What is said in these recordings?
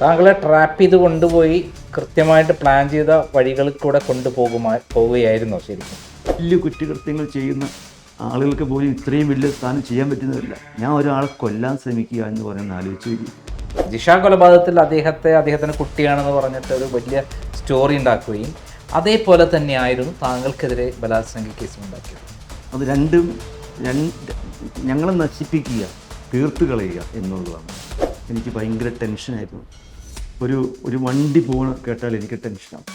താങ്കളെ ട്രാപ്പ് ചെയ്ത് കൊണ്ടുപോയി കൃത്യമായിട്ട് പ്ലാൻ ചെയ്ത വഴികളിൽ കൂടെ പോവുകയായിരുന്നോ ശരിക്കും? വലിയ കുറ്റകൃത്യങ്ങൾ ചെയ്യുന്ന ആളുകൾക്ക് പോലും ഇത്രയും വലിയ സ്ഥാനം ചെയ്യാൻ പറ്റുന്നതല്ല. ഞാൻ ഒരാളെ കൊല്ലാൻ ശ്രമിക്കുക എന്ന് പറയുന്നത് ആലോചിച്ച് ജിഷ കൊലപാതകത്തിൽ അദ്ദേഹത്തിന് കുട്ടിയാണെന്ന് പറഞ്ഞിട്ട് ഒരു വലിയ സ്റ്റോറി ഉണ്ടാക്കുകയും അതേപോലെ തന്നെയായിരുന്നു താങ്കൾക്കെതിരെ ബലാത്സംഗ കേസ് ഉണ്ടാക്കിയത്. അത് രണ്ടും ഞങ്ങളെ നശിപ്പിക്കുക, തീർത്ത് കളയുക എന്നുള്ളതാണ്. എനിക്ക് ഭയങ്കര ടെൻഷനായിരുന്നു. ഒരു വണ്ടി പോകണ കേട്ടാൽ എനിക്ക് ടെൻഷനാണ്.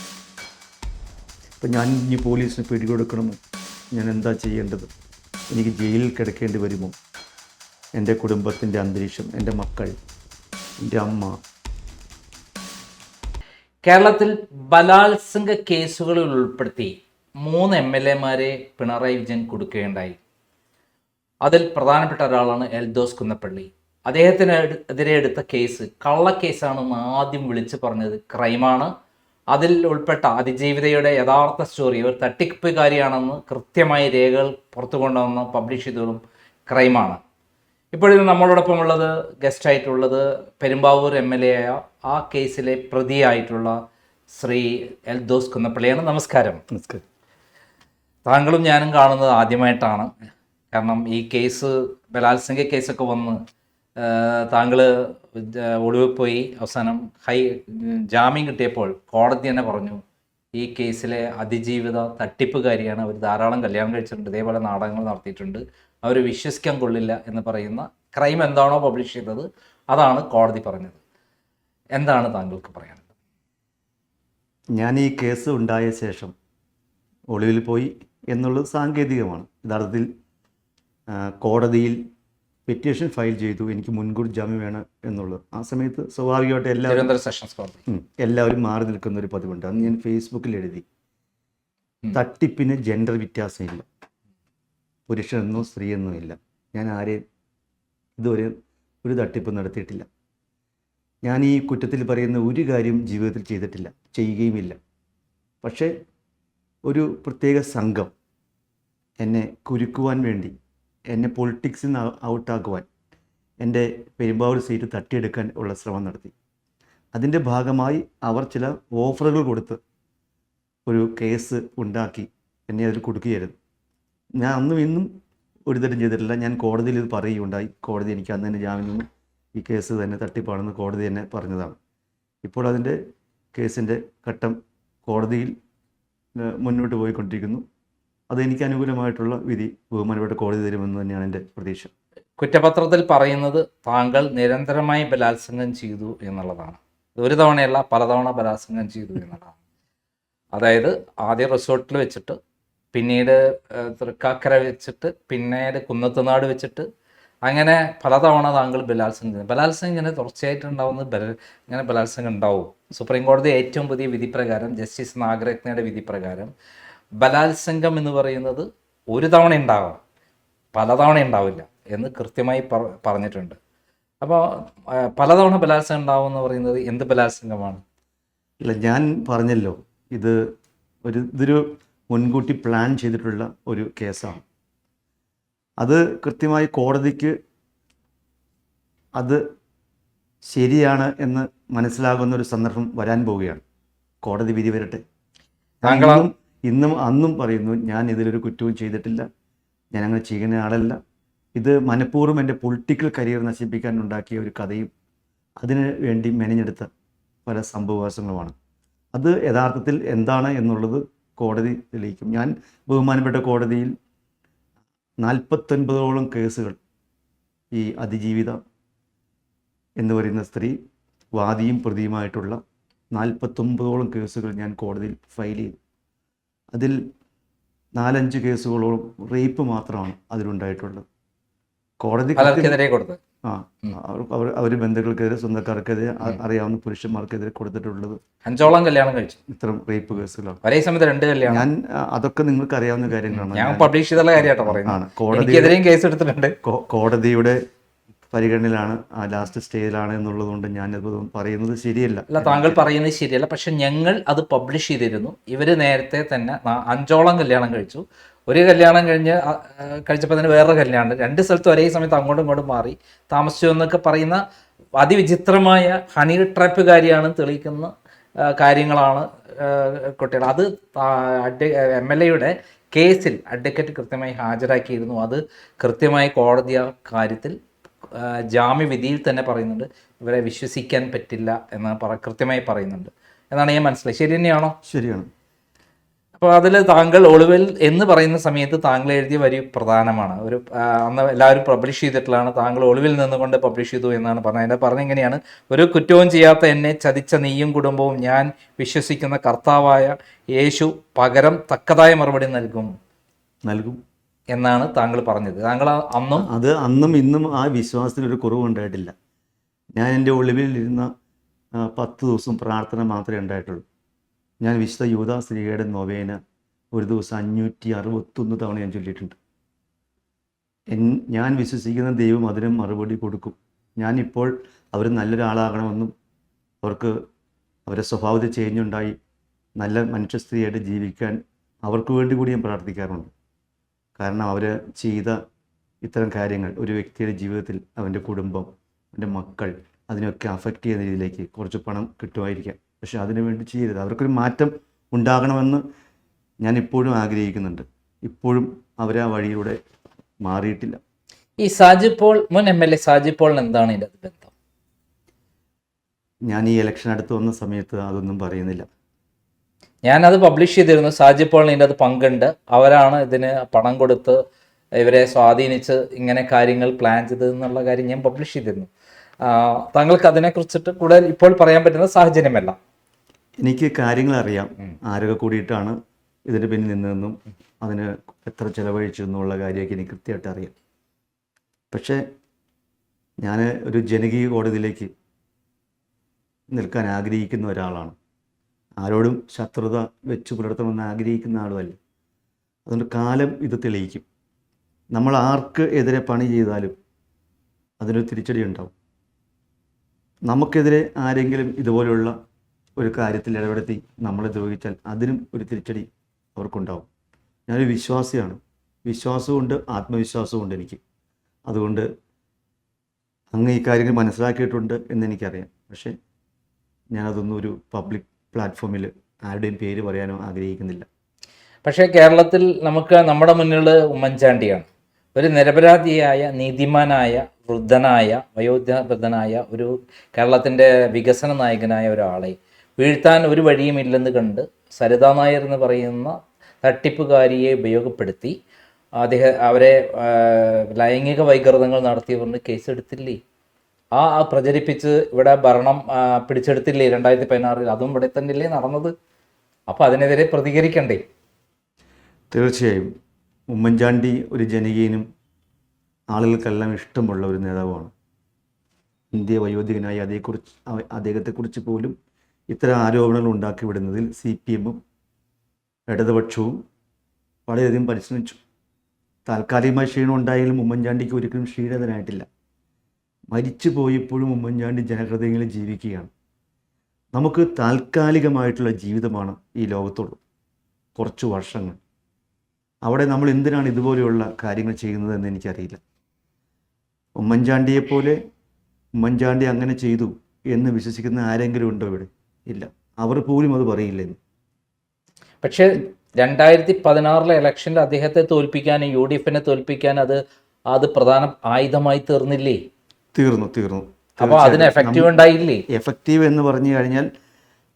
ഇപ്പം ഞാൻ ഇനി പോലീസിന് പിടികൊടുക്കണമോ? ഞാൻ എന്താ ചെയ്യേണ്ടത്? എനിക്ക് ജയിലിൽ കിടക്കേണ്ടി വരുമോ? എൻ്റെ കുടുംബത്തിൻ്റെ അന്തരീക്ഷം, എൻ്റെ മക്കൾ, എൻ്റെ അമ്മ. കേരളത്തിൽ ബലാത്സംഗ കേസുകളിൽ ഉൾപ്പെടുത്തി 3 MLA പിണറായി വിജയൻ കൊടുക്കുകയുണ്ടായി. അതിൽ പ്രധാനപ്പെട്ട ഒരാളാണ് എൽദോസ് കുന്നപ്പള്ളി. അദ്ദേഹത്തിനെതിരെ എടുത്ത കേസ് കള്ളക്കേസാണെന്ന് ആദ്യം വിളിച്ച് പറഞ്ഞത് ക്രൈമാണ്. അതിൽ ഉൾപ്പെട്ട അതിജീവിതയുടെ യഥാർത്ഥ സ്റ്റോറി, ഒരു തട്ടിപ്പുകാരിയാണെന്ന് കൃത്യമായി രേഖകൾ പുറത്തു കൊണ്ടുവന്ന് പബ്ലിഷ് ചെയ്തതും ക്രൈമാണ്. ഇപ്പോഴിത് നമ്മളോടൊപ്പം ഉള്ളത്, ഗസ്റ്റായിട്ടുള്ളത് പെരുമ്പാവൂർ MLA ആയ ആ കേസിലെ പ്രതിയായിട്ടുള്ള ശ്രീ എൽദോസ് കുന്നപ്പള്ളിയാണ്. നമസ്കാരം. നമസ്കാരം. താങ്കളും ഞാനും കാണുന്നത് ആദ്യമായിട്ടാണ്. കാരണം ഈ കേസ്, ബലാത്സംഗ കേസൊക്കെ വന്ന് താങ്കൾ ഒളിവിൽ പോയി അവസാനം ജാമ്യം കിട്ടിയപ്പോൾ കോടതി തന്നെ പറഞ്ഞു ഈ കേസിലെ അതിജീവിത തട്ടിപ്പുകാരിയാണ്, അവർ ധാരാളം കല്യാണം കഴിച്ചിട്ടുണ്ട്, ഇതേപോലെ നാടകങ്ങൾ നടത്തിയിട്ടുണ്ട്, അവർ വിശ്വസിക്കാൻ കൊള്ളില്ല എന്ന് പറയുന്ന ക്രൈം എന്താണോ പബ്ലിഷ് ചെയ്തത് അതാണ് കോടതി പറഞ്ഞത്. എന്താണ് താങ്കൾക്ക് പറയാനുള്ളത്? ഞാൻ ഈ കേസ് ഉണ്ടായ ശേഷം ഒളിവിൽ പോയി എന്നുള്ളത് സാങ്കേതികമാണ്. യഥാർത്ഥത്തിൽ കോടതിയിൽ പെറ്റീഷൻ ഫയൽ ചെയ്തു, എനിക്ക് മുൻകൂർ ജാമ്യം വേണം എന്നുള്ളത്. ആ സമയത്ത് സ്വാഭാവികമായിട്ട് എല്ലാവരും മാറി നിൽക്കുന്ന ഒരു പതിവുണ്ട്. അന്ന് ഞാൻ ഫേസ്ബുക്കിൽ എഴുതി, തട്ടിപ്പിന് ജെൻഡർ വ്യത്യാസമില്ല, പുരുഷനെന്നോ സ്ത്രീയെന്നോ ഇല്ല. ഞാൻ ആരെയും ഇതുവരെ ഒരു തട്ടിപ്പ് നടത്തിയിട്ടില്ല. ഞാൻ ഈ കുറ്റത്തിൽ പറയുന്ന ഒരു കാര്യം ജീവിതത്തിൽ ചെയ്തിട്ടില്ല, ചെയ്യുകയുമില്ല. പക്ഷേ ഒരു പ്രത്യേക സംഘം എന്നെ കുരുക്കുവാൻ വേണ്ടി, എന്നെ പൊളിറ്റിക്സിൽ നിന്ന് ഔട്ടാക്കുവാൻ, എൻ്റെ പെരുമ്പാവൂർ സീറ്റ് തട്ടിയെടുക്കാൻ ഉള്ള ശ്രമം നടത്തി. അതിൻ്റെ ഭാഗമായി അവർ ചില ഓഫറുകൾ കൊടുത്ത് ഒരു കേസ് ഉണ്ടാക്കി എന്നെ അതിൽ കൊടുക്കുകയായിരുന്നു. ഞാൻ അന്നും ഇന്നും ഒരു തരം ചെയ്തിട്ടില്ല. ഞാൻ കോടതിയിൽ ഇത് പറയുകയുണ്ടായി. കോടതി എനിക്ക് അന്ന് തന്നെ ജാമ്യം നിന്നു. ഈ കേസ് തന്നെ തട്ടിപ്പാണെന്ന് കോടതി തന്നെ പറഞ്ഞതാണ്. ഇപ്പോൾ അതിൻ്റെ കേസിൻ്റെ ഘട്ടം കോടതിയിൽ മുന്നോട്ട് പോയിക്കൊണ്ടിരിക്കുന്നു. അതെനിക്ക് അനുകൂലമായിട്ടുള്ള വിധി ബഹുമാനപ്പെട്ട കോടതി തരുമെന്ന് തന്നെയാണ് എൻ്റെ പ്രതീക്ഷ. കുറ്റപത്രത്തിൽ പറയുന്നത് താങ്കൾ നിരന്തരമായി ബലാത്സംഗം ചെയ്തു എന്നുള്ളതാണ്. ഒരു തവണയല്ല, പലതവണ ബലാത്സംഗം ചെയ്തു എന്നുള്ളതാണ്. അതായത് ആദ്യം റിസോർട്ടിൽ വെച്ചിട്ട്, പിന്നീട് തൃക്കാക്കര വെച്ചിട്ട്, പിന്നീട് കുന്നത്തുനാട് വെച്ചിട്ട്, അങ്ങനെ പലതവണ താങ്കൾ ബലാത്സംഗം ചെയ്തു. ബലാത്സംഗം ഇങ്ങനെ തുടർച്ചയായിട്ടുണ്ടാവുന്നത് ഇങ്ങനെ ബലാത്സംഗം ഉണ്ടാവും. സുപ്രീം കോടതി ഏറ്റവും പുതിയ വിധി പ്രകാരം, ജസ്റ്റിസ് നാഗരത്നയുടെ വിധി പ്രകാരം ബലാത്സംഗം എന്ന് പറയുന്നത് ഒരു തവണ ഉണ്ടാവാം, പലതവണ ഉണ്ടാവില്ല എന്ന് കൃത്യമായി പറഞ്ഞിട്ടുണ്ട്. അപ്പോൾ പലതവണ ബലാത്സംഗം ഉണ്ടാവും എന്ന് പറയുന്നത് എന്ത് ബലാത്സംഗമാണ്? ഇല്ല, ഞാൻ പറഞ്ഞല്ലോ, ഇതൊരു മുൻകൂട്ടി പ്ലാൻ ചെയ്തിട്ടുള്ള ഒരു കേസാണ്. അത് കൃത്യമായി കോടതിക്ക് അത് ശരിയാണ് എന്ന് മനസ്സിലാകുന്ന ഒരു സന്ദർഭം വരാൻ പോവുകയാണ്. കോടതി വിധി വരട്ടെ. ഇന്നും അന്നും പറയുന്നു, ഞാൻ ഇതിലൊരു കുറ്റവും ചെയ്തിട്ടില്ല, ഞാൻ അങ്ങനെ ചെയ്യുന്ന ആളല്ല. ഇത് മനഃപൂർവ്വം എൻ്റെ പൊളിറ്റിക്കൽ കരിയർ നശിപ്പിക്കാൻ ഉണ്ടാക്കിയ ഒരു കഥയും അതിന് വേണ്ടി മെനഞ്ഞെടുത്ത പല സംഭവവാസങ്ങളുമാണ്. അത് യഥാർത്ഥത്തിൽ എന്താണ് എന്നുള്ളത് കോടതി തെളിയിക്കും. ഞാൻ ബഹുമാനപ്പെട്ട കോടതിയിൽ 49ഓളം കേസുകൾ, ഈ അതിജീവിത എന്ന് പറയുന്ന സ്ത്രീ വാദിയും പ്രതിയുമായിട്ടുള്ള 49ഓളം കേസുകൾ ഞാൻ കോടതിയിൽ ഫയൽ ചെയ്തു. അതിൽ 4-5 കേസുകളോളം റേപ്പ് മാത്രമാണ് അതിലുണ്ടായിട്ടുള്ളത്. കോടതി അവർ ബന്ധുക്കൾക്കെതിരെ, സ്വന്തക്കാർക്കെതിരെ, അറിയാവുന്ന പുരുഷന്മാർക്കെതിരെ കൊടുത്തിട്ടുള്ളത് 5ഓളം കല്യാണം കഴിച്ചു. ഇത്തരം റേപ്പ് കേസുകളാണ്. ഒരേ സമയത്ത് 2 കല്യാണം. ഞാൻ അതൊക്കെ നിങ്ങൾക്ക് അറിയാവുന്ന കാര്യങ്ങളാണ്. ഞാൻ പബ്ലിഷ് ചെയ്തുള്ള കാര്യമായിട്ടാണ് പറയുന്നത്. കോടതിയുടെ പരിഗണനയിലാണ്, ലാസ്റ്റ് സ്റ്റേജിലാണ് എന്നുള്ളതുകൊണ്ട് ഞാനത് പറയുന്നത് ശരിയല്ല. അല്ല, താങ്കൾ പറയുന്നത് ശരിയല്ല. പക്ഷെ ഞങ്ങൾ അത് പബ്ലിഷ് ചെയ്തിരുന്നു. ഇവർ നേരത്തെ തന്നെ 5ഓളം കല്യാണം കഴിച്ചു. ഒരു കല്യാണം കഴിച്ചപ്പോൾ തന്നെ വേറൊരു കല്യാണം, 2 സ്ഥലത്തും ഒരേ സമയത്ത് അങ്ങോട്ടും ഇങ്ങോട്ടും മാറി താമസിച്ചു എന്നൊക്കെ പറയുന്ന അതിവിചിത്രമായ ഹണി ട്രാപ്പുകാരിയാണ് തെളിയിക്കുന്ന കാര്യങ്ങളാണ് കുട്ടികൾ. അത് MLA-യുടെ കേസിൽ അഡ്വക്കേറ്റ് കൃത്യമായി ഹാജരാക്കിയിരുന്നു. അത് കൃത്യമായി കോടതി ആ കാര്യത്തിൽ ജാമ്യവിധിയിൽ തന്നെ പറയുന്നുണ്ട്, ഇവരെ വിശ്വസിക്കാൻ പറ്റില്ല എന്ന് കൃത്യമായി പറയുന്നുണ്ട് എന്നാണ് ഞാൻ മനസ്സിലായി. ശരി തന്നെയാണോ? ശരിയാണ്. അപ്പോൾ അതിൽ താങ്കൾ ഒളിവിൽ എന്ന് പറയുന്ന സമയത്ത് താങ്കൾ എഴുതിയ വരി പ്രധാനമാണ്. അന്ന് എല്ലാവരും പബ്ലിഷ് ചെയ്തിട്ടുള്ളതാണ്. താങ്കൾ ഒളിവിൽ നിന്നുകൊണ്ട് പബ്ലിഷ് ചെയ്തു എന്നാണ് പറഞ്ഞത്. അതിൻ്റെ പറഞ്ഞെങ്ങനെയാണ്: ഒരു കുറ്റവും ചെയ്യാത്ത എന്നെ ചതിച്ച നീയും കുടുംബവും ഞാൻ വിശ്വസിക്കുന്ന കർത്താവായ യേശു പകരം തക്കതായ മറുപടി നൽകും എന്നാണ് താങ്കൾ പറഞ്ഞത്. താങ്കൾ അന്നും ഇന്നും ആ വിശ്വാസത്തിനൊരു കുറവുണ്ടായിട്ടില്ല. ഞാൻ എൻ്റെ ഒളിവിലിരുന്ന 10 ദിവസം പ്രാർത്ഥന മാത്രമേ ഉണ്ടായിട്ടുള്ളൂ. ഞാൻ വിശുദ്ധ യൂദാശ്ലീഹയുടെ നൊവേന ഒരു ദിവസം 561 തവണ ഞാൻ ചൊല്ലിയിട്ടുണ്ട്. ഞാൻ വിശ്വസിക്കുന്ന ദൈവം അതിന് മറുപടി കൊടുക്കും. ഞാനിപ്പോൾ അവർ നല്ലൊരാളാകണമെന്നും അവർക്ക് അവരുടെ സ്വഭാവത്തിൽ ചേഞ്ച് ഉണ്ടായി നല്ല മനുഷ്യസ്ത്രീയായിട്ട് ജീവിക്കാൻ അവർക്ക് വേണ്ടി കൂടി ഞാൻ പ്രാർത്ഥിക്കാറുണ്ട്. കാരണം അവർ ചെയ്ത ഇത്തരം കാര്യങ്ങൾ ഒരു വ്യക്തിയുടെ ജീവിതത്തിൽ അവൻ്റെ കുടുംബം, അവൻ്റെ മക്കൾ, അതിനൊക്കെ അഫക്റ്റ് ചെയ്യുന്ന രീതിയിലേക്ക് കുറച്ച് പണം കിട്ടുമായിരിക്കാം. പക്ഷെ അതിനു വേണ്ടി ചെയ്യരുത്. അവർക്കൊരു മാറ്റം ഉണ്ടാകണമെന്ന് ഞാൻ ഇപ്പോഴും ആഗ്രഹിക്കുന്നുണ്ട്. ഇപ്പോഴും അവർ ആ വഴിയിലൂടെ മാറിയിട്ടില്ല. ഈ സാജി പോൾ, മുൻ MLA സാജി പോളിന് എന്താണ് ഇതിൻ്റെ ബന്ധം? ഞാൻ ഈ ഇലക്ഷൻ അടുത്ത് വന്ന സമയത്ത് അതൊന്നും പറയുന്നില്ല. ഞാനത് പബ്ലിഷ് ചെയ്തിരുന്നു. സാജി പോളിന് ഇതിൻ്റെ അത് പങ്കുണ്ട്. അവരാണ് ഇതിന് പണം കൊടുത്ത് ഇവരെ സ്വാധീനിച്ച് ഇങ്ങനെ കാര്യങ്ങൾ പ്ലാൻ ചെയ്തതെന്നുള്ള കാര്യം ഞാൻ പബ്ലിഷ് ചെയ്തിരുന്നു. താങ്കൾക്ക് അതിനെക്കുറിച്ചിട്ട് കൂടുതൽ ഇപ്പോൾ പറയാൻ പറ്റുന്ന സാഹചര്യമല്ല. എനിക്ക് കാര്യങ്ങൾ അറിയാം, ആരൊക്കെ കൂടിയിട്ടാണ് ഇതിന് പിന്നിൽ നിന്നതെന്നും അതിന് എത്ര ചിലവഴിച്ചു എന്നുള്ള കാര്യമൊക്കെ എനിക്ക് കൃത്യമായിട്ട് അറിയാം. പക്ഷേ ഞാൻ ഒരു ജനകീയ കോടതിയിലേക്ക് നിൽക്കാൻ ആഗ്രഹിക്കുന്ന ഒരാളാണ്. ആരോടും ശത്രുത വെച്ച് പുലർത്തണമെന്ന് ആഗ്രഹിക്കുന്ന ആളുമല്ല. അതുകൊണ്ട് കാലം ഇത് തെളിയിക്കും. നമ്മൾ ആർക്ക് എതിരെ പണി ചെയ്താലും അതിനൊരു തിരിച്ചടി ഉണ്ടാവും. നമുക്കെതിരെ ആരെങ്കിലും ഇതുപോലുള്ള ഒരു കാര്യത്തിൽ ഇടപെടുത്തി നമ്മളെ ദ്രോഹിച്ചാൽ അതിനും ഒരു തിരിച്ചടി അവർക്കുണ്ടാവും. ഞാനൊരു വിശ്വാസിയാണ്. വിശ്വാസമുണ്ട്, ആത്മവിശ്വാസമുണ്ട് എനിക്ക്. അതുകൊണ്ട് അങ്ങ് ഈ കാര്യങ്ങൾ മനസ്സിലാക്കിയിട്ടുണ്ട് എന്നെനിക്കറിയാം. പക്ഷേ ഞാനതൊന്നും ഒരു പബ്ലിക് പ്ലാറ്റ്ഫോമിൽ ആരുടെയും പേര് പറയാനോ ആഗ്രഹിക്കുന്നില്ല. പക്ഷേ കേരളത്തിൽ നമുക്ക് നമ്മുടെ മുന്നിൽ ഉമ്മൻചാണ്ടിയാണ്. ഒരു നിരപരാധിയായ, നീതിമാനായ, വൃദ്ധനായ, വയോവൃദ്ധനായ ഒരു കേരളത്തിൻ്റെ വികസന നായകനായ ഒരാളെ വീഴ്ത്താൻ ഒരു വഴിയുമില്ലെന്ന് കണ്ട് സരിതാ നായർ എന്ന് പറയുന്ന തട്ടിപ്പുകാരിയെ ഉപയോഗപ്പെടുത്തി അവരെ ലൈംഗിക വൈകൃതങ്ങൾ നടത്തിയവർക്ക് കേസെടുത്തില്ലേ? പ്രചരിപ്പിച്ച് ഇവിടെ ഭരണം പിടിച്ചെടുത്തില്ലേ 2016? അതും ഇവിടെ തന്നെയല്ലേ നടന്നത്? അപ്പോൾ അതിനെതിരെ പ്രതികരിക്കണ്ടേ? തീർച്ചയായും ഉമ്മൻചാണ്ടി ഒരു ജനകീയനും ആളുകൾക്കെല്ലാം ഇഷ്ടമുള്ള ഒരു നേതാവാണ്. ഇന്ത്യ വയോധികനായി അദ്ദേഹത്തെക്കുറിച്ച് പോലും ഇത്തരം ആരോപണങ്ങൾ ഉണ്ടാക്കി വിടുന്നതിൽ CPM-ഉം ഇടതുപക്ഷവും വളരെയധികം പരിശ്രമിച്ചു. താൽക്കാലികമായി ക്ഷീണം ഉണ്ടായെങ്കിലും ഉമ്മൻചാണ്ടിക്ക് ഒരിക്കലും ക്ഷീണിതനായിട്ടില്ല. മരിച്ചു പോയപ്പോഴും ഉമ്മൻചാണ്ടി ജനഹൃദയങ്ങളിൽ ജീവിക്കുകയാണ്. നമുക്ക് താൽക്കാലികമായിട്ടുള്ള ജീവിതമാണ് ഈ ലോകത്തുള്ളൂ, കുറച്ച് വർഷങ്ങൾ. അവിടെ നമ്മൾ എന്തിനാണ് ഇതുപോലെയുള്ള കാര്യങ്ങൾ ചെയ്യുന്നതെന്ന് എനിക്കറിയില്ല. ഉമ്മൻചാണ്ടിയെപ്പോലെ ഉമ്മൻചാണ്ടി അങ്ങനെ ചെയ്തു എന്ന് വിശ്വസിക്കുന്ന ആരെങ്കിലും ഉണ്ടോ ഇവിടെ? ഇല്ല. അവർ പോലും അത് പറയില്ലെന്ന്. പക്ഷേ 2016 ഇലക്ഷനിൽ അദ്ദേഹത്തെ തോൽപ്പിക്കാനും UDF-നെ തോൽപ്പിക്കാൻ അത് പ്രധാന ആയുധമായി തീർന്നില്ലേ? തീർന്നു. അപ്പോൾ അതിന് എഫക്റ്റീവ് ഉണ്ടായില്ലേ? എഫക്റ്റീവ് എന്ന് പറഞ്ഞു കഴിഞ്ഞാൽ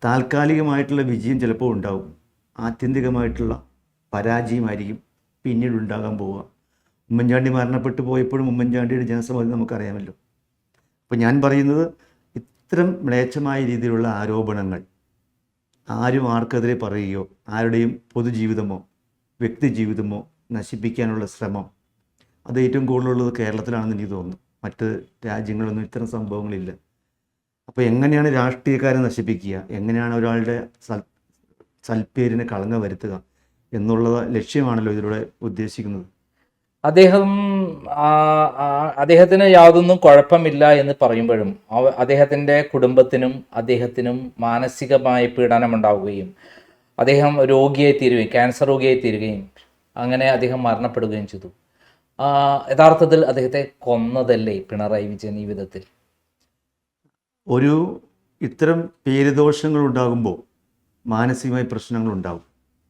താൽക്കാലികമായിട്ടുള്ള വിജയം ചിലപ്പോൾ ഉണ്ടാവും. ആത്യന്തികമായിട്ടുള്ള പരാജയമായിരിക്കും പിന്നീട് ഉണ്ടാകാൻ പോവുക. ഉമ്മൻചാണ്ടി മരണപ്പെട്ടു പോയപ്പോഴും ഉമ്മൻചാണ്ടിയുടെ ജനസമ്മതി നമുക്കറിയാമല്ലോ. അപ്പോൾ ഞാൻ പറയുന്നത്, ഇത്തരം മ്ലേച്ഛമായ രീതിയിലുള്ള ആരോപണങ്ങൾ ആരും ആർക്കെതിരെ പറയുകയോ ആരുടെയും പൊതുജീവിതമോ വ്യക്തി ജീവിതമോ നശിപ്പിക്കാനുള്ള ശ്രമം അത് ഏറ്റവും കൂടുതലുള്ളത് കേരളത്തിലാണെന്ന് എനിക്ക് തോന്നുന്നു. മറ്റ് രാജ്യങ്ങളൊന്നും ഇത്തരം സംഭവങ്ങളില്ല. അപ്പോൾ എങ്ങനെയാണ് രാഷ്ട്രീയക്കാരെ നശിപ്പിക്കുക, എങ്ങനെയാണ് ഒരാളുടെ സൽപ്പേരിനെ കളങ്കം വരുത്തുക എന്നുള്ളത് ലക്ഷ്യമാണല്ലോ ഇതിലൂടെ ഉദ്ദേശിക്കുന്നത്. അദ്ദേഹത്തിന് യാതൊന്നും കുഴപ്പമില്ല എന്ന് പറയുമ്പോഴും അദ്ദേഹത്തിൻ്റെ കുടുംബത്തിനും അദ്ദേഹത്തിനും മാനസികമായ പീഡനമുണ്ടാവുകയും അദ്ദേഹം രോഗിയായി തീരുകയും ക്യാൻസർ രോഗിയായി തീരുകയും അങ്ങനെ അദ്ദേഹം മരണപ്പെടുകയും ചെയ്തു. യഥാർത്ഥത്തിൽ അദ്ദേഹത്തെ കൊന്നതല്ലേ പിണറായി വിജയൻ ഈ വിധത്തിൽ? ഒരു ഇത്തരം പേരുദോഷങ്ങൾ ഉണ്ടാകുമ്പോൾ മാനസികമായ പ്രശ്നങ്ങളുണ്ടാകും.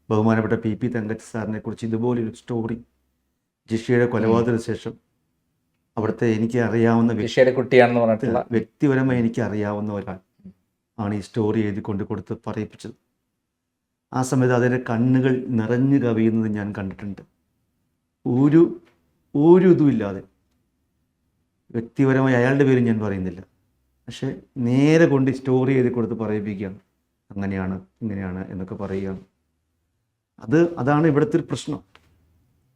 ബഹുമാനപ്പെട്ട PP തങ്കച്ചൻ സാറിനെ കുറിച്ച് ഇതുപോലൊരു സ്റ്റോറി, ജിഷയുടെ കൊലപാതകത്തിന് ശേഷം അവിടുത്തെ എനിക്ക് അറിയാവുന്ന ജിഷയുടെ കുട്ടിയാണെന്ന് പറഞ്ഞിട്ടുള്ള വ്യക്തിപരമായി എനിക്ക് അറിയാവുന്ന ഒരാൾ ആണ് ഈ സ്റ്റോറി എഴുതി കൊണ്ട് കൊടുത്ത് പറയിപ്പിച്ചത്. ആ സമയത്ത് അതിൻ്റെ കണ്ണുകൾ നിറഞ്ഞു കവിയുന്നത് ഞാൻ കണ്ടിട്ടുണ്ട്. ഒരു ഇതുമില്ലാതെ. വ്യക്തിപരമായി അയാളുടെ പേര് ഞാൻ പറയുന്നില്ല, പക്ഷേ നേരെ കൊണ്ട് സ്റ്റോറി എഴുതി കൊടുത്ത് പറയിപ്പിക്കുകയാണ്. അങ്ങനെയാണ് ഇങ്ങനെയാണ് എന്നൊക്കെ പറയുകയാണ്. അതാണ് ഇവിടുത്തെ ഒരു പ്രശ്നം.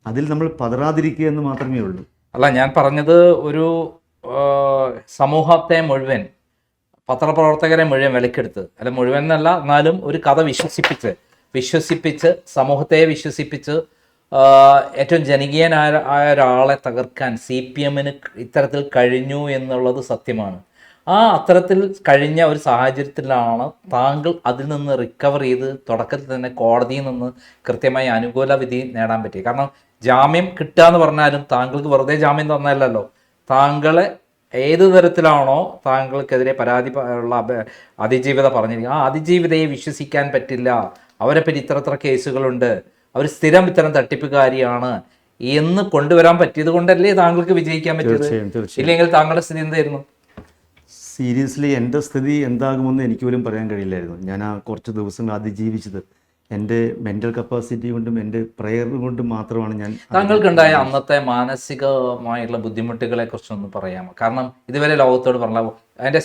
അതിൽ നമ്മൾ പതറാതിരിക്കുക എന്ന് മാത്രമേ ഉള്ളൂ. അല്ല, ഞാൻ പറഞ്ഞത് ഒരു സമൂഹത്തെ മുഴുവൻ, പത്രപ്രവർത്തകരെ മുഴുവൻ വിലക്കെടുത്ത്, അല്ല മുഴുവൻ എന്നല്ല, എന്നാലും ഒരു കഥ വിശ്വസിപ്പിച്ച് സമൂഹത്തെ വിശ്വസിപ്പിച്ച് ഏറ്റവും ജനകീയനായ ഒരാളെ തകർക്കാൻ CPMന് ഇത്തരത്തിൽ കഴിഞ്ഞു എന്നുള്ളത് സത്യമാണ്. അത്തരത്തിൽ കഴിഞ്ഞ ഒരു സാഹചര്യത്തിലാണ് താങ്കൾ അതിൽ നിന്ന് റിക്കവർ ചെയ്ത് തുടക്കത്തിൽ തന്നെ കോടതിയിൽ നിന്ന് കൃത്യമായി അനുകൂല വിധി നേടാൻ പറ്റി. കാരണം ജാമ്യം കിട്ടുക എന്ന് പറഞ്ഞാലും താങ്കൾക്ക് വെറുതെ ജാമ്യം തന്നല്ലോ. താങ്കളെ ഏത് തരത്തിലാണോ താങ്കൾക്കെതിരെ പരാതി ഉള്ള അതിജീവിത പറഞ്ഞിരിക്കുക, ആ അതിജീവിതയെ വിശ്വസിക്കാൻ പറ്റില്ല, അവരെ പറ്റി ഇത്ര കേസുകളുണ്ട്, അവർ സ്ഥിരം ഇത്തരം തട്ടിപ്പുകാരിയാണ് എന്ന് കൊണ്ടുവരാൻ പറ്റിയത് കൊണ്ടല്ലേ താങ്കൾക്ക് വിജയിക്കാൻ പറ്റിയത്. ഇല്ലെങ്കിൽ താങ്കളുടെ സ്ഥിതി എന്തായിരുന്നു? സീരിയസ്ലി എൻ്റെ സ്ഥിതി എന്താകുമെന്ന് എനിക്ക് പോലും പറയാൻ കഴിയില്ലായിരുന്നു. ഞാൻ ആ കുറച്ച് ദിവസങ്ങൾ അതിജീവിച്ചത് എൻ്റെ മെൻ്റൽ കപ്പാസിറ്റി കൊണ്ടും എൻ്റെ പ്രയർ കൊണ്ടും മാത്രമാണ്. ഞാൻ താങ്കൾക്കുണ്ടായ അന്നത്തെ മാനസികമായിട്ടുള്ള ബുദ്ധിമുട്ടുകളെ കുറിച്ചൊന്ന് പറയാമോ? കാരണം ഇതുവരെ ലോകത്തോട് പറഞ്ഞ അതിൻ്റെ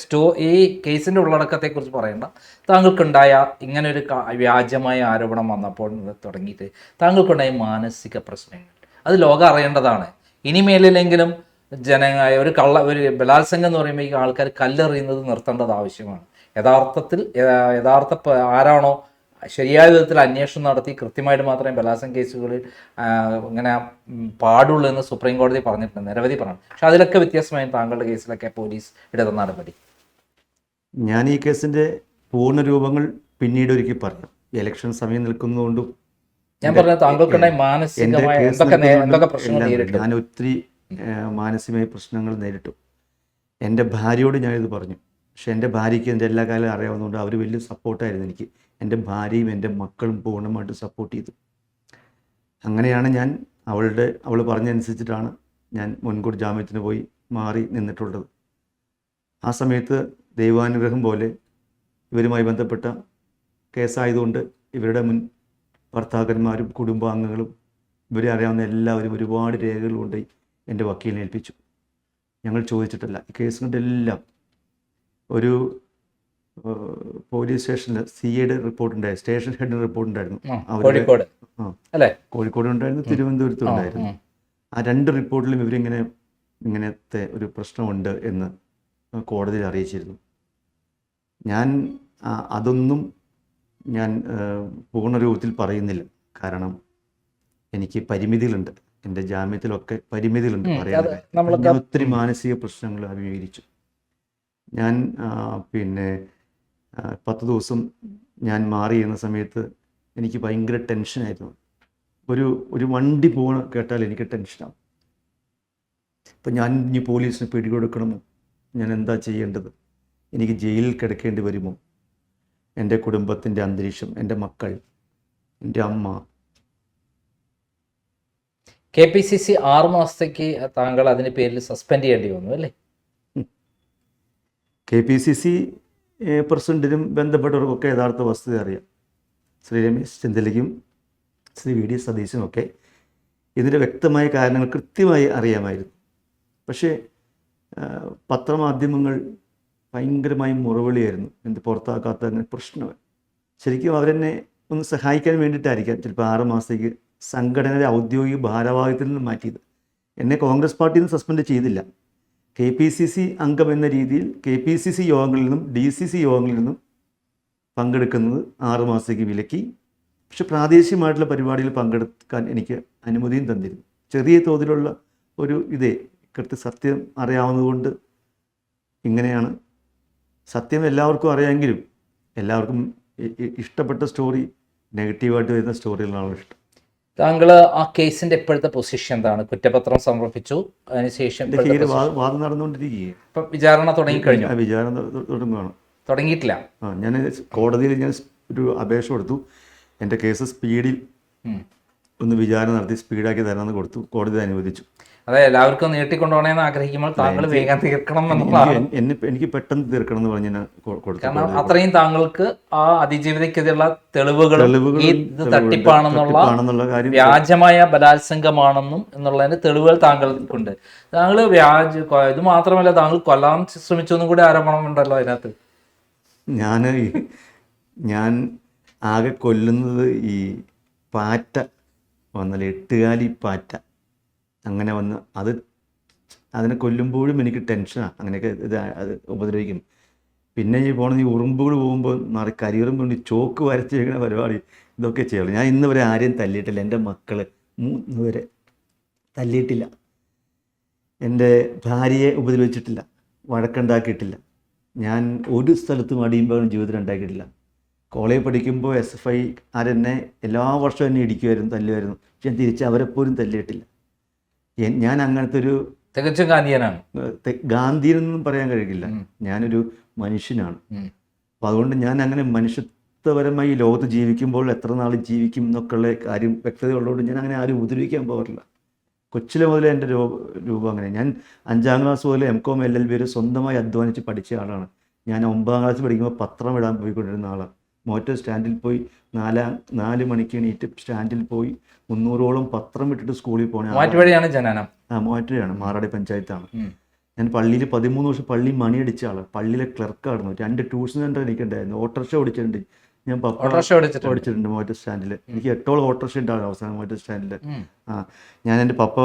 ഈ കേസിൻ്റെ ഉള്ളടക്കത്തെക്കുറിച്ച് പറയണ്ട, താങ്കൾക്കുണ്ടായ ഇങ്ങനെ ഒരു വ്യാജമായ ആരോപണം വന്നപ്പോൾ തുടങ്ങിയിട്ട് താങ്കൾക്കുണ്ടായ മാനസിക പ്രശ്നങ്ങൾ അത് ലോകം അറിയേണ്ടതാണ്. ഇനിമേലില്ലെങ്കിലും ഒരു ബലാത്സംഗം എന്ന് പറയുമ്പോൾ ഈ ആൾക്കാർ കല്ലെറിയുന്നത് നിർത്തേണ്ടത് ആവശ്യമാണ്. യഥാർത്ഥ ആരാണോ ശരിയായ വിധത്തിൽ അന്വേഷണം നടത്തി കൃത്യമായിട്ട് മാത്രമേ ബലാത്സംഗ കേസുകളിൽ ഇങ്ങനെ പാടുള്ളൂ എന്ന് സുപ്രീം കോടതി പറഞ്ഞിട്ടുണ്ട്, നിരവധി പറഞ്ഞു. പക്ഷെ അതിലൊക്കെ വ്യത്യാസമായി താങ്കളുടെ കേസിലൊക്കെ പോലീസ് എടുത്ത നടപടി. ഞാൻ ഈ കേസിൻ്റെ പൂർണ്ണ രൂപങ്ങൾ പിന്നീട് ഒരിക്കൽ പറയാം. ഇലക്ഷൻ സമയം നിൽക്കുന്നതുകൊണ്ടും ഞാൻ പറഞ്ഞത് താങ്കൾക്കുണ്ടായ മാനസികമായ എന്തൊക്കെ പ്രശ്നങ്ങൾ നേരിട്ടു? ഞാൻ ഒത്തിരി മാനസികമായ പ്രശ്നങ്ങൾ നേരിട്ടു. എൻ്റെ ഭാര്യയോട് ഞാനിത് പറഞ്ഞു. പക്ഷെ എൻ്റെ ഭാര്യയ്ക്ക് എൻ്റെ എല്ലാ കാലവും അറിയാവുന്നതുകൊണ്ട് അവർ വലിയ സപ്പോർട്ടായിരുന്നു എനിക്ക്. എൻ്റെ ഭാര്യയും എൻ്റെ മക്കളും പൂർണ്ണമായിട്ട് സപ്പോർട്ട് ചെയ്തു. അങ്ങനെയാണ് അവൾ പറഞ്ഞനുസരിച്ചിട്ടാണ് ഞാൻ മുൻകൂർ ജാമ്യത്തിന് പോയി മാറി നിന്നിട്ടുള്ളത്. ആ സമയത്ത് ദൈവാനുഗ്രഹം പോലെ ഇവരുമായി ബന്ധപ്പെട്ട കേസായതുകൊണ്ട് ഇവരുടെ മുൻ ഭർത്താക്കന്മാരും കുടുംബാംഗങ്ങളും ഇവരെ അറിയാവുന്ന എല്ലാവരും ഒരുപാട് രേഖകൾ കൊണ്ട് എൻ്റെ വക്കീലിനെ ഏൽപ്പിച്ചു. ഞങ്ങൾ ചോദിച്ചിട്ടില്ല. ഈ കേസുകളുടെ എല്ലാം ഒരു പോലീസ് സ്റ്റേഷനിൽ CIയുടെ റിപ്പോർട്ടുണ്ടായിരുന്നു, സ്റ്റേഷൻ ഹെഡ് റിപ്പോർട്ടുണ്ടായിരുന്നു. കോഴിക്കോട് ഉണ്ടായിരുന്നു, തിരുവനന്തപുരത്തും ഉണ്ടായിരുന്നു. ആ 2 റിപ്പോർട്ടിലും ഇങ്ങനത്തെ ഒരു പ്രശ്നമുണ്ട് എന്ന് കോടതിയിൽ അറിയിച്ചിരുന്നു. അതൊന്നും ഞാൻ പൂർണ്ണ രൂപത്തിൽ പറയുന്നില്ല. കാരണം എനിക്ക് പരിമിതികളുണ്ട്, എൻ്റെ ജാമ്യത്തിലൊക്കെ പരിമിതികളുണ്ട് പറയാൻ. ഞാൻ ഒത്തിരി മാനസിക പ്രശ്നങ്ങൾ അഭിമുഖീകരിച്ചു. ഞാൻ 10 ദിവസം ഞാൻ മാറി എന്ന സമയത്ത് എനിക്ക് ഭയങ്കര ടെൻഷനായിരുന്നു. ഒരു വണ്ടി പോകണ കേട്ടാൽ എനിക്ക് ടെൻഷനാവും. ഇപ്പം ഞാൻ ഇനി പോലീസിന് പിടികൊടുക്കണമോ? ഞാൻ എന്താ ചെയ്യേണ്ടത്? എനിക്ക് ജയിലിൽ കിടക്കേണ്ടി വരുമോ? എൻ്റെ കുടുംബത്തിൻ്റെ അന്തരീക്ഷം, എൻ്റെ മക്കൾ, എൻ്റെ അമ്മ. KPCC 6 മാസത്തേക്ക് താങ്കൾ അതിന് പേരിൽ സസ്പെൻഡ് ചെയ്യേണ്ടി വന്നു അല്ലേ? KPCC പ്രസിഡന്റിനും ബന്ധപ്പെട്ടവർക്കൊക്കെ യഥാർത്ഥ വസ്തുത അറിയാം. ശ്രീ രമേശ് ചെന്നിത്തലയ്ക്കും ശ്രീ VD സതീശനുമൊക്കെ ഇതിൻ്റെ വ്യക്തമായ കാരണങ്ങൾ കൃത്യമായി അറിയാമായിരുന്നു. പക്ഷേ പത്രമാധ്യമങ്ങൾ ഭയങ്കരമായി മുറവിളിയായിരുന്നു. എന്ത് പുറത്താക്കാത്ത പ്രശ്നം. ശരിക്കും അവരെന്നെ ഒന്ന് സഹായിക്കാൻ വേണ്ടിയിട്ടായിരിക്കാം ചിലപ്പോൾ 6 മാസത്തേക്ക് സംഘടനയുടെ ഔദ്യോഗിക ഭാരവാഹിത്വത്തിൽ നിന്ന് മാറ്റിയത്. എന്നെ കോൺഗ്രസ് പാർട്ടിയിൽ നിന്ന് സസ്പെൻഡ് ചെയ്തില്ല. KPCC അംഗം എന്ന രീതിയിൽ KPCC യോഗങ്ങളിൽ നിന്നും DCC യോഗങ്ങളിൽ നിന്നും പങ്കെടുക്കുന്നത് 6 മാസത്തേക്ക് വിലക്കി. പക്ഷെ പ്രാദേശികമായിട്ടുള്ള പരിപാടിയിൽ പങ്കെടുക്കാൻ എനിക്ക് അനുമതിയും തന്നിരുന്നു. ചെറിയ തോതിലുള്ള ഒരു സത്യം അറിയാവുന്നതുകൊണ്ട് ഇങ്ങനെയാണ്. സത്യം എല്ലാവർക്കും അറിയാമെങ്കിലും എല്ലാവർക്കും ഇഷ്ടപ്പെട്ട സ്റ്റോറി നെഗറ്റീവായിട്ട് വരുന്ന സ്റ്റോറികളാണ് ഇഷ്ടം. താങ്കൾ ആ കേസിന്റെ ഇപ്പോഴത്തെ പൊസിഷൻ എന്താണ്? കുറ്റപത്രം സമർപ്പിച്ചു, അതിനുശേഷം എൻ്റെ ഇപ്പോഴത്തെ കേസ് position? വാദം നടന്നുകൊണ്ടിരിക്കുകയാണ്. ഇപ്പം വിചാരണ തുടങ്ങിക്കഴിഞ്ഞു? വിചാരണ തുടങ്ങുകയാണ്. തുടങ്ങിയിട്ടില്ല. ഞാൻ കോടതിയിൽ ഞാൻ ഒരു അപേക്ഷ കൊടുത്തു. എൻ്റെ കേസ് സ്പീഡിൽ ഉം. ഒന്ന് വിചാരണ നടത്തി സ്പീഡാക്കി തരാമെന്ന് കൊടുത്തു. കോടതി അനുവദിച്ചു. അതെ, എല്ലാവർക്കും നീട്ടിക്കൊണ്ടുപോകണമെന്ന് ആഗ്രഹിക്കുമ്പോൾ താങ്കൾ വേഗം തീർക്കണം എന്നുള്ളതാണ്. എനിക്ക് പെട്ടെന്ന് തീർക്കണം എന്ന് പറഞ്ഞ് ഞാൻ കൊടുത്തു. കാരണം അത്രയും താങ്കൾക്ക് ആ അതിജീവിതയ്ക്കെതിരെയുള്ള തെളിവുകളും ഈ ഇത് തട്ടിപ്പാണെന്നുള്ള കാര്യം വ്യാജമായ ബലാത്സംഗമാണെന്നും എന്നുള്ളതിന്റെ തെളിവുകൾ താങ്കൾക്കുണ്ട്. താങ്കൾ ഇത് മാത്രമല്ല, താങ്കൾ കൊല്ലാൻ ശ്രമിച്ചെന്നും കൂടി ആരോപണം ഉണ്ടല്ലോ അതിനകത്ത്. ഞാൻ ആകെ കൊല്ലുന്നത് ഈ പാറ്റ വന്നല്ലേ, എട്ടുകാലി പാറ്റ അങ്ങനെ വന്ന് അതിനെ കൊല്ലുമ്പോഴും എനിക്ക് ടെൻഷനാണ്. അങ്ങനെയൊക്കെ അത് ഉപദ്രവിക്കും. പിന്നെ ഈ പോണത് ഈ ഉറുമ്പുകൾ പോകുമ്പോൾ കരിയറും കൊണ്ട് ചോക്ക് വരച്ച് കഴിക്കുന്ന പരിപാടി ഇതൊക്കെ ചെയ്യുള്ളൂ. ഞാൻ ഇന്ന് വരെ ആരെയും തല്ലിയിട്ടില്ല. എൻ്റെ മക്കൾ 3 വരെ തല്ലിയിട്ടില്ല. എൻ്റെ ഭാര്യയെ ഉപദ്രവിച്ചിട്ടില്ല, വഴക്കുണ്ടാക്കിയിട്ടില്ല. ഞാൻ ഒരു സ്ഥലത്തും അടിയുമ്പോൾ ജീവിതത്തിൽ ഉണ്ടാക്കിയിട്ടില്ല. കോളേജിൽ പഠിക്കുമ്പോൾ SFI ആരെന്നെ എല്ലാ വർഷവും എന്നെ ഇടിക്കുമായിരുന്നു, തല്ലുമായിരുന്നു. പക്ഷെ ഞാൻ തിരിച്ച് അവരെപ്പോലും തല്ലിയിട്ടില്ല. ഞാൻ അങ്ങനത്തെ ഒരു തികച്ചും ഗാന്ധിയനാണ്. ഗാന്ധിയെന്നൊന്നും പറയാൻ കഴിയില്ല. ഞാനൊരു മനുഷ്യനാണ്. അപ്പോൾ അതുകൊണ്ട് ഞാൻ അങ്ങനെ മനുഷ്യത്വപരമായി ഈ ലോകത്ത് ജീവിക്കുമ്പോൾ എത്ര നാൾ ജീവിക്കും എന്നൊക്കെയുള്ള കാര്യം വ്യക്തതയുള്ളതുകൊണ്ട് ഞാൻ അങ്ങനെ ആരും ഉപദ്രവിക്കാൻ പോകാറില്ല. കൊച്ചിലെ മുതലേ എൻ്റെ രൂപം അങ്ങനെ. ഞാൻ 5ാം ക്ലാസ് മുതൽ MCOM LLB വരെ സ്വന്തമായി അധ്വാനിച്ച് പഠിച്ച ആളാണ്. ഞാൻ 9ാം ക്ലാസ് പഠിക്കുമ്പോൾ പത്രം ഇടാൻ പോയിക്കൊണ്ടിരുന്ന ആളാണ്. മോറ്റർ സ്റ്റാൻഡിൽ പോയി 4 മണിക്ക് എണീറ്റ് സ്റ്റാൻഡിൽ പോയി 300ഓളം പത്രം ഇട്ടിട്ട് സ്കൂളിൽ പോകണ മൂവാറ്റുപുഴയാണ് ജനനം. മൂവാറ്റുപുഴയാണ്, മാറാടി പഞ്ചായത്താണ്. ഞാൻ പള്ളിയിൽ 13 വർഷം പള്ളി മണിയടിച്ച ആളാണ്. പള്ളിയിലെ ക്ലർക്കായിരുന്നു. 2 ട്യൂഷൻ സെൻ്റർ എനിക്കുണ്ടായിരുന്നു. ഓട്ടോറിക്ഷ ഓടിച്ചിട്ടുണ്ട് ഞാൻ. ഓടിച്ചിട്ടുണ്ട് മോറ്റർ സ്റ്റാൻഡിൽ. എനിക്ക് 8ഓളം ഓട്ടോറിക്ഷ ഉണ്ടാവും അവസാനം മോറ്റർ സ്റ്റാൻഡിൽ. ഞാൻ എൻ്റെ പപ്പ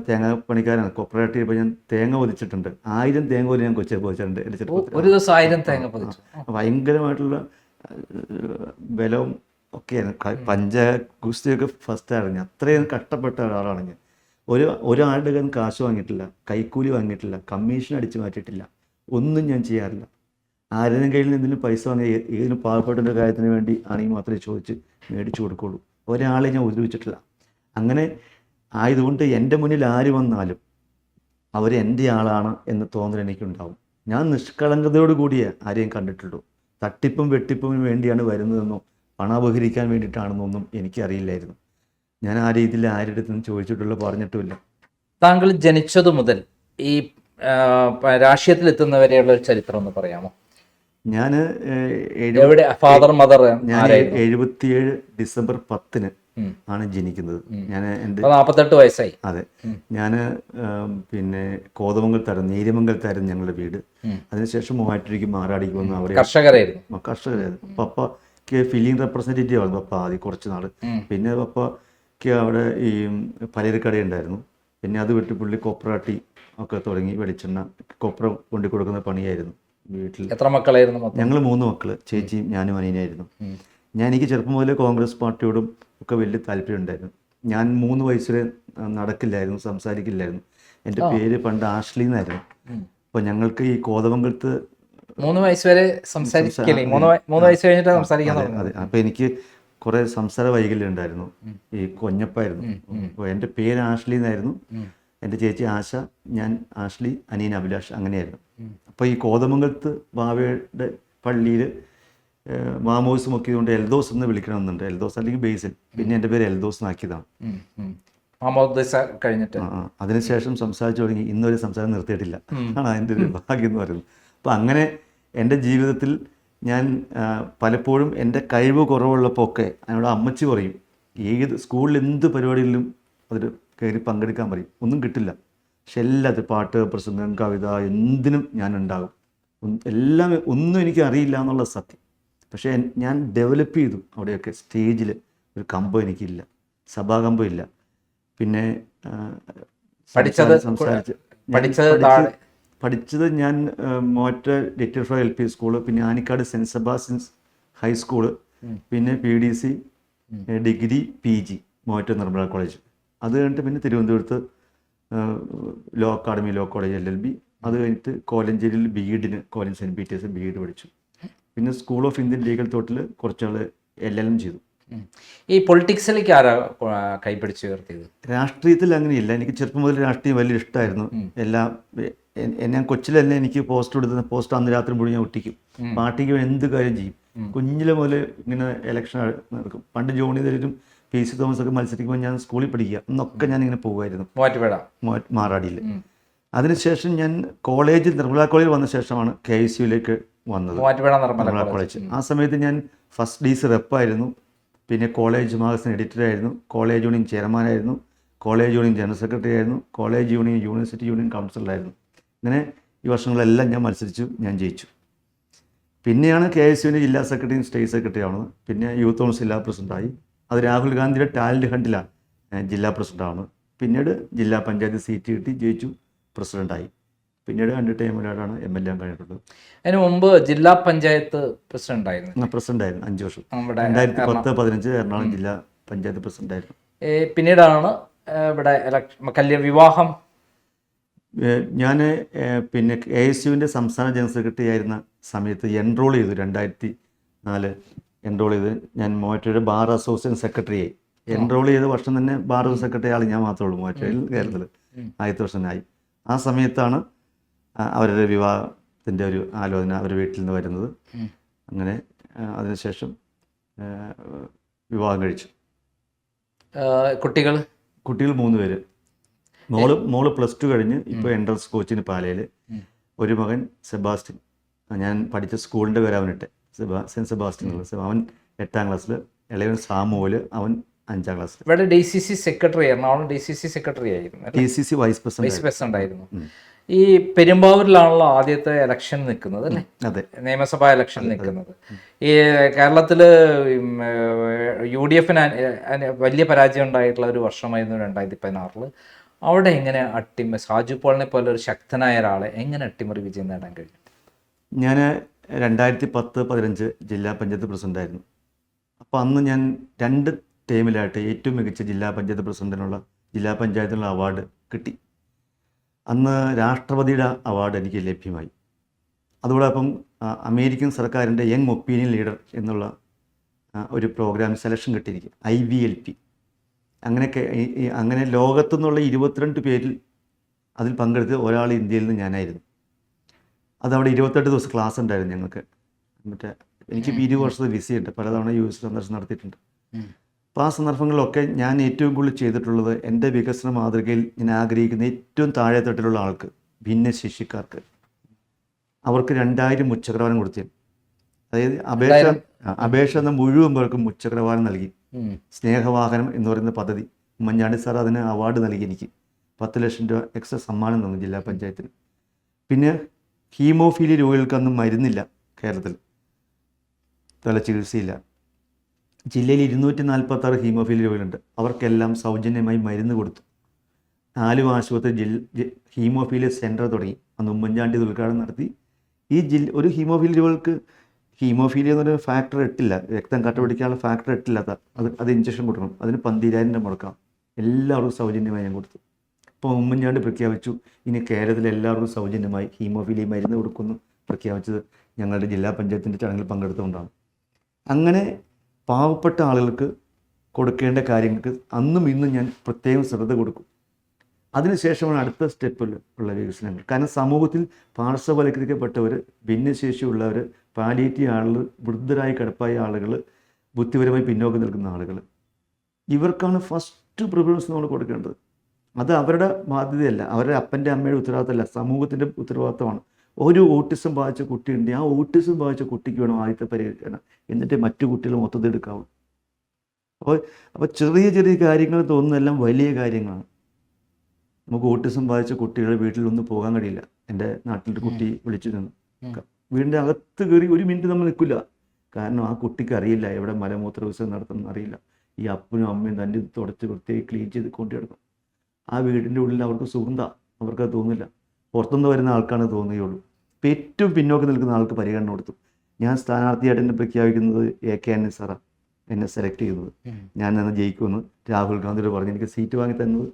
തേങ്ങ പണിക്കാരാണ്. കോപ്പറേറ്റീവ്. ഇപ്പോൾ ഞാൻ തേങ്ങ പൊതിച്ചിട്ടുണ്ട്. 1000 തേങ്ങ പോലും ഞാൻ കൊച്ചെ പൊതിച്ചിട്ടുണ്ട്. എൻ്റെ ചെറുപ്പത്തിൽ ഒരു ദിവസം 1000 തേങ്ങ പൊതിച്ചു. ഭയങ്കരമായിട്ടുള്ള ബലവും ഒക്കെയാണ്. ഗുസ്തിയൊക്കെ ഫസ്റ്റായിരുന്നു ഞാൻ. അത്രയും കഷ്ടപ്പെട്ട ഒരാളാണ് ഞാൻ. ഒരാളുടെ കയ്യിൽ കാശ് വാങ്ങിയിട്ടില്ല, കൈക്കൂലി വാങ്ങിയിട്ടില്ല, കമ്മീഷൻ അടിച്ചു മാറ്റിയിട്ടില്ല, ഒന്നും ഞാൻ ചെയ്യാറില്ല. ആരുടെയും കയ്യിൽ നിന്ന് എന്തെങ്കിലും പൈസ വാങ്ങി ഏതിനും പാവപ്പെട്ട കാര്യത്തിന് വേണ്ടി ആണെങ്കിൽ മാത്രമേ ചോദിച്ച് മേടിച്ചു കൊടുക്കുള്ളൂ. ഒരാളെ ഞാൻ ഉപദ്രവിച്ചിട്ടില്ല. അങ്ങനെ ആയതുകൊണ്ട് എൻ്റെ മുന്നിൽ ആര് വന്നാലും അവർ എൻ്റെ ആളാണ് എന്ന് തോന്നൽ എനിക്കുണ്ടാവും. ഞാൻ നിഷ്കളങ്കതയോട് കൂടിയേ ആരെയും കണ്ടിട്ടുള്ളൂ. തട്ടിപ്പും വെട്ടിപ്പും വേണ്ടിയാണ് വരുന്നതെന്നോ പണാപഹരിക്കാൻ വേണ്ടിയിട്ടാണെന്നൊന്നും എനിക്കറിയില്ലായിരുന്നു. ഞാൻ ആ രീതിയിൽ ആരുടെ അടുത്തും ചോദിച്ചിട്ടുള്ള പറഞ്ഞിട്ടുമില്ല. താങ്കൾ ജനിച്ചതു മുതൽ ഈ രാഷ്ട്രീയത്തിലെത്തുന്നവരെയുള്ള ഒരു ചരിത്രം ഒന്ന് പറയാമോ? ഞാൻ ഫാദർ മദർ? ഞാൻ 77 ഡിസംബർ 10 ആണ് ജനിക്കുന്നത്. ഞാൻ എൻ്റെ 48 വയസ്സായി. അതെ. ഞാൻ പിന്നെ കോതമംഗലത്തായിരുന്നു, നേര്യമംഗലത്തായിരുന്നു ഞങ്ങളുടെ വീട്. അതിനുശേഷം മൂവാറ്റുപുഴയ്ക്ക് മാറാടിക്ക് വന്നു. അവർ കർഷകരായിരുന്നു. പപ്പയ്ക്ക് ഫിലിംഗ് റെപ്രസെൻറ്റേറ്റീവ് ആയിരുന്നു പപ്പ ആദ്യം കുറച്ച് നാൾ. പിന്നെ പപ്പയ്ക്ക് അവിടെ ഈ പലചരക്കടയുണ്ടായിരുന്നു. പിന്നെ അത് വിട്ട് പുള്ളി കൊപ്രാട്ടി ഒക്കെ തുടങ്ങി. വെളിച്ചെണ്ണ കൊപ്ര കൊണ്ടു കൊടുക്കുന്ന പണിയായിരുന്നു വീട്ടിൽ. എത്ര മക്കളായിരുന്നു? ഞങ്ങൾ 3 മക്കൾ, ചേച്ചിയും ഞാനും അനിയനായിരുന്നു. എനിക്ക് ചെറുപ്പം മുതലേ കോൺഗ്രസ് പാർട്ടിയോടും ഒക്കെ വലിയ താല്പര്യം ഉണ്ടായിരുന്നു. ഞാൻ 3 വയസ്സിൽ നടക്കില്ലായിരുന്നു, സംസാരിക്കില്ലായിരുന്നു. എൻ്റെ പേര് പണ്ട് ആഷ്ലി എന്നായിരുന്നു. അപ്പോൾ ഞങ്ങൾക്ക് ഈ കോതമംഗലത്ത് 3 വയസ്സ് വരെ സംസാരിക്കില്ലേ? 3 വയസ്സ് കഴിഞ്ഞിട്ട് സംസാരിക്കാൻ തുടങ്ങി. അതെ. അപ്പോൾ എനിക്ക് കുറേ സംസാര വൈകല്യം ഉണ്ടായിരുന്നു. ഈ കൊഞ്ഞപ്പായിരുന്നു. അപ്പോൾ എൻ്റെ പേര് ആഷ്ലി എന്നായിരുന്നു. എൻ്റെ ചേച്ചി ആശ, ഞാൻ ആഷ്ലി, അനിയൻ അഭിലാഷ്, അങ്ങനെയായിരുന്നു. അപ്പോൾ ഈ കോതമംഗലത്ത് ബാവയുടെ പള്ളിയിൽ മാമോസ് മുക്കിയതുകൊണ്ട് എൽദോസ് എന്ന് വിളിക്കണമെന്നുണ്ട്. എൽദോസ് അല്ലെങ്കിൽ ബേസിൽ. പിന്നെ എൻ്റെ പേര് എൽദോസ് എന്നാക്കിയതാണ്. അതിനുശേഷം സംസാരിച്ചു തുടങ്ങി. ഇന്നൊരു സംസാരം നിർത്തിയിട്ടില്ല. ആണ് അതിൻ്റെ ഒരു ഭാഗ്യം എന്ന് പറയുന്നത്. അപ്പോൾ അങ്ങനെ എൻ്റെ ജീവിതത്തിൽ ഞാൻ പലപ്പോഴും എൻ്റെ കഴിവ് കുറവുള്ളപ്പോൾ ഒക്കെ അതിനോട് അമ്മച്ചി പറയും, ഏത് സ്കൂളിൽ എന്ത് പരിപാടികളിലും അതിൽ കയറി പങ്കെടുക്കാൻ പറയും. ഒന്നും കിട്ടില്ല, പക്ഷെ എല്ലാത്തിനും പാട്ട്, പ്രസംഗം, കവിത, എന്തിനും ഞാൻ ഉണ്ടാകും. എല്ലാം ഒന്നും എനിക്ക് അറിയില്ല എന്നുള്ള സത്യം. പക്ഷേ ഞാൻ ഡെവലപ്പ് ചെയ്തു. അവിടെയൊക്കെ സ്റ്റേജിൽ ഒരു കമ്പം എനിക്കില്ല, സഭാകമ്പം ഇല്ല. പിന്നെ പഠിച്ചത് ഞാൻ മോറ്റർ ലിറ്റിൽ LP സ്കൂള്, പിന്നെ ആനിക്കാട് സെൻറ്റ് സെബാസ്റ്റ്യൻസ് ഹൈസ്കൂള്, പിന്നെ PDC ഡിഗ്രി PG മോറ്റർ നിർമ്മല കോളേജ്. അത് കഴിഞ്ഞിട്ട് പിന്നെ തിരുവനന്തപുരത്ത് law academy, law college LLB. അത് കഴിഞ്ഞിട്ട് കോലഞ്ചേരിയിൽ BEഡിന് കോലഞ്ച് സെൻറ്റ് പീറ്റേഴ്സ് BEഡ് പഠിച്ചു. പിന്നെ സ്കൂൾ ഓഫ് ഇന്ത്യൻ ലീഗൽ തോട്ടിൽ കുറച്ചാൾ LLM ചെയ്തു. ഈ പൊളിറ്റിക്സിലേക്ക് ആരാ കൈപിടിച്ച് ഉയർത്തിയത്? രാഷ്ട്രീയത്തിൽ അങ്ങനെയില്ല. എനിക്ക് ചെറുപ്പം മുതൽ രാഷ്ട്രീയം വലിയ ഇഷ്ടമായിരുന്നു. എല്ലാം ഞാൻ കൊച്ചിൽ തന്നെ എനിക്ക് പോസ്റ്റർ എടുക്കുന്ന പോസ്റ്റർ അന്ന് രാത്രി മുഴുവൻ ഞാൻ ഒട്ടിക്കും. പാർട്ടിക്ക് വേണ്ടി എന്ത് കാര്യം ചെയ്യും. കുഞ്ഞിലെ മുതൽ ഇങ്ങനെ ഇലക്ഷൻ നടക്കും. പണ്ട് ജോണി തരും പി സി തോമസ് ഒക്കെ മത്സരിക്കുമ്പോൾ ഞാൻ സ്കൂളിൽ പഠിക്കുക അന്നൊക്കെ ഞാനിങ്ങനെ പോകുമായിരുന്നു മാറാടിയിൽ. അതിനുശേഷം ഞാൻ കോളേജിൽ നിർമ്മല കോളേജിൽ വന്ന ശേഷമാണ് KSUവിലേക്ക് വന്നത്, നിർമ്മല കോളേജ്. ആ സമയത്ത് ഞാൻ ഫസ്റ്റ് DC റെപ്പായിരുന്നു, പിന്നെ കോളേജ് മാഗസിൻ എഡിറ്ററായിരുന്നു, കോളേജ് യൂണിയൻ ചെയർമാനായിരുന്നു, കോളേജ് യൂണിയൻ ജനറൽ സെക്രട്ടറി ആയിരുന്നു, കോളേജ് യൂണിയൻ യൂണിവേഴ്സിറ്റി യൂണിയൻ കൗൺസിലറായിരുന്നു. ഇങ്ങനെ ഈ വർഷങ്ങളെല്ലാം ഞാൻ മത്സരിച്ചു, ഞാൻ ജയിച്ചു. പിന്നെയാണ് KSUവിൻ്റെ ജില്ലാ സെക്രട്ടറിയും സ്റ്റേറ്റ് സെക്രട്ടറി ആവുന്നത്. പിന്നെ യൂത്ത് കോൺഗ്രസ് ജില്ലാ പ്രസിഡൻ്റായി. അത് രാഹുൽ ഗാന്ധിയുടെ ടാലൻറ്റ് ഹണ്ടിലാണ് ജില്ലാ പ്രസിഡൻ്റാവുന്നത്. പിന്നീട് ജില്ലാ പഞ്ചായത്ത് സീറ്റ് കിട്ടി ജയിച്ചു, പ്രസിഡൻ്റായി. പിന്നീട് 2 ടൈമിലാണ് MLA കഴിഞ്ഞിട്ടുള്ളത്. അതിന് മുമ്പ് ജില്ലാ പഞ്ചായത്ത് പ്രസിഡൻ്റായിരുന്നു. 5 വർഷം. 2010-15 എറണാകുളം ജില്ലാ പഞ്ചായത്ത് പ്രസിഡൻ്റായിരുന്നു. പിന്നീടാണ് ഇവിടെ വിവാഹം. ഞാൻ പിന്നെ KSUവിൻ്റെ സംസ്ഥാന ജനറൽ സെക്രട്ടറി ആയിരുന്ന സമയത്ത് എൻറോൾ ചെയ്തു. 2004 എൻറോൾ ചെയ്ത് ഞാൻ മൂവാറ്റുപുഴ ബാർ അസോസിയേഷൻ സെക്രട്ടറിയായി. എൻറോൾ ചെയ്ത വർഷം തന്നെ ബാർ സെക്രട്ടറി ആൾ ഞാൻ മാത്രമേ ഉള്ളൂ മൂവാറ്റുപുഴയിൽ, കേരളത്തിൽ. ആദ്യത്തെ വർഷമായി. ആ സമയത്താണ് അവരുടെ വിവാഹത്തിൻ്റെ ഒരു ആലോചന അവരുടെ വീട്ടിൽ നിന്ന് വരുന്നത്. അങ്ങനെ അതിനുശേഷം വിവാഹം കഴിച്ചു. കുട്ടികൾ 3 പേര്. മോള് +2 കഴിഞ്ഞ് ഇപ്പോൾ എൻട്രൻസ് കോച്ചിന് പാലയിൽ. ഒരു മകൻ സെബാസ്റ്റ്യൻ, ഞാൻ പഠിച്ച സ്കൂളിൻ്റെ പേര് അവനിട്ടെ, സെൻറ്റ് സെബാസ്റ്റ്യൻ എന്നുള്ള. അവൻ 8ാം ക്ലാസ്സിൽ. ഇളയവൻ സാമുവൽ, അവൻ 5ാം ക്ലാസ്സിൽ. ഇവിടെ DCC secretary Ernakulam DCC secretary ആയിരുന്നു. DCC വൈസ് പ്രസിഡന്റ് ആയിരുന്നു. ഈ പെരുമ്പാവൂരിലാണല്ലോ ആദ്യത്തെ ഇലക്ഷൻ നിൽക്കുന്നത് അല്ലേ? അതെ, നിയമസഭാ ഇലക്ഷൻ നിൽക്കുന്നത്. ഈ കേരളത്തിൽ UDF വലിയ പരാജയം ഉണ്ടായിട്ടുള്ള ഒരു വർഷമായിരുന്നു 2016. അവിടെ എങ്ങനെ സാജു പോളിനെ പോലെ ഒരു ശക്തനായ ഒരാളെ എങ്ങനെ അട്ടിമറി വിജയം നേടാൻ കഴിഞ്ഞു? ഞാൻ 2010-15 ജില്ലാ പഞ്ചായത്ത് പ്രസിഡൻ്റായിരുന്നു. അപ്പോൾ അന്ന് ഞാൻ 2 ടൈമിലായിട്ട് ഏറ്റവും മികച്ച ജില്ലാ പഞ്ചായത്ത് പ്രസിഡന്റിനുള്ള ജില്ലാ പഞ്ചായത്തിനുള്ള അവാർഡ് കിട്ടി. അന്ന് രാഷ്ട്രപതിയുടെ അവാർഡ് എനിക്ക് ലഭ്യമായി. അതോടൊപ്പം അമേരിക്കൻ സർക്കാരിൻ്റെ യങ് ഒപ്പീനിയൻ ലീഡർ എന്നുള്ള ഒരു പ്രോഗ്രാം സെലക്ഷൻ കിട്ടിയിരിക്കും, IBLP. അങ്ങനെ ലോകത്തു നിന്നുള്ള 22 പേരിൽ അതിൽ പങ്കെടുത്ത് ഒരാൾ ഇന്ത്യയിൽ നിന്ന് ഞാനായിരുന്നു. അതവിടെ 28 ദിവസം ക്ലാസ് ഉണ്ടായിരുന്നു ഞങ്ങൾക്ക്. എനിക്ക് 20 വർഷത്തെ വിസയുണ്ട്, പലതവണ US സന്ദർശനം നടത്തിയിട്ടുണ്ട്. അപ്പോൾ ആ സന്ദർഭങ്ങളിലൊക്കെ ഞാൻ ഏറ്റവും കൂടുതൽ ചെയ്തിട്ടുള്ളത് എൻ്റെ വികസന മാതൃകയിൽ ഞാൻ ആഗ്രഹിക്കുന്ന ഏറ്റവും താഴെത്തട്ടിലുള്ള ആൾക്ക്, ഭിന്നശേഷിക്കാർക്ക്, അവർക്ക് 2000 മുച്ചക്രവാരം കൊടുത്തു. അതായത് അപേക്ഷ എന്ന മുഴുവൻ പേർക്കും മുച്ചക്രവാരം നൽകി. സ്നേഹവാഹനം എന്ന് പറയുന്ന പദ്ധതി ഉമ്മൻചാണ്ടി സാർ അതിന് അവാർഡ് നൽകി. എനിക്ക് 10 ലക്ഷം രൂപ എക്സ്ട്രാ സമ്മാനം തന്നു ജില്ലാ പഞ്ചായത്തിന്. പിന്നെ ഹീമോഫീലിയ രോഗികൾക്കൊന്നും മരുന്നില്ല കേരളത്തിൽ, തല ചികിത്സയില്ല. ജില്ലയിൽ 246 ഹീമോഫീലിയ രോഗികളുണ്ട്. അവർക്കെല്ലാം സൗജന്യമായി മരുന്ന് കൊടുത്തു. 4 ആശുപത്രി ഹീമോഫീലിയ സെൻറ്റർ തുടങ്ങി. അന്ന് ഉമ്മൻചാണ്ടി ഉദ്ഘാടനം നടത്തി. ഈ ഒരു ഹീമോഫീലിയ രോഗികൾക്ക് ഹീമോഫീലിയ എന്ന് പറയുന്ന ഫാക്ടർ 8 രക്തം കട്ടപിടിക്കാനുള്ള ഫാക്ടർ 8 അത് ഇഞ്ചക്ഷൻ കൊടുക്കണം. അതിന് 12,000 രൂപ മുടക്കാം. എല്ലാവർക്കും സൗജന്യമായി ഞാൻ കൊടുത്തു. അപ്പോൾ ഉമ്മൻചാണ്ടി പ്രഖ്യാപിച്ചു ഇനി കേരളത്തിൽ എല്ലാവർക്കും സൗജന്യമായി ഹീമോഫീലിയ മരുന്ന് കൊടുക്കുന്നു പ്രഖ്യാപിച്ചത് ഞങ്ങളുടെ ജില്ലാ പഞ്ചായത്തിൻ്റെ ചടങ്ങിൽ പങ്കെടുത്തുകൊണ്ടാണ്. അങ്ങനെ പാവപ്പെട്ട ആളുകൾക്ക് കൊടുക്കേണ്ട കാര്യങ്ങൾക്ക് അന്നും ഇന്നും ഞാൻ പ്രത്യേകം ശ്രദ്ധ കൊടുക്കും. അതിനുശേഷമാണ് അടുത്ത സ്റ്റെപ്പിൽ ഉള്ള വികസനങ്ങൾ. കാരണം സമൂഹത്തിൽ പാർശ്വവൽക്കരിക്കപ്പെട്ടവർ, ഭിന്നശേഷിയുള്ളവർ, പാലിയേറ്റീവ് ആളുകൾ, വൃദ്ധരായി കിടപ്പായ ആളുകൾ, ബുദ്ധിപരമായി പിന്നോക്കം നിൽക്കുന്ന ആളുകൾ, ഇവർക്കാണ് ഫസ്റ്റ് പ്രിഫറൻസ് നമ്മൾ കൊടുക്കേണ്ടത്. അത് അവരുടെ ബാധ്യതയല്ല, അവരുടെ അപ്പൻ്റെ അമ്മയുടെ ഉത്തരവാദിത്തമല്ല, സമൂഹത്തിൻ്റെ ഉത്തരവാദിത്തമാണ്. ഒരു ഓട്ടിസം ബാധിച്ച കുട്ടിയുണ്ട്, ആ ഓട്ടിസം ബാധിച്ച കുട്ടിക്ക് വേണം ആദ്യത്തെ പരിഗണന, എന്നിട്ട് മറ്റു കുട്ടികൾ മൊത്തത്തിൽ എടുക്കാവൂ. അപ്പോൾ ചെറിയ ചെറിയ കാര്യങ്ങൾ തോന്നുന്നതെല്ലാം വലിയ കാര്യങ്ങളാണ്. നമുക്ക് ഓട്ടിസം ബാധിച്ച കുട്ടികളുടെ വീട്ടിലൊന്നും പോകാൻ കഴിയില്ല. എൻ്റെ നാട്ടിലൊരു കുട്ടി വിളിച്ചു നിന്ന് വീടിൻ്റെ അകത്ത് കയറി 1 മിനിറ്റ് നമ്മൾ നിൽക്കില്ല. കാരണം ആ കുട്ടിക്ക് അറിയില്ല എവിടെ മലമൂത്ര വിസർജനം നടത്തുന്നത് അറിയില്ല. ഈ അപ്പനും അമ്മയും തന്നെ തുടച്ച് വൃത്തിയായി ക്ലീൻ ചെയ്ത് കൊണ്ടു കിടക്കും. ആ വീടിൻ്റെ ഉള്ളിൽ അവർക്ക് സുഗന്ധ, അവർക്കത് തോന്നില്ല. പുറത്തുനിന്ന് വരുന്ന ആൾക്കാണ് തോന്നുകയുള്ളൂ. ഇപ്പോൾ ഏറ്റവും പിന്നോക്കം നിൽക്കുന്ന ആൾക്ക് പരിഗണന കൊടുത്തു. ഞാൻ സ്ഥാനാർത്ഥിയായിട്ട് എന്നെ പ്രഖ്യാപിക്കുന്നത് AK ആന്റണി സാറാണ് എന്നെ സെലക്ട് ചെയ്യുന്നത്. ഞാൻ അന്ന് ജയിക്കുമെന്ന് രാഹുൽ ഗാന്ധിയോട് പറഞ്ഞ് എനിക്ക് സീറ്റ് വാങ്ങി തന്നത്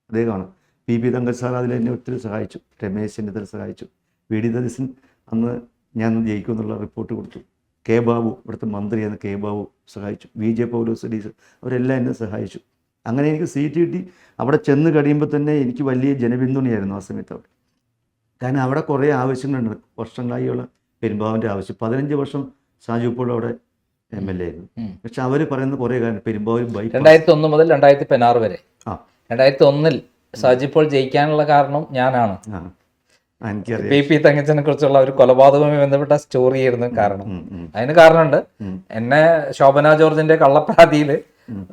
അദ്ദേഹമാണ്. PP തങ്കർ സാർ അതിൽ എന്നെ ഒത്തിരി സഹായിച്ചു. രമേശ് ചെന്നിത്തല സഹായിച്ചു. VD സതീശൻ അന്ന് ഞാൻ ജയിക്കുമെന്നുള്ള റിപ്പോർട്ട് കൊടുത്തു. കെ ബാബു, ഇവിടുത്തെ മന്ത്രിയായിരുന്ന കെ ബാബു സഹായിച്ചു, VJ പൗലോസ് ഡീസൽ, അവരെല്ലാം എന്നെ സഹായിച്ചു. അങ്ങനെ എനിക്ക് സീറ്റ് കിട്ടി. അവിടെ ചെന്ന് കഴിയുമ്പോൾ തന്നെ എനിക്ക് വലിയ ജനപിന്തുണയായിരുന്നു ആ സമയത്ത് അവിടെ. കാരണം അവിടെ കുറേ ആവശ്യങ്ങളുണ്ട്, വർഷങ്ങളായുള്ള പെരുമ്പാവൂരിൻ്റെ ആവശ്യം. 15 വർഷം ഷാജു ഇപ്പോൾ അവിടെ MLA ആയിരുന്നു. പക്ഷെ അവർ പറയുന്ന കുറേ കാര്യം പെരുമ്പാവൂർ 2001 മുതൽ 2016 വരെ. ആ 2001 സാജിപ്പോൾ ജയിക്കാനുള്ള കാരണം ഞാനാണ്. എനിക്കറിയാം. PP തങ്കച്ചനെ കുറിച്ചുള്ള ഒരു കൊലപാതകവുമായി ബന്ധപ്പെട്ട സ്റ്റോറി ആയിരുന്നു കാരണം. അതിന് കാരണമുണ്ട്. എന്നെ ശോഭന ജോർജിന്റെ കള്ളപ്പരാതിയിൽ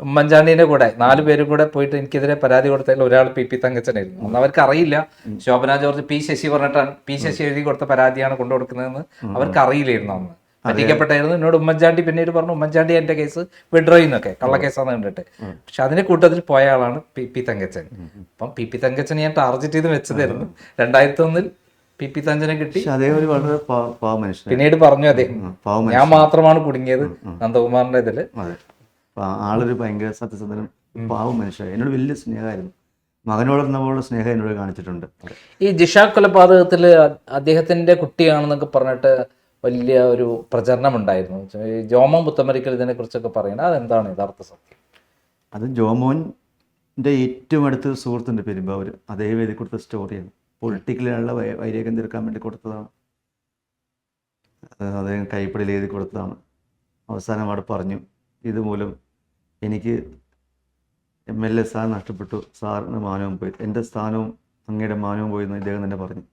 ഉമ്മൻചാണ്ടിന്റെ കൂടെ 4 പേരും കൂടെ പോയിട്ട് എനിക്കെതിരെ പരാതി കൊടുത്തതിൽ ഒരാൾ PP തങ്കച്ചനായിരുന്നു. അന്ന് അവർക്ക് അറിയില്ല ശോഭന ജോർജ് P ശശി പറഞ്ഞിട്ടാണ്, P ശശി എഴുതി കൊടുത്ത പരാതിയാണ് കൊണ്ടു കൊടുക്കുന്നതെന്ന് അവർക്ക് അറിയില്ലായിരുന്നു. അന്ന് പറ്റിക്കപ്പെട്ടായിരുന്നു. എന്നോട് ഉമ്മൻചാണ്ടി പിന്നീട് പറഞ്ഞു, ഉമ്മൻചാണ്ടി എന്റെ കേസ് വിഡ്രോ ചെയ്യുന്നൊക്കെ കള്ളക്കേസാന്ന് കണ്ടിട്ട്. പക്ഷെ അതിന്റെ കൂട്ടത്തിൽ പോയ ആളാണ് PP തങ്കച്ചൻ. അപ്പം PP തങ്കച്ചൻ ഞാൻ ടാർഗറ്റ് ചെയ്ത് വെച്ചതായിരുന്നു. 2001 PP തങ്കച്ചനെ കിട്ടി. അദ്ദേഹം ഒരു വളരെ പാവ മനുഷ്യൻ. പിന്നീട് പറഞ്ഞു അദ്ദേഹം, ഞാൻ മാത്രമാണ് കുടുങ്ങിയത് നന്ദകുമാറിന്റെ ഇതില്. ആളൊരു ഭയങ്കര സത്യസന്ധനും പാവ മനുഷ്യൻ. എന്നോട് വലിയ സ്നേഹമായിരുന്നു. മകനോടെന്ന പോലെ സ്നേഹം എന്നോട് കാണിച്ചിട്ടുണ്ട്. ഈ ജിഷ കൊലപാതകത്തില് അദ്ദേഹത്തിന്റെ കുട്ടിയാണെന്നൊക്കെ പറഞ്ഞിട്ട് വലിയ ഒരു പ്രചരണം ഉണ്ടായിരുന്നു. ജോമോൻ പുത്തമരിക്കൽ ഇതിനെ കുറിച്ചൊക്കെ പറയുന്നത് അതെന്താണ് യഥാർത്ഥ സത്യം? അത് ജോമോൻ്റെ ഏറ്റവും അടുത്ത സുഹൃത്തുണ്ട് പെരുമ്പാവൂർ, അതേ വേദി കൊടുത്ത സ്റ്റോറിയാണ്. പൊളിറ്റിക്കലുള്ള വൈരാഗ്യം തീർക്കാൻ വേണ്ടി കൊടുത്തതാണ്. അദ്ദേഹം കൈപ്പടിയിൽ എഴുതി കൊടുത്തതാണ്. അവസാനം അവിടെ പറഞ്ഞു, ഇതുമൂലം എനിക്ക് MLA സ്ഥാനം നഷ്ടപ്പെട്ടു, സാറിന് മാനവും പോയി, എൻ്റെ സ്ഥാനവും അങ്ങയുടെ മാനവും പോയി എന്ന് ഇദ്ദേഹം തന്നെ പറഞ്ഞു.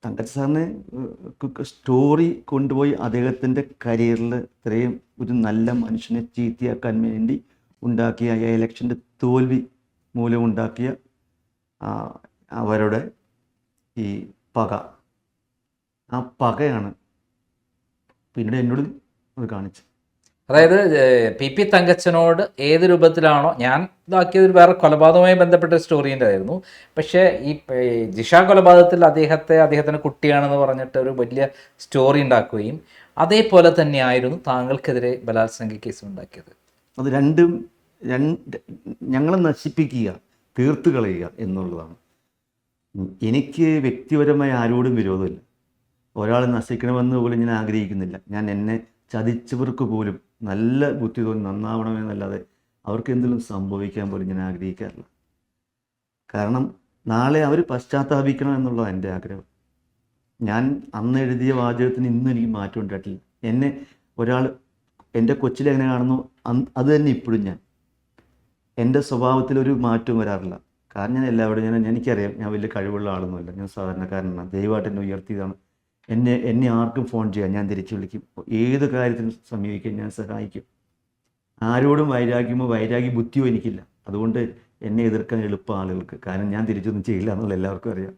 തങ്കച്ച സാറിന് സ്റ്റോറി കൊണ്ടുപോയി അദ്ദേഹത്തിൻ്റെ കരിയറിൽ ഇത്രയും ഒരു നല്ല മനുഷ്യനെ ചീത്തയാക്കാൻ വേണ്ടി ഉണ്ടാക്കിയ ഇലക്ഷൻ്റെ തോൽവി മൂലം ഉണ്ടാക്കിയ അവരുടെ ഈ പക, ആ പകയാണ് പിന്നീട് എന്നോട് അത് കാണിച്ചത്. അതായത് PP തങ്കച്ചനോട് ഏത് രൂപത്തിലാണോ ഞാൻ ഇതാക്കിയത്, വേറെ കൊലപാതകവുമായി ബന്ധപ്പെട്ട സ്റ്റോറീൻ്റെ ആയിരുന്നു. പക്ഷേ ഈ ജിഷ കൊലപാതകത്തിൽ അദ്ദേഹത്തിൻ്റെ കുട്ടിയാണെന്ന് പറഞ്ഞിട്ട് ഒരു വലിയ സ്റ്റോറി ഉണ്ടാക്കുകയും അതേപോലെ തന്നെയായിരുന്നു താങ്കൾക്കെതിരെ ബലാത്സംഗ കേസ് ഉണ്ടാക്കിയത്. അത് രണ്ടും ഞങ്ങളെ നശിപ്പിക്കുക, തീർത്ത് കളയുക എന്നുള്ളതാണ്. എനിക്ക് വ്യക്തിപരമായി ആരോടും വിരോധമില്ല. ഒരാൾ നശിക്കണമെന്ന് പോലും ഞാൻ ആഗ്രഹിക്കുന്നില്ല. ഞാൻ എന്നെ ചതിച്ചവർക്ക് പോലും നല്ല ബുദ്ധി തോന്നി നന്നാവണമെന്നല്ലാതെ അവർക്ക് എന്തെങ്കിലും സംഭവിക്കാൻ പോലും ഞാൻ ആഗ്രഹിക്കാറില്ല. കാരണം നാളെ അവർ പശ്ചാത്താപിക്കണം എന്നുള്ളതാണ് എൻ്റെ ആഗ്രഹം. ഞാൻ അന്ന് എഴുതിയ വാചകത്തിന് ഇന്നും എനിക്ക് മാറ്റം ഉണ്ടായിട്ടില്ല. എന്നെ ഒരാൾ എൻ്റെ കൊച്ചിലെ എങ്ങനെ കാണുന്നു അത് തന്നെ ഇപ്പോഴും എൻ്റെ സ്വഭാവത്തിലൊരു മാറ്റവും വരാറില്ല. കാരണം ഞാൻ എല്ലാവരോടും എനിക്കറിയാം ഞാൻ വലിയ കഴിവുള്ള ആളൊന്നുമല്ല, ഞാൻ സാധാരണക്കാരനാണ്. ദൈവമായിട്ട് എന്നെ ഉയർത്തിയതാണ്. എന്നെ ആർക്കും ഫോൺ ചെയ്യാം, ഞാൻ തിരിച്ചു വിളിക്കും. ഏത് കാര്യത്തിനും സമീപിക്കാൻ ഞാൻ സഹായിക്കും. ആരോടും വൈരാഗ്യ ബുദ്ധിയോ എനിക്കില്ല. അതുകൊണ്ട് എന്നെ എതിർക്കാൻ എളുപ്പം ആളുകൾക്ക്, കാരണം ഞാൻ തിരിച്ചൊന്നും ചെയ്യില്ല എന്നുള്ള എല്ലാവർക്കും അറിയാം.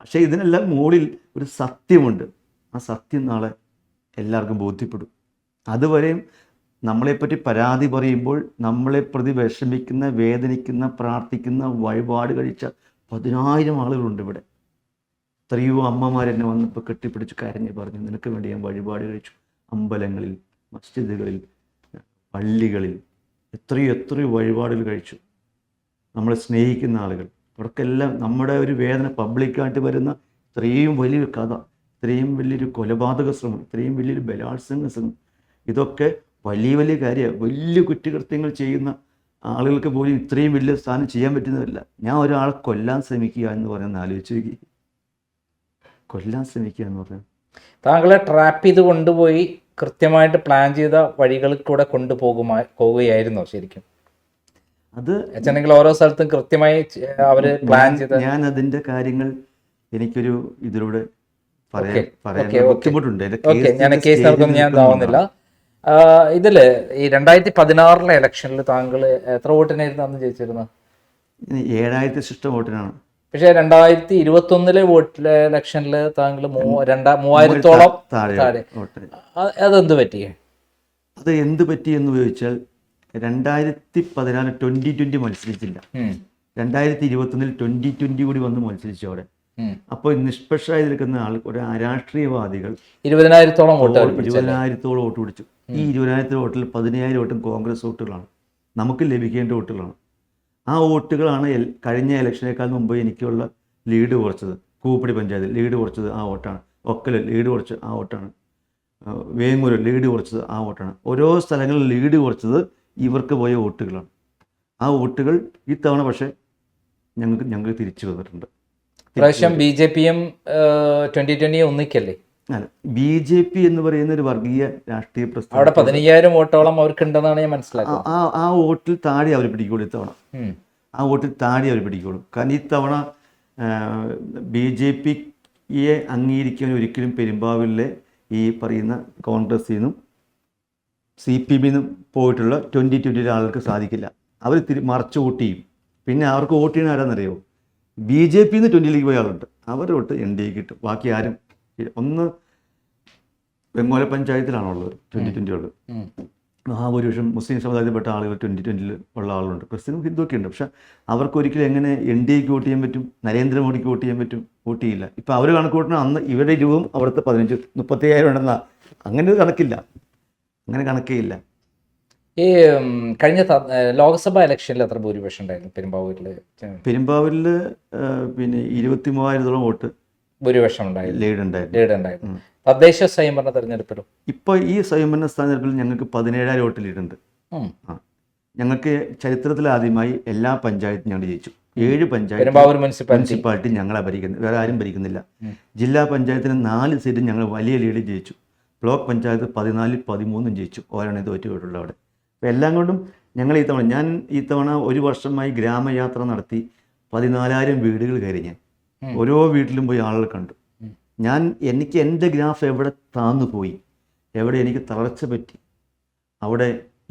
പക്ഷേ ഇതിനെല്ലാം മുകളിൽ ഒരു സത്യമുണ്ട്. ആ സത്യം നാളെ എല്ലാവർക്കും ബോധ്യപ്പെടും. അതുവരെയും നമ്മളെപ്പറ്റി പരാതി പറയുമ്പോൾ നമ്മളെ പ്രതി വിഷമിക്കുന്ന, വേദനിക്കുന്ന, പ്രാർത്ഥിക്കുന്ന, വഴിപാട് കഴിച്ച 10,000 ആളുകളുണ്ട് ഇവിടെ. എത്രയോ അമ്മമാരെന്നെ വന്നപ്പോൾ കെട്ടിപ്പിടിച്ച് കരഞ്ഞ് പറഞ്ഞു, നിനക്ക് വേണ്ടി ഞാൻ വഴിപാട് കഴിച്ചു. അമ്പലങ്ങളിൽ, മസ്ജിദുകളിൽ, പള്ളികളിൽ എത്രയോ വഴിപാടുകൾ കഴിച്ചു. നമ്മളെ സ്നേഹിക്കുന്ന ആളുകൾ, അവർക്കെല്ലാം നമ്മുടെ ഒരു വേദന പബ്ലിക്കായിട്ട് വരുന്ന ഇത്രയും വലിയൊരു കഥ, ഇത്രയും വലിയൊരു കൊലപാതക ശ്രമം, ഇത്രയും വലിയൊരു ബലാത്സംഗ ശ്രമം, ഇതൊക്കെ വലിയ കാര്യമാണ്. വലിയ കുറ്റകൃത്യങ്ങൾ ചെയ്യുന്ന ആളുകൾക്ക് പോലും ഇത്രയും വലിയ സ്ഥാനം ചെയ്യാൻ പറ്റുന്നതല്ല. ഞാൻ ഒരാളെ കൊല്ലാൻ ശ്രമിക്കുക എന്ന് പറയുന്നത് ആലോചിച്ച് നോക്കി. കൊല്ലാൻ ശ്രമിക്കുക എന്ന് പറഞ്ഞാൽ താങ്കളെ ട്രാപ്പ് ചെയ്ത് കൊണ്ടുപോയി കൃത്യമായിട്ട് പ്ലാൻ ചെയ്ത വഴികളിൽ കൂടെ പോവുകയായിരുന്നോ ശരിക്കും? അത് വെച്ചിട്ടുണ്ടെങ്കിൽ ഓരോ സ്ഥലത്തും കൃത്യമായി അവര് പ്ലാൻ ചെയ്ത് ഞാൻ അതിൻ്റെ കാര്യങ്ങൾ എനിക്കൊരു ഇതിലൂടെ പറയാൻ ബുദ്ധിമുട്ടുണ്ട്. ഞാൻ കേസ് നടത്തുന്നത് ഞാൻ ഇതാവുന്നില്ല. ഇതില് ഈ 2016 ഇലക്ഷനിൽ താങ്കൾ എത്ര വോട്ടിനായിരുന്നു അന്ന് ജയിച്ചിരുന്നത്? 7000 ശിഷ്ട വോട്ടിനാണ്. പക്ഷെ 2021 വോട്ടിലെ ഇലക്ഷനിൽ താങ്കൾ 3000-ഓളം താഴെ. അതെന്ത് പറ്റിയേ? അത് എന്ത് പറ്റിയെന്ന് ചോദിച്ചാൽ 2014 2020 മത്സരിച്ചില്ല. 2021 2020 കൂടി വന്ന് മത്സരിച്ചു അവിടെ. അപ്പോൾ നിഷ്പക്ഷമായി നിൽക്കുന്ന ആൾ ഒരു രാഷ്ട്രീയവാദികൾ 20,000-ഓളം വോട്ട് പിടിച്ചു. ഈ 20,000 വോട്ടിൽ 10,000 വോട്ടും കോൺഗ്രസ് വോട്ടുകളാണ്, നമുക്ക് ലഭിക്കേണ്ട വോട്ടുകളാണ്. ആ വോട്ടുകളാണ് കഴിഞ്ഞ ഇലക്ഷനേക്കാൾ മുമ്പ് എനിക്കുള്ള ലീഡ് കുറച്ചത്. കൂപ്പടി പഞ്ചായത്തിൽ ലീഡ് കുറച്ചത് ആ വോട്ടാണ്. ഒക്കൽ ലീഡ് കുറച്ച് ആ വോട്ടാണ്. വേങ്ങൂര് ലീഡ് കുറച്ചത് ആ വോട്ടാണ്. ഓരോ സ്ഥലങ്ങളിൽ ലീഡ് കുറച്ചത് ഇവർക്ക് പോയ വോട്ടുകളാണ്. ആ വോട്ടുകൾ ഇത്തവണ പക്ഷേ ഞങ്ങൾക്ക് തിരിച്ചു വന്നിട്ടുണ്ട്. പ്രാവശ്യം BJPയും 2020 ഒന്നിക്കല്ലേ? അല്ല, BJP എന്ന് പറയുന്ന ഒരു വർഗീയ രാഷ്ട്രീയ അവിടെ പ്രസ്ഥാനം 15,000 വോട്ടോളം അവർക്ക് ഉണ്ടെന്നാണ് ഞാൻ മനസ്സിലാക്കുന്നത്. ആ വോട്ടിൽ താഴെ അവർ പിടിക്കുള്ളൂ ഇത്തവണ. ആ വോട്ടിൽ താഴെ അവർ പിടിക്കുള്ളൂ. കാരണം ഇത്തവണ BJPയെ അംഗീകരിക്കാൻ ഒരിക്കലും പെരുമ്പാവൂരിലെ ഈ പറയുന്ന കോൺഗ്രസിൽ നിന്നും CPM നിന്നും പോയിട്ടുള്ള 2020 ആളുകൾക്ക് സാധിക്കില്ല. അവർ മറച്ചു വോട്ട് ചെയ്യും. പിന്നെ അവർക്ക് വോട്ട് ചെയ്യുന്ന ആരാന്നറിയോ? BJP 20ലേക്ക് പോയ ആളുണ്ട്, അവർ വോട്ട് NDA കിട്ടും. ബാക്കി ആരും ഒന്ന് വെങ്ങോല പഞ്ചായത്തിലാണുള്ളത് 2020 ഉള്ളത്. മഹാഭൂരിപക്ഷം മുസ്ലിം സമുദായത്തിൽപ്പെട്ട ആളുകൾ 2020 ഉള്ള ആളുണ്ട്. ക്രിസ്ത്യനും ഹിന്ദുവൊക്കെ ഉണ്ട്. പക്ഷെ അവർക്ക് ഒരിക്കലും എങ്ങനെ NDAക്ക് വോട്ട് ചെയ്യാൻ പറ്റും, നരേന്ദ്രമോദിക്ക് വോട്ട് ചെയ്യാൻ പറ്റും? വോട്ട് ചെയ്യില്ല. ഇപ്പം അവർ കണക്ക് കൂട്ടണം, അന്ന് ഇവരുടെ രൂപം അവിടുത്തെ 35-37 ഉണ്ടെന്നാ. അങ്ങനെ ഒരു കണക്കില്ല, അങ്ങനെ കണക്കേ ഇല്ല. ഈ കഴിഞ്ഞ ലോക്സഭാ ഇലക്ഷനിൽ എത്ര ഭൂരിപക്ഷം ഉണ്ടായിരുന്നു പെരുമ്പാവൂരിൽ? പെരുമ്പാവൂരിൽ പിന്നെ 23,000 വോട്ട് ഭൂരിപക്ഷം ഉണ്ടായിരുന്നു, ലീഡ് ഉണ്ടായിരുന്നു. തദ്ദേശ സ്വയംഭരണ തെരഞ്ഞെടുപ്പിലും ഇപ്പോൾ ഈ സ്വയംഭരണ സ്ഥാനത്തിൽ ഞങ്ങൾക്ക് 17,000 വോട്ട് ലീഡുണ്ട്. ഞങ്ങൾക്ക് ചരിത്രത്തിലാദ്യമായി എല്ലാ പഞ്ചായത്തും ഞങ്ങൾ ജയിച്ചു. 7 പെരുമ്പാവൂർ മുനിസിപ്പാലിറ്റി ഞങ്ങളെ ഭരിക്കുന്നത്, വേറെ ആരും ഭരിക്കുന്നില്ല. ജില്ലാ പഞ്ചായത്തിന് 4 സീറ്റ് ഞങ്ങൾ വലിയ ലീഡ് ജയിച്ചു. ബ്ലോക്ക് പഞ്ചായത്ത് 14-13 ജയിച്ചു. ഓരാണ് തോറ്റുപോയിട്ടുള്ളത് അവിടെ. അപ്പോൾ എല്ലാം കൊണ്ടും ഞങ്ങൾ ഞാൻ ഈ തവണ 1 വർഷമായി ഗ്രാമയാത്ര നടത്തി 14,000 വീടുകൾ കയറി. ഞാൻ ഓരോ വീട്ടിലും പോയി ആളുകൾ കണ്ടു. എനിക്ക് എൻ്റെ ഗ്രാഫ് എവിടെ താന്നു പോയി, എവിടെ എനിക്ക് തളർച്ച പറ്റി, അവിടെ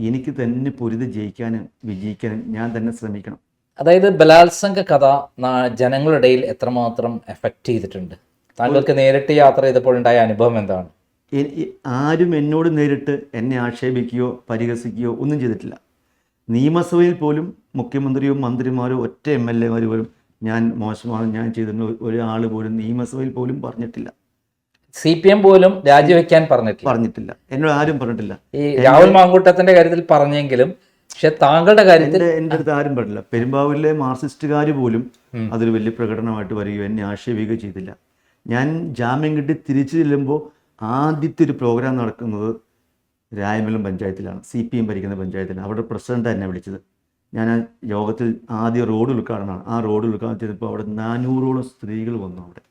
എനിക്ക് തന്നെ പൊരുതി ജയിക്കാനും വിജയിക്കാനും ഞാൻ തന്നെ ശ്രമിക്കണം. അതായത് ബലാത്സംഗ കഥ ജനങ്ങളുടെ ഇടയിൽ എത്രമാത്രം എഫക്റ്റ് ചെയ്തിട്ടുണ്ട്? താങ്കൾക്ക് നേരിട്ട് യാത്ര ചെയ്തപ്പോഴുണ്ടായ അനുഭവം എന്താണ്? ആരും എന്നോട് നേരിട്ട് എന്നെ ആക്ഷേപിക്കുകയോ പരിഹസിക്കുകയോ ഒന്നും ചെയ്തിട്ടില്ല. നിയമസഭയിൽ പോലും മുഖ്യമന്ത്രിയോ മന്ത്രിമാരോ ഒറ്റ MLA പോലും ഞാൻ മോശമാണ് ഞാൻ ചെയ്തിരുന്ന ഒരാൾ പോലും നിയമസഭയിൽ പോലും പറഞ്ഞിട്ടില്ല. CPM പോലും രാജിവെക്കാൻ പറഞ്ഞിട്ടില്ല. എന്നോട് ആരും പറഞ്ഞിട്ടില്ല. ഈ രാഹുൽ മാങ്കൂട്ടത്തിന്റെ കാര്യത്തിൽ പറഞ്ഞെങ്കിലും, പക്ഷെ താങ്കളുടെ കാര്യത്തിൽ എൻ്റെ അടുത്ത് ആരും പറഞ്ഞില്ല. പെരുമ്പാവൂരിലെ മാർക്സിസ്റ്റുകാർ പോലും അതൊരു വലിയ പ്രകടനമായിട്ട് വരികയോ എന്നെ ആക്ഷേപിക്കുകയോ ചെയ്തില്ല. ഞാൻ ജാമ്യം കിട്ടി തിരിച്ചു ചെല്ലുമ്പോൾ ആദ്യത്തെ ഒരു പ്രോഗ്രാം നടക്കുന്നത് രായമംഗലം പഞ്ചായത്തിലാണ്, CPM ഭരിക്കുന്ന പഞ്ചായത്തിലാണ്. അവിടെ പ്രസിഡൻ്റ് എന്നെ വിളിച്ചത്. ഞാൻ ആ യോഗത്തിൽ ആദ്യ റോഡ് ഉദ്ഘാടനമാണ്. ആ റോഡ് ഉദ്ഘാടനം ചെയ്തപ്പോൾ അവിടെ 400ഓളം സ്ത്രീകൾ വന്നു അവിടെ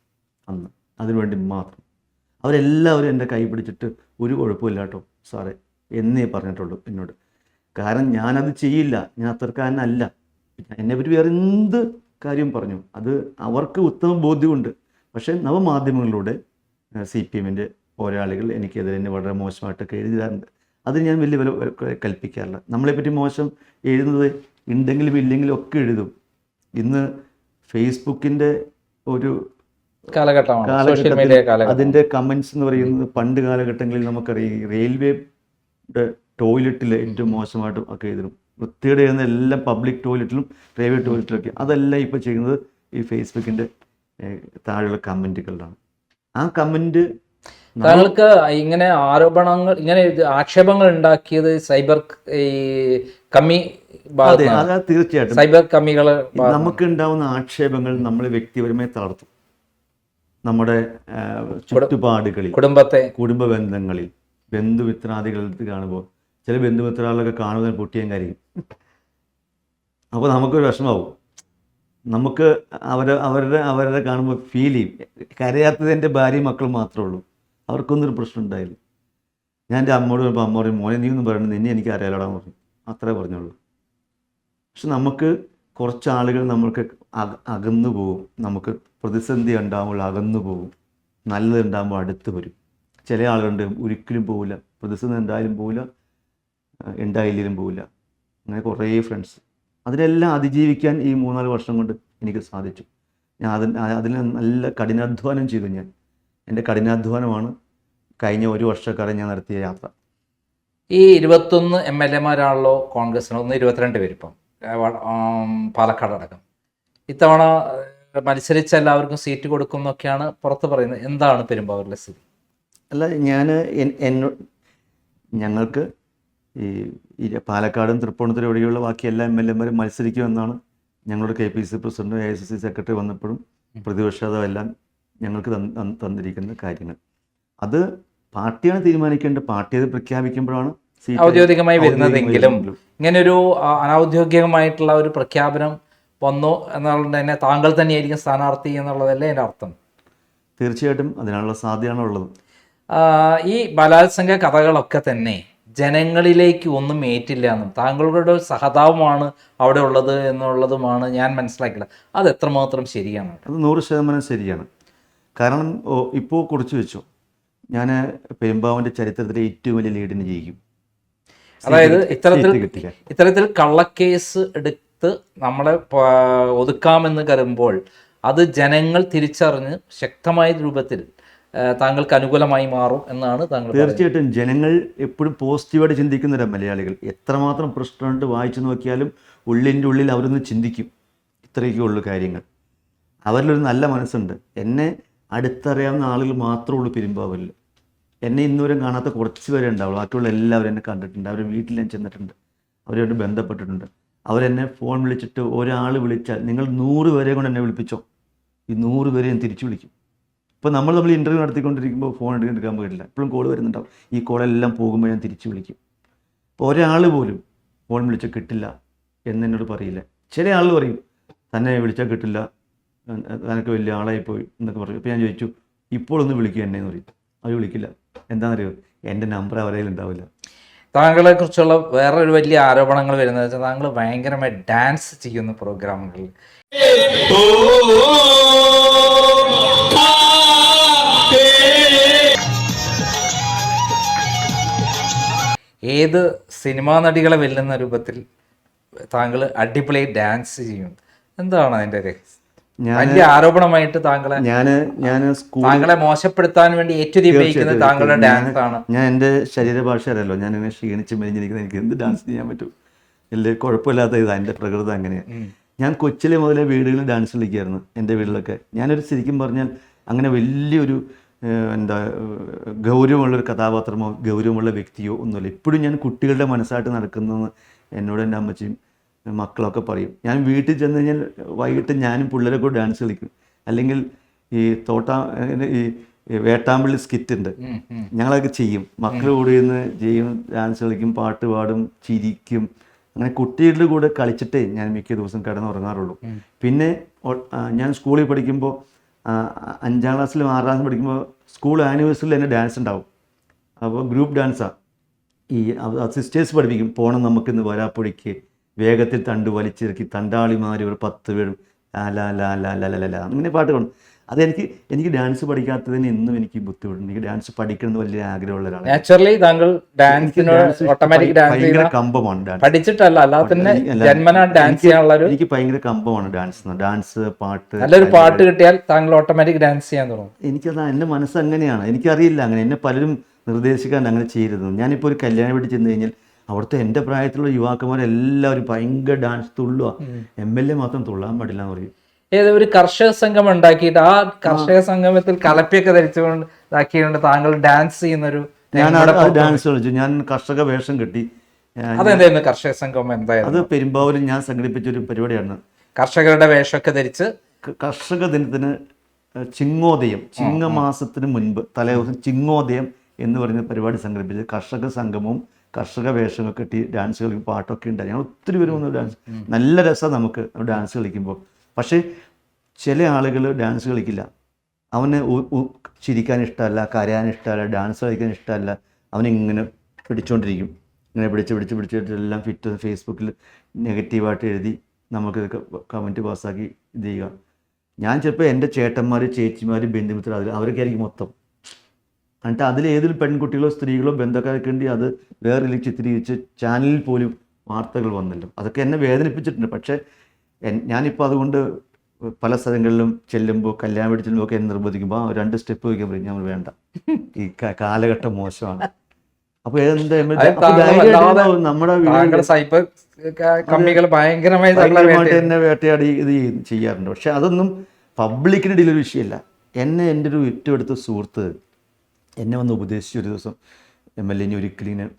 അന്ന്, അതിനുവേണ്ടി മാത്രം. അവരെല്ലാവരും എൻ്റെ കൈ പിടിച്ചിട്ട് ഒരു കുഴപ്പമില്ല കേട്ടോ സാറേ എന്നേ പറഞ്ഞിട്ടുള്ളൂ എന്നോട്. കാരണം ഞാനത് ചെയ്യില്ല, ഞാൻ അത്തരക്കാരനല്ല. എന്നെപ്പറ്റി വേറെ എന്ത് കാര്യം പറഞ്ഞു, അത് അവർക്ക് ഉത്തമ ബോധ്യമുണ്ട്. പക്ഷേ നവമാധ്യമങ്ങളിലൂടെ CPMൻ്റെ പോരാളികൾ എനിക്കെതിരെ എന്നെ വളരെ മോശമായിട്ടൊക്കെ എഴുതാറുണ്ട്. അത് ഞാൻ വലിയ വില കൽപ്പിക്കാറില്ല. നമ്മളെപ്പറ്റി മോശം എഴുതുന്നത് ഉണ്ടെങ്കിലും ഇല്ലെങ്കിലും ഒക്കെ എഴുതും. ഇന്ന് ഫേസ്ബുക്കിൻ്റെ ഒരു കാലഘട്ടത്തിൽ അതിൻ്റെ കമൻസ് എന്ന് പറയുന്നത് പണ്ട് കാലഘട്ടങ്ങളിൽ നമുക്കറിയാം റെയിൽവേയുടെ ടോയ്ലറ്റിൽ ഏറ്റവും മോശമായിട്ട് ഒക്കെ എഴുതും. വൃത്തിയുടെ ചെയ്യുന്ന എല്ലാം പബ്ലിക് ടോയ്ലറ്റിലും പ്രൈവറ്റ് ടോയ്ലറ്റിലൊക്കെ. അതെല്ലാം ഇപ്പോൾ ചെയ്യുന്നത് ഈ ഫേസ്ബുക്കിൻ്റെ താഴെയുള്ള കമൻറ്റുകളിലാണ്. ആ കമൻറ്റ് താങ്കൾക്ക് ഇങ്ങനെ ആരോപണങ്ങൾ, ഇങ്ങനെ ആക്ഷേപങ്ങൾ ഉണ്ടാക്കിയത് സൈബർ കമ്മി, അതാ തീർച്ചയായിട്ടും സൈബർ കമ്മികൾ നമുക്ക് ഉണ്ടാവുന്ന ആക്ഷേപങ്ങൾ നമ്മളെ വ്യക്തിപരമായി തളർത്തും. നമ്മുടെ ചുറ്റുപാടുകളിൽ, കുടുംബ ബന്ധങ്ങളിൽ, ബന്ധുമിത്രാദികളെടുത്ത് കാണുമ്പോൾ ചില ബന്ധുമിത്രാദികളൊക്കെ കാണുമ്പോൾ പൊട്ടിയാൻ കാര്യം. അപ്പോൾ നമുക്കൊരു വിഷമാവും. നമുക്ക് അവരുടെ കാണുമ്പോൾ ഫീൽ ചെയ്യും. കരയാത്തത് എൻ്റെ ഭാര്യയും മക്കളും മാത്രമേ ഉള്ളൂ. അവർക്കൊന്നൊരു പ്രശ്നം ഉണ്ടായില്ല. ഞാൻ എൻ്റെ അമ്മയോട് പറഞ്ഞപ്പോൾ അമ്മ പറയും, മോനെ നീ ഒന്നും പറയണം, നിന്നെ എനിക്ക് അറിയാലോടാൻ പറഞ്ഞു. അത്രേ പറഞ്ഞുള്ളൂ. പക്ഷെ നമുക്ക് കുറച്ച് ആളുകൾ നമ്മൾക്ക് അകന്നു പോകും. നമുക്ക് പ്രതിസന്ധി ഉണ്ടാകുമ്പോൾ അകന്നു പോകും, നല്ലത് ഉണ്ടാകുമ്പോൾ അടുത്ത് വരും. ചില ആളുകളുണ്ട് ഒരിക്കലും പോവില്ല, പ്രതിസന്ധി ഉണ്ടായാലും പോവില്ല, ഉണ്ടായില്ലെങ്കിലും പോവില്ല. അങ്ങനെ കുറേ ഫ്രണ്ട്സ്. അതിനെല്ലാം അതിജീവിക്കാൻ ഈ 3-4 വർഷം കൊണ്ട് എനിക്ക് സാധിച്ചു. ഞാൻ അതിന് നല്ല കഠിനാധ്വാനം ചെയ്തു. എൻ്റെ കഠിനാധ്വാനമാണ് കഴിഞ്ഞ 1 വർഷക്കാലം ഞാൻ നടത്തിയ യാത്ര. ഈ 21 MLA-മാരാണല്ലോ കോൺഗ്രസിന്, 22 പേര് ഇപ്പം പാലക്കാട് അടക്കം. ഇത്തവണ മത്സരിച്ച എല്ലാവർക്കും സീറ്റ് കൊടുക്കും എന്നൊക്കെയാണ് പുറത്ത് പറയുന്നത്. എന്താണ് പെരുമ്പാവൂരിലെ സ്ഥിതി? അല്ല, ഞങ്ങൾക്ക് ഈ പാലക്കാടും തൃപ്പൂണിത്തുറ ഒഴികെയുള്ള ബാക്കി എല്ലാ MLA-മാരും മത്സരിക്കുമെന്നാണ് ഞങ്ങളുടെ KPC പ്രസിഡന്റ് AICC സെക്രട്ടറി വന്നപ്പോഴും പ്രതിപക്ഷമെല്ലാം ഞങ്ങൾക്ക് തന്നിരിക്കുന്ന കാര്യങ്ങൾ. അത് പാർട്ടിയാണ് തീരുമാനിക്കേണ്ടത്. പാർട്ടി അത് പ്രഖ്യാപിക്കുമ്പോഴാണ് സീറ്റ് ഔദ്യോഗികമായി വരുന്നതെങ്കിലും വരുന്നതെങ്കിലും. ഇങ്ങനൊരു അനൗദ്യോഗികമായിട്ടുള്ള ഒരു പ്രഖ്യാപനം വന്നു എന്നുള്ളത് തന്നെ താങ്കൾ തന്നെയായിരിക്കും സ്ഥാനാർത്ഥി എന്നുള്ളതല്ലേ എൻ്റെ അർത്ഥം? തീർച്ചയായിട്ടും അതിനുള്ള സാധ്യതയാണ് ഉള്ളത്. ഈ ബലാത്സംഗ കഥകളൊക്കെ തന്നെ ജനങ്ങളിലേക്ക് ഒന്നും ഏറ്റില്ല എന്നും താങ്കളുടെ ഒരു സഹതാപമാണ് അവിടെ ഉള്ളത് എന്നുള്ളതുമാണ് ഞാൻ മനസ്സിലാക്കിയത്. അത് എത്രമാത്രം ശരിയാണ്? അത് 100% ശരിയാണ്. കാരണം ഇപ്പോൾ കുറിച്ച് വെച്ചു, ഞാൻ പെരുമ്പാവൂരിൻ്റെ ചരിത്രത്തിലെ ഏറ്റവും വലിയ ലീഡിന് ജയിക്കും. അതായത് ഇത്തരത്തിൽ കള്ളക്കേസ് എടുത്ത് നമ്മളെ ഒതുക്കാമെന്ന് കരുതുമ്പോൾ അത് ജനങ്ങൾ തിരിച്ചറിഞ്ഞ് ശക്തമായ രൂപത്തിൽ താങ്കൾക്ക് അനുകൂലമായി മാറും എന്നാണ് താങ്കൾ? തീർച്ചയായിട്ടും ജനങ്ങൾ എപ്പോഴും പോസിറ്റീവായിട്ട് ചിന്തിക്കുന്നവരാണ് മലയാളികൾ. എത്രമാത്രം പ്രശ്നമുണ്ട് വായിച്ചു നോക്കിയാലും ഉള്ളിൻ്റെ ഉള്ളിൽ അവരൊന്ന് ചിന്തിക്കും. ഇത്രയൊക്കെ ഉള്ളൂ കാര്യങ്ങൾ. അവരിലൊരു നല്ല മനസ്സുണ്ട്. എന്നെ അടുത്തറിയാവുന്ന ആളുകൾ മാത്രമേ ഉള്ളൂ പെരുമ്പാവൂരിൽ. എന്നെ ഇന്നുവരെ കാണാത്ത കുറച്ച് പേരെ ഉണ്ടാവുള്ളൂ. ബാക്കിയുള്ള എല്ലാവരും എന്നെ കണ്ടിട്ടുണ്ട്. അവരുടെ വീട്ടിൽ ഞാൻ ചെന്നിട്ടുണ്ട്, അവരുമായിട്ട് ബന്ധപ്പെട്ടിട്ടുണ്ട്. അവരെന്നെ ഫോൺ വിളിച്ചിട്ട് ഒരാൾ വിളിച്ചാൽ നിങ്ങൾ 100 പേരെ കൊണ്ട് എന്നെ വിളിപ്പിച്ചോ, ഈ 100 പേരെ ഞാൻ തിരിച്ചു വിളിക്കും. ഇപ്പോൾ നമ്മൾ ഇൻ്റർവ്യൂ നടത്തിക്കൊണ്ടിരിക്കുമ്പോൾ ഫോൺ എടുക്കാൻ പോയിട്ടില്ല, എപ്പോഴും കോൾ വരുന്നുണ്ടാവും. ഈ കോളെല്ലാം പോകുമ്പോൾ ഞാൻ തിരിച്ചു വിളിക്കും. ഇപ്പോൾ ഒരാൾ പോലും ഫോൺ വിളിച്ചാൽ കിട്ടില്ല എന്നോട് പറയില്ല. ചില ആൾ പറയും തന്നെ വിളിച്ചാൽ കിട്ടില്ല, തനക്ക് വലിയ ആളായിപ്പോയി എന്നൊക്കെ പറയും. അപ്പോൾ ഞാൻ ചോദിച്ചു ഇപ്പോൾ ഒന്ന് വിളിക്കുക എന്നെ എന്ന് പറയും. അവർ വിളിക്കില്ല. എന്താണെന്നറിയോ, എൻ്റെ നമ്പർ അവരെ ഉണ്ടാവില്ല. താങ്കളെ കുറിച്ചുള്ള വേറൊരു വലിയ ആരോപണങ്ങൾ വരുന്നത് വെച്ചാൽ താങ്കൾ ഭയങ്കരമായി ഡാൻസ് ചെയ്യുന്ന പ്രോഗ്രാമുകളിൽ. ഏത് സിനിമാ നടികളെ വെല്ലുന്ന രൂപത്തിൽ താങ്കൾ അടിപൊളി ഡാൻസ് ചെയ്യും. എന്താണ് അതിൻ്റെ രഹസ്യം? വലിയ ആരോപണമായിട്ട് താങ്കളെ മോശപ്പെടുത്താൻ വേണ്ടി ഏറ്റവും ഉപയോഗിക്കുന്നത് താങ്കളുടെ ഡാൻസ് ആണ്. ഞാൻ എൻ്റെ ശരീരഭാഷ അറിയാലോ, ഞാൻ ഇങ്ങനെ ക്ഷീണിച്ച് മെലിഞ്ഞിരിക്കുന്നത്, എനിക്ക് എന്ത് ഡാൻസ് ചെയ്യാൻ പറ്റും? വലിയ കുഴപ്പമില്ലാത്ത ഇതാണ് എൻ്റെ പ്രകൃതം. അങ്ങനെയാണ്. ഞാൻ കൊച്ചിലെ മുതലേ വീടുകളിൽ ഡാൻസ് കളിക്കുമായിരുന്നു. എൻ്റെ വീട്ടിലൊക്കെ ഞാനൊരു ശരിക്കും പറഞ്ഞാൽ അങ്ങനെ വലിയൊരു ഗൗരവമുള്ളൊരു കഥാപാത്രമോ ഗൗരവമുള്ള വ്യക്തിയോ ഒന്നുമില്ല. ഇപ്പോഴും ഞാൻ കുട്ടികളുടെ മനസ്സായിട്ട് നടക്കുന്നതെന്ന് എന്നോട് എൻ്റെ അമ്മച്ചിയും മക്കളൊക്കെ പറയും. ഞാൻ വീട്ടിൽ ചെന്ന് കഴിഞ്ഞാൽ വൈകിട്ട് ഞാനും പിള്ളേരെ കൂടെ ഡാൻസ് കളിക്കും. അല്ലെങ്കിൽ ഈ ഈ വേട്ടാമ്പള്ളി സ്കിറ്റ് ഉണ്ട്, ഞങ്ങളതൊക്കെ ചെയ്യും. മക്കൾ കൂടെ നിന്ന് ചെയ്യും, ഡാൻസ് കളിക്കും, പാട്ട് പാടും, ചിരിക്കും. അങ്ങനെ കുട്ടികളുടെ കൂടെ കളിച്ചിട്ടേ ഞാൻ മിക്ക ദിവസം കിടന്നുറങ്ങാറുള്ളൂ. പിന്നെ ഞാൻ സ്കൂളിൽ പഠിക്കുമ്പോൾ 5ാം ക്ലാസ്സിലും 6ാം ക്ലാസ്സിലും പഠിക്കുമ്പോൾ സ്കൂൾ ആനിവേഴ്സറിയിൽ തന്നെ ഡാൻസ് ഉണ്ടാവും. അപ്പോൾ ഗ്രൂപ്പ് ഡാൻസാണ്. ഈ സിസ്റ്റേഴ്സ് പഠിപ്പിക്കും, പോണം നമുക്കിന്ന് വരാപ്പൊഴിക്ക്, വേഗത്തിൽ തണ്ട് വലിച്ചിറക്കി തണ്ടാളിമാർ ഒരു 10 പേരും ലാ ലാ ലാ ലാ ലാ ലാ അങ്ങനെ പാട്ടുകളുണ്ട്. എനിക്ക് ഡാൻസ് പഠിക്കാത്തതിന് ഇന്നും എനിക്ക് ബുദ്ധിമുട്ടുണ്ട്. എനിക്ക് ഡാൻസ് പഠിക്കണമെന്ന് വലിയ ആഗ്രഹമുള്ള ഒരാളാണ്. നാച്ചുറലി താങ്കൾ ഭയങ്കര കമ്പമാണ് പഠിച്ചിട്ടല്ല, അല്ലാതെ തന്നെ ജന്മനാ ഡാൻസ് ചെയ്യാനുള്ള എനിക്ക് ഭയങ്കര കമ്പമാണ് ഡാൻസ് പാട്ട്. നല്ലൊരു പാട്ട് കിട്ടിയാൽ താങ്കൾ ഓട്ടോമാറ്റിക് ഡാൻസ് ചെയ്യാൻ തുടങ്ങും. എനിക്കത് എൻ്റെ മനസ്സ് അങ്ങനെയാണ്. എനിക്കറിയില്ല, അങ്ങനെ എന്നെ പലരും നിർദ്ദേശിക്കാൻ അങ്ങനെ ചെയ്യരുത്. ഞാനിപ്പോൾ ഒരു കല്യാണ വീട്ടിൽ ചെന്ന് കഴിഞ്ഞാൽ അവിടുത്തെ എൻ്റെ പ്രായത്തിലുള്ള യുവാക്കന്മാരെല്ലാവരും ഭയങ്കര ഡാൻസ് തുള്ളുക. MLA മാത്രം തുള്ളാൻ പാടില്ല എന്ന് പറയും. ഒരു കർഷക സംഘം ഉണ്ടാക്കിയിട്ട് ആ കർഷക സംഗമത്തിൽ കലപ്പിയൊക്കെ ധരിച്ചുകൊണ്ട് ഇതാക്കിയുകൊണ്ട് താങ്കൾ ഡാൻസ് ചെയ്യുന്നൊരു ഡാൻസ് കളിച്ചു. ഞാൻ കർഷക വേഷം കെട്ടി. അതെന്തായിരുന്നു കർഷക സംഘം? എന്തായിരുന്നു അത്? പെരുമ്പാവൂരിൽ ഞാൻ സംഘടിപ്പിച്ചൊരു പരിപാടിയാണ്. കർഷകരുടെ വേഷമൊക്കെ ധരിച്ച് കർഷക ദിനത്തിന് ചിങ്ങോദയം, ചിങ്ങമാസത്തിന് മുൻപ് തലേദിവസം ചിങ്ങോദയം എന്ന് പറയുന്ന പരിപാടി സംഘടിപ്പിച്ച് കർഷക സംഗമവും കർഷക വേഷമൊക്കെ കെട്ടി ഡാൻസ് കളിക്കും, പാട്ടൊക്കെ ഉണ്ടായി. ഞങ്ങൾ ഒത്തിരി പേര് വന്നു ഡാൻസ്. നല്ല രസമാണ് നമുക്ക് ഡാൻസ് കളിക്കുമ്പോൾ. പക്ഷേ ചില ആളുകൾ ഡാൻസ് കളിക്കില്ല. അവന് ചിരിക്കാൻ ഇഷ്ടമല്ല, കരയാൻ ഇഷ്ടമല്ല, ഡാൻസ് കളിക്കാൻ ഇഷ്ടമല്ല. അവനിങ്ങനെ പിടിച്ചുകൊണ്ടിരിക്കും. ഇങ്ങനെ പിടിച്ചിട്ടെല്ലാം ഫേസ്ബുക്കിൽ നെഗറ്റീവായിട്ട് എഴുതി നമുക്ക് കമൻറ്റ് പാസ്സാക്കി ഇത് ചെയ്യുക. ഞാൻ ചിലപ്പോൾ എൻ്റെ ചേട്ടന്മാർ, ചേച്ചിമാർ, ബന്ധുമിത്രർ അവരൊക്കെ ആയിരിക്കും മൊത്തം. എന്നിട്ട് അതിലേതൊരു പെൺകുട്ടികളോ സ്ത്രീകളോ ബന്ധക്കാരൊക്കെ ഉണ്ട്, അത് വേറെ ചിത്രീകരിച്ച് ചാനലിൽ പോലും വാർത്തകൾ വന്നല്ലോ. അതൊക്കെ എന്നെ വേദനിപ്പിച്ചിട്ടുണ്ട്. പക്ഷേ ഞാനിപ്പോൾ അതുകൊണ്ട് പല സ്ഥലങ്ങളിലും ചെല്ലുമ്പോൾ, കല്യാണം വീട്ടിൽ ചെല്ലുമ്പോൾ ഒക്കെ എന്നെ നിർബന്ധിക്കുമ്പോൾ 2 സ്റ്റെപ്പ് വയ്ക്കാൻ പറയും. ഞാൻ വേണ്ട, ഈ കാലഘട്ടം മോശമാണ്. അപ്പോൾ നമ്മുടെ സൈബർ കമ്മികൾ ഭയങ്കരമായിട്ട് എന്നെ വേട്ടയാടി ഇത് ചെയ്യാറുണ്ട്. പക്ഷെ അതൊന്നും പബ്ലിക്കിനിടയിൽ ഒരു വിഷയമല്ല. എൻ്റെ ഒരു ഏറ്റവും സുഹൃത്ത് എന്നെ വന്ന് ഉപദേശിച്ചു ഒരു ദിവസം, MLA ഇനി ഒരിക്കലും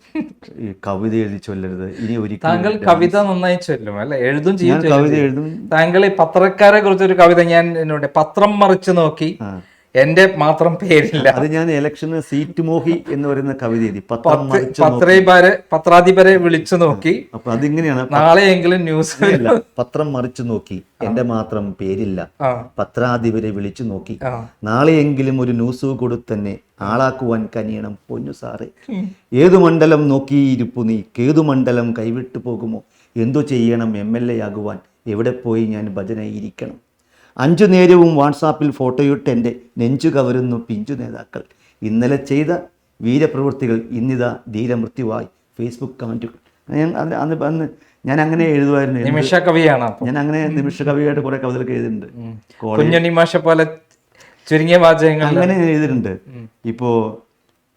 ഈ കവിത എഴുതി ചൊല്ലരുത്, ഇനി ഒരിക്കലും. താങ്കൾ കവിത നന്നായി ചൊല്ലും അല്ലെ? എഴുതും ഞാൻ ചെയ്യും. കവിത എഴുതും. താങ്കൾ ഈ പത്രക്കാരെ കുറിച്ചൊരു കവിത ഞാൻ എന്നോട് പത്രം മറിച്ച് നോക്കി എന്റെ മാത്രം പേരില്ല. അത് ഞാൻ ഇലക്ഷന് സീറ്റ് മോഹി എന്ന് പറയുന്ന കവിത എഴുതി, പത്രം മറിച്ച് നോക്കി. പത്രാധിപരെ വിളിച്ചു നോക്കി. അപ്പൊ അതിങ്ങനെയാണ്, നാളെയെങ്കിലും ന്യൂസ് അല്ല, പത്രം മറിച്ചു നോക്കി, എന്റെ മാത്രം പേരില്ല, പത്രാധിപരെ വിളിച്ചു നോക്കി, നാളെയെങ്കിലും ഒരു ന്യൂസ് കൊടുത്തന്നെ ആളാക്കുവാൻ കനിയണം പൊന്നു സാറേ. ഏതു മണ്ഡലം നോക്കിയിരിപ്പു നീ, ഏതു മണ്ഡലം കൈവിട്ടു പോകുമോ, എന്തു ചെയ്യണം MLA ആകുവാൻ, എവിടെ പോയി ഞാൻ ഭജനയിരിക്കണം. 5 നേരവും വാട്സാപ്പിൽ ഫോട്ടോയിട്ട് എൻ്റെ നെഞ്ചു കവരുന്നു പിഞ്ചു നേതാക്കൾ. ഇന്നലെ ചെയ്ത വീരപ്രവൃത്തികൾ ഇന്നിതാ ധീരമൃത്യുവായി ഫേസ്ബുക്ക് കമൻറ്റുകൾ. അന്ന് ഞാൻ അങ്ങനെ എഴുതുമായിരുന്നു. നിമിഷ കവിയാണ്. ഞാൻ അങ്ങനെ നിമിഷ കവിയായിട്ട് കുറെ കവിതകളൊക്കെ എഴുതിയിട്ടുണ്ട്. കുഞ്ഞുണ്ണി മാഷ പോലെ ചുരുങ്ങിയ വാചകങ്ങൾ അങ്ങനെ ഞാൻ എഴുതിയിട്ടുണ്ട്. ഇപ്പോൾ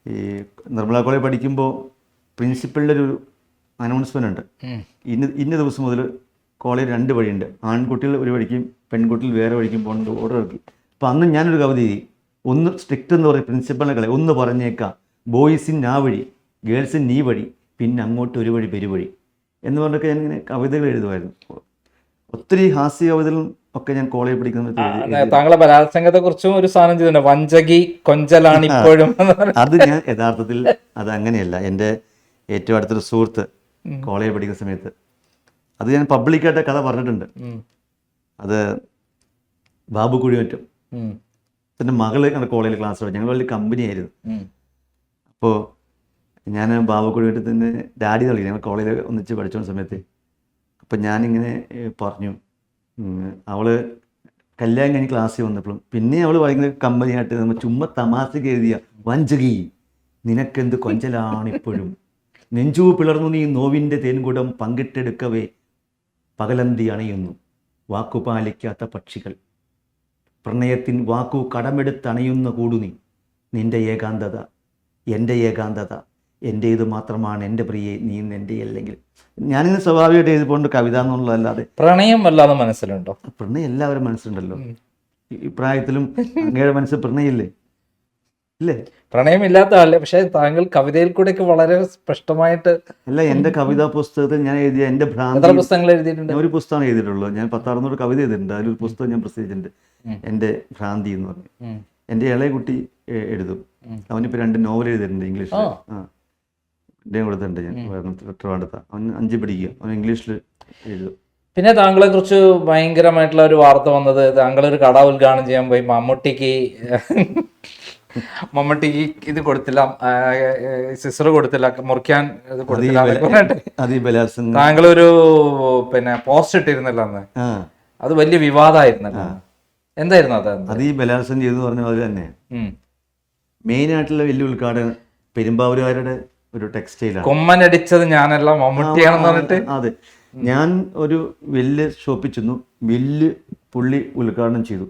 ഈ നിർമ്മല കോളേജ് പഠിക്കുമ്പോൾ പ്രിൻസിപ്പളിൻ്റെ ഒരു അനൗൺസ്മെൻ്റ് ഉണ്ട്, ഇന്ന ദിവസം മുതൽ കോളേജ് 2 വഴിയുണ്ട്, ആൺകുട്ടികൾ ഒരു വഴിക്കും പെൺകുട്ടികൾ വേറെ വഴിക്കും പോകുന്നുണ്ട്, ഓർഡർ ഇറക്കി. അപ്പോൾ അന്ന് ഞാനൊരു കവിത എഴുതി, ഒന്ന് സ്ട്രിക്റ്റ് എന്ന് പറയും പ്രിൻസിപ്പളിനെ കളി, ഒന്ന് പറഞ്ഞേക്കാം, ബോയ്സിന് ആ വഴി, ഗേൾസിന് ഈ വഴി, പിന്നെ അങ്ങോട്ട് ഒരു വഴി പെരുവഴി എന്ന് പറഞ്ഞൊക്കെ ഞാൻ ഇങ്ങനെ കവിതകൾ എഴുതുമായിരുന്നു. ഒത്തിരി ഹാസ്യ കവിതകളും ഒക്കെ ഞാൻ കോളേജ് പഠിക്കുന്ന. താങ്കളെ ബലാത്സംഗത്തെ കുറിച്ചും ഒരു സാധനം ചെയ്തിട്ടുണ്ട്, വഞ്ചകി കൊഞ്ചലാണ് ഇപ്പോഴും. അത് ഞാൻ യഥാർത്ഥത്തിൽ അത് അങ്ങനെയല്ല. എൻ്റെ ഏറ്റവും അടുത്തൊരു സുഹൃത്ത് കോളേജ് പഠിക്കുന്ന സമയത്ത് അത് ഞാൻ പബ്ലിക്കായിട്ട് കഥ പറഞ്ഞിട്ടുണ്ട്. അത് ബാബു കുഴിമറ്റും എൻ്റെ മകള് കോളേജിൽ ക്ലാസ് പഠിച്ചു, ഞങ്ങൾ വലിയ കമ്പനിയായിരുന്നു. അപ്പോൾ ഞാൻ ബാബു കുഴിമറ്റത്തിൻ്റെ ഡാഡി കളി, ഞങ്ങൾ കോളേജിൽ ഒന്നിച്ച് പഠിച്ചുകൊണ്ട സമയത്ത്. അപ്പം ഞാനിങ്ങനെ പറഞ്ഞു, അവള് കല്യാണം കഴിഞ്ഞ് ക്ലാസ്സിൽ വന്നപ്പോഴും പിന്നെ അവൾ ഭയങ്കര കമ്പനിയായിട്ട് നമ്മൾ ചുമ്മാ തമാശക്ക് എഴുതിയ വഞ്ചകി നിനക്കെന്ത് കൊഞ്ചലാണിപ്പോഴും, നെഞ്ചു പിളർന്നു നീ നോവിൻ്റെ തേൻകുടം പങ്കിട്ടെടുക്കവേ പകലന്തി അണയുന്നു വാക്കുപാലിക്കാത്ത പക്ഷികൾ, പ്രണയത്തിൻ വാക്കു കടമെടുത്തണയുന്ന കൂടു നിന്റെ ഏകാന്തത എൻ്റെ ഏകാന്തത എൻ്റേത് മാത്രമാണ് എൻ്റെ പ്രിയെ, നീ എൻ്റെ അല്ലെങ്കിൽ. ഞാനിന്ന് സ്വാഭാവികമായിട്ട് എഴുതിപ്പോണ്ട് കവിത എന്നുള്ളതല്ലാതെ പ്രണയം വല്ലാതെ മനസ്സിലുണ്ടോ? പ്രണയം എല്ലാവരും മനസ്സിലുണ്ടല്ലോ. ഈ പ്രായത്തിലും അങ്ങയുടെ മനസ്സിൽ പ്രണയില്ലേ? ഇല്ലേ? പ്രണയമില്ലാത്ത ആളല്ലേ, പക്ഷെ താങ്കൾ കവിതയിൽ കൂടെ ഒക്കെ വളരെ സ്പഷ്ടമായിട്ട്. അല്ല, എൻ്റെ കവിതാ പുസ്തകത്തിൽ ഞാൻ എഴുതിയ എൻ്റെ ഭ്രാന്തി. എത്ര പുസ്തകങ്ങൾ എഴുതിയിട്ടുണ്ട്? ഒരു പുസ്തകം എഴുതിയിട്ടുള്ളൂ. ഞാൻ 1600 കവിത എഴുതിയിട്ടുണ്ട്. അതിലൊരു പുസ്തകം ഞാൻ പ്രസിദ്ധിച്ചിട്ടുണ്ട്, എൻ്റെ ഭ്രാന്തി എന്ന് പറഞ്ഞു. എൻ്റെ ഇളയ കുട്ടി എഴുതും, അവനിപ്പോൾ 2 നോവൽ എഴുതിയിട്ടുണ്ട് ഇംഗ്ലീഷിൽ. എൻ്റെ കൊടുത്തിട്ടുണ്ട് ഞാൻ ട്രിവാൻഡ്രത്ത്. അവൻ 5 പഠിക്കുക, അവൻ ഇംഗ്ലീഷിൽ എഴുതും. പിന്നെ താങ്കളെ കുറിച്ച് ഭയങ്കരമായിട്ടുള്ള ഒരു വാർത്ത വന്നത്, താങ്കളൊരു കട ഉദ്ഘാടനം ചെയ്യാൻ പോയി, മമ്മൂട്ടിക്ക് ഇത് കൊടുത്തില്ല, സിസ്റ്റർ കൊടുത്തില്ല, മുറിക്കാൻ ഇത് കൊടുത്തില്ല. താങ്കളൊരു പിന്നെ പോസ്റ്റ് ഇട്ടിരുന്നല്ലോ അന്ന്, അത് വലിയ വിവാദമായിരുന്നല്ലോ. എന്തായിരുന്നു അത്? അത് ഈ ബലാത്സംഗം ചെയ്തു പറഞ്ഞ പോലെ തന്നെ മെയിൻ ആയിട്ടുള്ള വലിയ ഉദ്ഘാടനം പെരുമ്പാവൂരുകാരുടെ ഒരു ടെക്സ്റ്റൈലാണ്. കൊമ്മനടിച്ചത് ഞാനല്ല മമ്മൂട്ടിയാണെന്ന് പറഞ്ഞിട്ട്. അതെ, ഞാൻ ഒരു വലിയ ഷോപ്പിൽ ചെന്നു, വലിയ പുള്ളി ഉദ്ഘാടനം ചെയ്തു.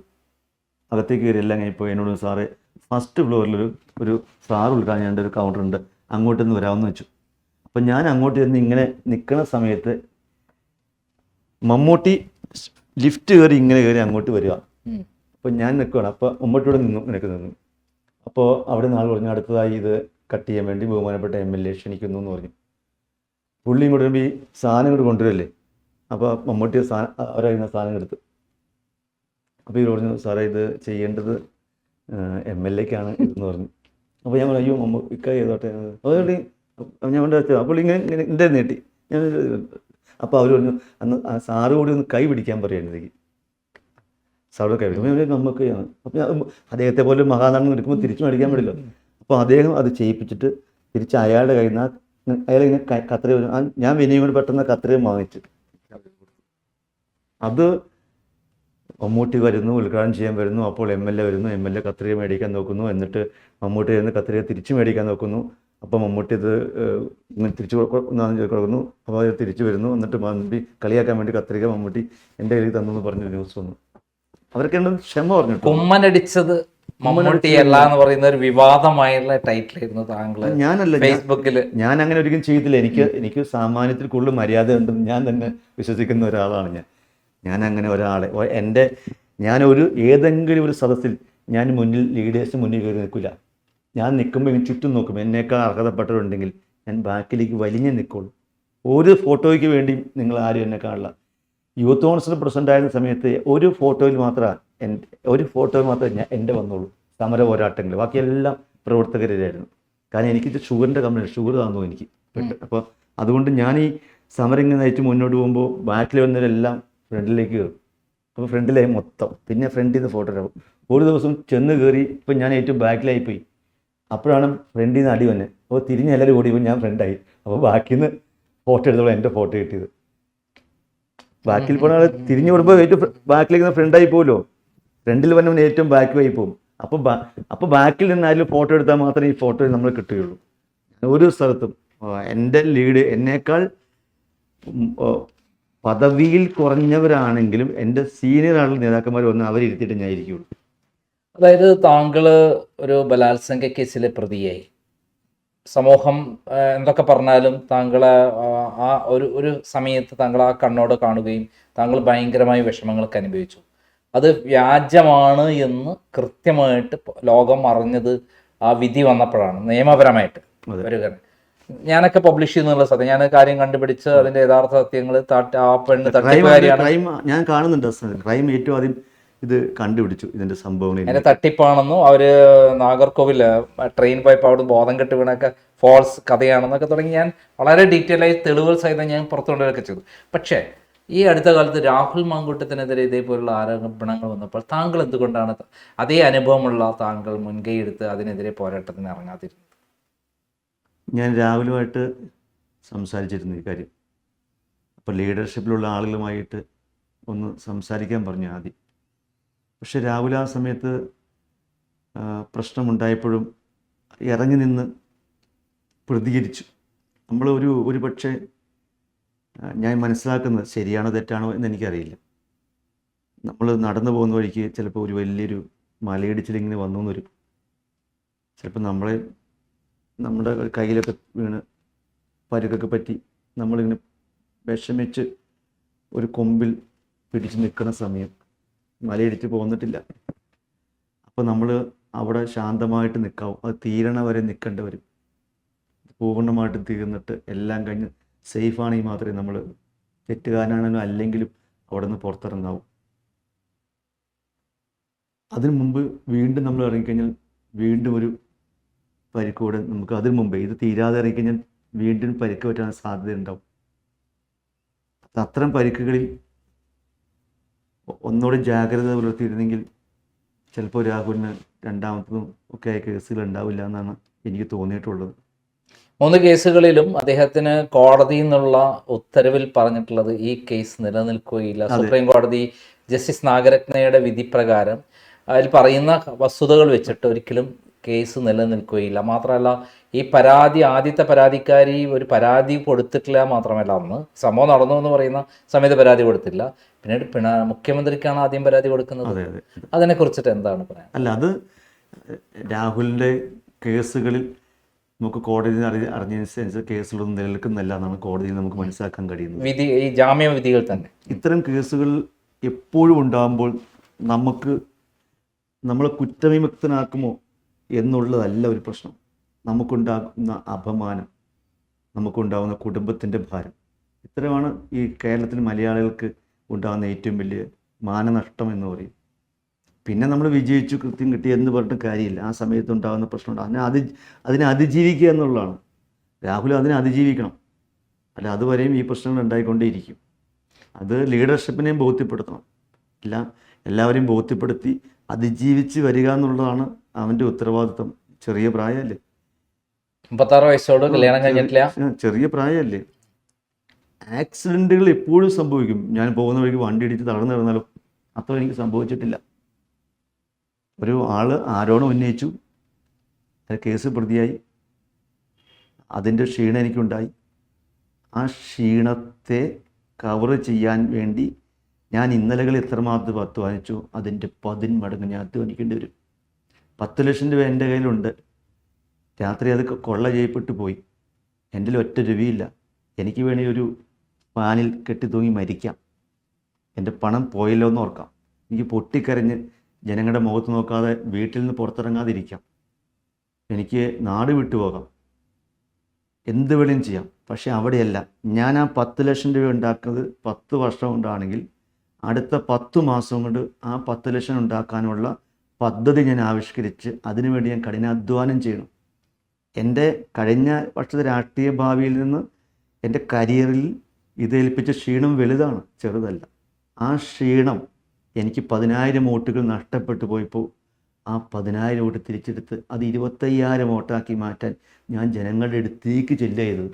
അകത്തേക്ക് കയറി എല്ലാം കഴിഞ്ഞപ്പോൾ എന്നോട് സാറ് ഫസ്റ്റ് ഫ്ലോറിലൊരു സാറ് ഉദ്ഘാടനം ചെയ്യേണ്ട ഒരു കൗണ്ടർ ഉണ്ട്, അങ്ങോട്ടൊന്ന് വരാമെന്ന് വെച്ചു. അപ്പം ഞാൻ അങ്ങോട്ട് ചെന്ന് ഇങ്ങനെ നിൽക്കുന്ന സമയത്ത് മമ്മൂട്ടി ലിഫ്റ്റ് കയറി ഇങ്ങനെ കയറി അങ്ങോട്ട് വരിക. അപ്പം ഞാൻ നിൽക്കുകയാണ്. അപ്പോൾ മമ്മൂട്ടിയോടെ നിന്നു. അപ്പോൾ അവിടെ നിന്ന് ആൾ പറഞ്ഞു, അടുത്തതായി ഇത് കട്ട് ചെയ്യാൻ വേണ്ടി ബഹുമാനപ്പെട്ട MLA ക്ഷണിക്കുന്നു എന്ന് പറഞ്ഞു. പുള്ളി ഇങ്ങോട്ട് വരുമ്പോൾ ഈ സാധനം ഇങ്ങോട്ട് കൊണ്ടുവരല്ലേ. അപ്പോൾ മമ്മൂട്ടി അവരായിരുന്ന സാധനം എടുത്ത്. അപ്പോൾ ഇവർ പറഞ്ഞു, സാറേ ഇത് ചെയ്യേണ്ടത് MLAക്കാണ് ഇതെന്ന് പറഞ്ഞു. അപ്പോൾ ഞാൻ പറഞ്ഞു, അയ്യോ ഇക്ക ചെയ്തോട്ടെ. അതുകൊണ്ട് ഞാൻ കൊണ്ട് അപ്പോൾ ഇങ്ങനെ എൻ്റെ നീട്ടി ഞാൻ. അപ്പോൾ അവർ പറഞ്ഞു, അന്ന് ആ സാറ് കൂടി ഒന്ന് കൈ പിടിക്കാൻ പറയുന്നത്. സാറ് കൈ പിടിക്കും നമുക്ക്. അപ്പോൾ അദ്ദേഹത്തെ പോലെ മഹാനാണെന്ന് എടുക്കുമ്പോൾ തിരിച്ചു മേടിക്കാൻ പാടില്ല. അപ്പോൾ അദ്ദേഹം അത് ചെയ്യിപ്പിച്ചിട്ട് തിരിച്ച് അയാളുടെ കയ്യിൽ നിന്ന് അയാളിങ്ങനെ കത്രിക, ഞാൻ വിനയം കൊണ്ട് പെട്ടെന്ന് കത്രിക വാങ്ങിച്ചു. അത് മമ്മൂട്ടി വരുന്നു, ഉദ്ഘാടനം ചെയ്യാൻ വരുന്നു. അപ്പോൾ MLA വരുന്നു, MLA കത്രിക മേടിക്കാൻ നോക്കുന്നു. എന്നിട്ട് മമ്മൂട്ടി നിന്ന് കത്രിക തിരിച്ചു മേടിക്കാൻ നോക്കുന്നു. അപ്പോൾ മമ്മൂട്ടി ഇത് തിരിച്ചു കൊടുക്കുന്നു. അപ്പോൾ അത് തിരിച്ചു വരുന്നു. എന്നിട്ട് മമ്മൂട്ടി കളിയാക്കാൻ വേണ്ടി കത്രിക മമ്മൂട്ടി എൻ്റെ കയ്യിൽ തന്നു എന്ന് പറഞ്ഞൊരു ന്യൂസ് വന്നു. അവർക്ക് ക്ഷമ പറഞ്ഞു. കൊമ്മനടിച്ചത് മമ്മൂട്ടി അല്ല എന്ന് പറയുന്ന ഒരു വിവാദമായുള്ള ടൈറ്റിലായിരുന്നു താങ്കൾ. ഞാനല്ല, ഫേസ്ബുക്കിൽ. ഞാൻ അങ്ങനെ ഒരിക്കലും ചെയ്തില്ല. എനിക്ക് സാമാന്യത്തിൽ കൂടുതൽ മര്യാദ ഉണ്ടെന്ന് ഞാൻ തന്നെ വിശ്വസിക്കുന്ന ഒരാളാണ് ഞാൻ അങ്ങനെ ഒരാളെ ഞാനൊരു ഏതെങ്കിലും ഒരു സദസ്സിൽ ഞാൻ ലീഡേഴ്സിന് മുന്നിൽ കയറി നിൽക്കില്ല. ഞാൻ നിൽക്കുമ്പോൾ ഇങ്ങനെ ചുറ്റും നോക്കും. എന്നേക്കാൾ അർഹതപ്പെട്ടവരുണ്ടെങ്കിൽ ഞാൻ ബാക്കിലേക്ക് വലിഞ്ഞേ നിൽക്കുള്ളൂ. ഒരു ഫോട്ടോയ്ക്ക് വേണ്ടി നിങ്ങൾ ആരും എന്നെ കാണില്ല. യൂത്ത് കോൺഗ്രസിന് പ്രസിഡന്റ് ആയിരുന്ന സമയത്ത് ഒരു ഫോട്ടോയിൽ മാത്രമേ എൻ്റെ വന്നുള്ളൂ. സമര പോരാട്ടങ്ങൾ, ബാക്കിയെല്ലാം പ്രവർത്തകരായിരുന്നു. കാരണം എനിക്ക് ഷുഗറിൻ്റെ കംപ്ലൈൻറ്റ്, ഷുഗർ തന്നു എനിക്ക് അപ്പോൾ അതുകൊണ്ട് ഞാൻ ഈ സമരം ഇങ്ങനെ നയിച്ച് മുന്നോട്ട് പോകുമ്പോൾ ബാക്കിൽ വന്നവരെല്ലാം ഫ്രണ്ടിലേക്ക് കയറും. അപ്പോൾ ഫ്രണ്ടിലായി മൊത്തം, പിന്നെ ഫ്രണ്ടിൽ നിന്ന് ഫോട്ടോ എടുക്കും. ഒരു ദിവസം ചെന്ന് കയറി ഇപ്പം ഞാൻ ഏറ്റവും ബാക്കിലായിപ്പോയി. അപ്പോഴാണ് ഫ്രണ്ടിൽ നിന്ന് അടി വന്നെ. അപ്പോൾ തിരിഞ്ഞ് എല്ലാവരും ഓടിയപ്പോൾ ഞാൻ ഫ്രണ്ടായി. അപ്പോൾ ബാക്കിൽ നിന്ന് ഫോട്ടോ എടുത്തോളം എൻ്റെ ഫോട്ടോ കിട്ടിയത്. ബാക്കിൽ പോണ ആൾ തിരിഞ്ഞു കൊടുക്കുമ്പോൾ ഏറ്റവും ബാക്കിലേക്ക് നിന്ന് ഫ്രണ്ടായി പോകുമല്ലോ, ഫ്രണ്ടിൽ വന്നവൻ ഏറ്റവും ബാക്കുമായി പോകും. അപ്പോൾ ബാക്കിൽ നിന്ന് ആരും ഫോട്ടോ എടുത്താൽ മാത്രമേ ഈ ഫോട്ടോ നമ്മൾ കിട്ടുകയുള്ളൂ. ഒരു സ്ഥലത്തും എൻ്റെ ലീഡ് എന്നേക്കാൾ പദവിയിൽ കുറഞ്ഞവരാണെങ്കിലും എൻ്റെ സീനിയർ ആളുകൾ നേതാക്കന്മാർ വന്ന് അവരിരുത്തിയിട്ട് ഞാൻ ഇരിക്കുകയുള്ളൂ. അതായത് താങ്കൾ ഒരു ബലാത്സംഗ കേസിലെ പ്രതിയായി, സമൂഹം എന്തൊക്കെ പറഞ്ഞാലും താങ്കളെ ആ ഒരു സമയത്ത് താങ്കൾ ആ കണ്ണോട് കാണുകയും താങ്കൾ ഭയങ്കരമായ വിഷമങ്ങളൊക്കെ അനുഭവിച്ചു. അത് വ്യാജമാണ് എന്ന് കൃത്യമായിട്ട് ലോകം അറിഞ്ഞത് ആ വിധി വന്നപ്പോഴാണ്, നിയമപരമായിട്ട് ഒരു കാര്യം. ഞാനൊക്കെ പബ്ലിഷ് ചെയ്യുന്നുള്ള സത്യം, ഞാൻ കാര്യം കണ്ടുപിടിച്ച് അതിന്റെ യഥാർത്ഥ സത്യങ്ങൾ ആ പെണ്ണ് തട്ടിപ്പുകാരിയാണ് ഞാൻ കാണുന്നുണ്ട്. ക്രൈം ഏറ്റവും ആദ്യം ഇത് കണ്ടുപിടിച്ചു, ഇതിന്റെ സംഭവങ്ങൾ അതിന്റെ തട്ടിപ്പാണെന്നും അവര് നാഗർകോവിൽ ട്രെയിൻ പോയപ്പോൾ അവിടെ ബോധം കെട്ട് വീണൊക്കെ ഫോൾസ് കഥയാണെന്നൊക്കെ തുടങ്ങി ഞാൻ വളരെ ഡീറ്റെയിൽ ആയി തെളിവുകൾ സഹിതം ഞാൻ പുറത്തുകൊണ്ടുവരൊക്കെ ചെയ്തു. പക്ഷേ ഈ അടുത്ത കാലത്ത് രാഹുൽ മാങ്കൂട്ടത്തിനെതിരെ ഇതേപോലുള്ള ആരോപണങ്ങൾ വന്നപ്പോൾ താങ്കൾ എന്തുകൊണ്ടാണ് അതേ അനുഭവമുള്ള താങ്കൾ മുൻകൈ എടുത്ത് അതിനെതിരെ പോരാട്ടത്തിന് ഇറങ്ങാതിരുന്നത്? ഞാൻ രാഹുലുമായിട്ട് സംസാരിച്ചിരുന്നു ഈ കാര്യം. അപ്പോൾ ലീഡർഷിപ്പിലുള്ള ആളുകളുമായിട്ട് ഒന്ന് സംസാരിക്കാൻ പറഞ്ഞു ആദ്യം. പക്ഷെ രാഹുൽ ആ സമയത്ത് പ്രശ്നമുണ്ടായപ്പോഴും ഇറങ്ങി നിന്ന് പ്രതികരിച്ചു. നമ്മൾ ഒരു പക്ഷേ ഞാൻ മനസ്സിലാക്കുന്നത് ശരിയാണോ തെറ്റാണോ എന്ന് എനിക്കറിയില്ല. നമ്മൾ നടന്നു പോകുന്ന വഴിക്ക് ചിലപ്പോൾ ഒരു വലിയൊരു മലയിടിച്ചിലിങ്ങനെ വന്നു എന്ന് വരും. ചിലപ്പോൾ നമ്മുടെ കയ്യിലൊക്കെ വീണ് പരുക്കൊക്കെ പറ്റി നമ്മളിങ്ങനെ വിഷമിച്ച് ഒരു കൊമ്പിൽ പിടിച്ച് നിൽക്കുന്ന സമയം മലയിടിച്ച് പോന്നിട്ടില്ല. അപ്പോൾ നമ്മൾ അവിടെ ശാന്തമായിട്ട് നിൽക്കാവും. അത് തീരണ വരെ നിൽക്കേണ്ടി വരും. പൂർണ്ണമായിട്ട് തീർന്നിട്ട് എല്ലാം കഴിഞ്ഞ് സേഫാണെങ്കിൽ മാത്രമേ നമ്മൾ തെറ്റുകാരനാണെങ്കിലും അല്ലെങ്കിലും അവിടെ നിന്ന് പുറത്തിറങ്ങാവൂ. അതിനു മുമ്പ് വീണ്ടും നമ്മൾ ഇറങ്ങിക്കഴിഞ്ഞാൽ വീണ്ടും ഒരു പരിക്കൂടെ നമുക്ക് അതിനു മുമ്പേ ഇത് തീരാതെ ഇറങ്ങിക്കഴിഞ്ഞാൽ വീണ്ടും പരിക്ക് പറ്റാൻ സാധ്യത ഉണ്ടാവും. അത്തരം പരിക്കുകളിൽ ഒന്നുകൂടി ജാഗ്രത പുലർത്തിയിരുന്നെങ്കിൽ ചിലപ്പോൾ രാഹുലിന് രണ്ടാമത്തതും ഒക്കെ ആയ കേസുകൾ ഉണ്ടാവില്ല എന്നാണ് എനിക്ക് തോന്നിയിട്ടുള്ളത്. 3 കേസുകളിലും അദ്ദേഹത്തിന് കോടതിയിൽ നിന്നുള്ള ഉത്തരവിൽ പറഞ്ഞിട്ടുള്ളത് ഈ കേസ് നിലനിൽക്കുകയില്ല. സുപ്രീം കോടതി ജസ്റ്റിസ് നാഗരത്നയുടെ വിധി പ്രകാരം അതിൽ പറയുന്ന വസ്തുതകൾ വെച്ചിട്ട് ഒരിക്കലും കേസ് നിലനിൽക്കുകയില്ല. മാത്രമല്ല ഈ ആദ്യത്തെ പരാതിക്കാരി ഒരു പരാതി കൊടുത്തിട്ടില്ല. മാത്രമല്ല അന്ന് സംഭവം നടന്നു എന്ന് പറയുന്ന സമയത്ത് പരാതി കൊടുത്തില്ല. പിന്നീട് മുഖ്യമന്ത്രിക്കാണ് ആദ്യം പരാതി കൊടുക്കുന്നത്. അതിനെ കുറിച്ചിട്ട് എന്താണ് പറയാൻ? അല്ല, അത് രാഹുലിൻ്റെ കേസുകളിൽ നമുക്ക് കോടതി അറിഞ്ഞതനുസരിച്ച് കേസുകളൊന്നും നിലനിൽക്കുന്നില്ല എന്നാണ് കോടതിയിൽ നമുക്ക് മനസ്സിലാക്കാൻ കഴിയുന്നത്. ഈ ജാമ്യ വിധികൾ തന്നെ ഇത്തരം കേസുകൾ എപ്പോഴും ഉണ്ടാകുമ്പോൾ നമ്മളെ കുറ്റവിമുക്തനാക്കുമോ എന്നുള്ളതല്ല ഒരു പ്രശ്നം. നമുക്കുണ്ടാകുന്ന അപമാനം, നമുക്കുണ്ടാകുന്ന കുടുംബത്തിൻ്റെ ഭാരം, ഇത്തരമാണ് ഈ കേരളത്തിൽ മലയാളികൾക്ക് ഉണ്ടാകുന്ന ഏറ്റവും വലിയ മാനനഷ്ടം എന്ന് പറയും. പിന്നെ നമ്മൾ വിജയിച്ചു, കൃത്യം കിട്ടി എന്ന് പറഞ്ഞിട്ട് കാര്യമില്ല. ആ സമയത്ത് ഉണ്ടാകുന്ന പ്രശ്നമുണ്ട്. അതിനെ അതിജീവിക്കുക എന്നുള്ളതാണ്. രാഹുൽ അതിനെ അതിജീവിക്കണം. അല്ല, അതുവരെയും ഈ പ്രശ്നങ്ങൾ ഉണ്ടായിക്കൊണ്ടേയിരിക്കും. അത് ലീഡർഷിപ്പിനെയും ബോധ്യപ്പെടുത്തണം. എല്ലാവരെയും ബോധ്യപ്പെടുത്തി അതിജീവിച്ച് വരിക എന്നുള്ളതാണ് അവൻ്റെ ഉത്തരവാദിത്വം. ചെറിയ പ്രായമല്ലേ, 36 വയസ്സോട് കല്യാണം കഴിഞ്ഞിട്ടില്ല. ചെറിയ പ്രായമല്ലേ. ആക്സിഡൻറ്റുകൾ എപ്പോഴും സംഭവിക്കും. ഞാൻ പോകുന്ന വഴിക്ക് വണ്ടി ഇടിച്ച് തളർന്നു കിടന്നാലും അത്ര എനിക്ക് സംഭവിച്ചിട്ടില്ല. ഒരു ആൾ ആരോപണം ഉന്നയിച്ചു, കേസ് പ്രതിയായി, അതിൻ്റെ ക്ഷീണം എനിക്കുണ്ടായി. ആ ക്ഷീണത്തെ കവർ ചെയ്യാൻ വേണ്ടി ഞാൻ ഇന്നലകൾ എത്രമാത്രം അധ്വാനിച്ചു അതിൻ്റെ 10 മടങ്ങ് ഞാൻ അധ്വാനിക്കേണ്ടി വരും. 10 ലക്ഷം രൂപ എൻ്റെ കയ്യിലുണ്ട്. രാത്രി അത് കൊള്ള ചെയ്യപ്പെട്ടു പോയി. എൻ്റെ ഒറ്റ രൂപയില്ല. എനിക്ക് വേണേൽ ഒരു പാനിൽ കെട്ടിത്തൂങ്ങി മരിക്കാം. എൻ്റെ പണം പോയല്ലോ എന്ന് ഓർക്കാം. എനിക്ക് പൊട്ടിക്കരഞ്ഞ് ജനങ്ങളുടെ മുഖത്ത് നോക്കാതെ വീട്ടിൽ നിന്ന് പുറത്തിറങ്ങാതിരിക്കാം. എനിക്ക് നാട് വിട്ടുപോകാം. എന്ത് വേണേലും ചെയ്യാം. പക്ഷേ അവിടെയല്ല. ഞാൻ ആ 10 ലക്ഷം രൂപ ഉണ്ടാക്കുന്നത് 10 വർഷം കൊണ്ടാണെങ്കിൽ അടുത്ത 10 മാസം കൊണ്ട് ആ 10 ലക്ഷം ഉണ്ടാക്കാനുള്ള പദ്ധതി ഞാൻ ആവിഷ്കരിച്ച് അതിനുവേണ്ടി ഞാൻ കഠിനാധ്വാനം ചെയ്യണം. എൻ്റെ കഴിഞ്ഞ വർഷത്തെ രാഷ്ട്രീയ ഭാവിയിൽ നിന്ന് എൻ്റെ കരിയറിൽ ഇതേൽപ്പിച്ച ക്ഷീണം വലുതാണ്, ചെറുതല്ല. ആ ക്ഷീണം എനിക്ക് 10,000 വോട്ടുകൾ നഷ്ടപ്പെട്ടു പോയപ്പോൾ ആ 10,000 വോട്ട് തിരിച്ചെടുത്ത് അത് 25,000 വോട്ടാക്കി മാറ്റാൻ ഞാൻ ജനങ്ങളുടെ അടുത്തേക്ക് ചെല്ലുക ചെയ്തത്.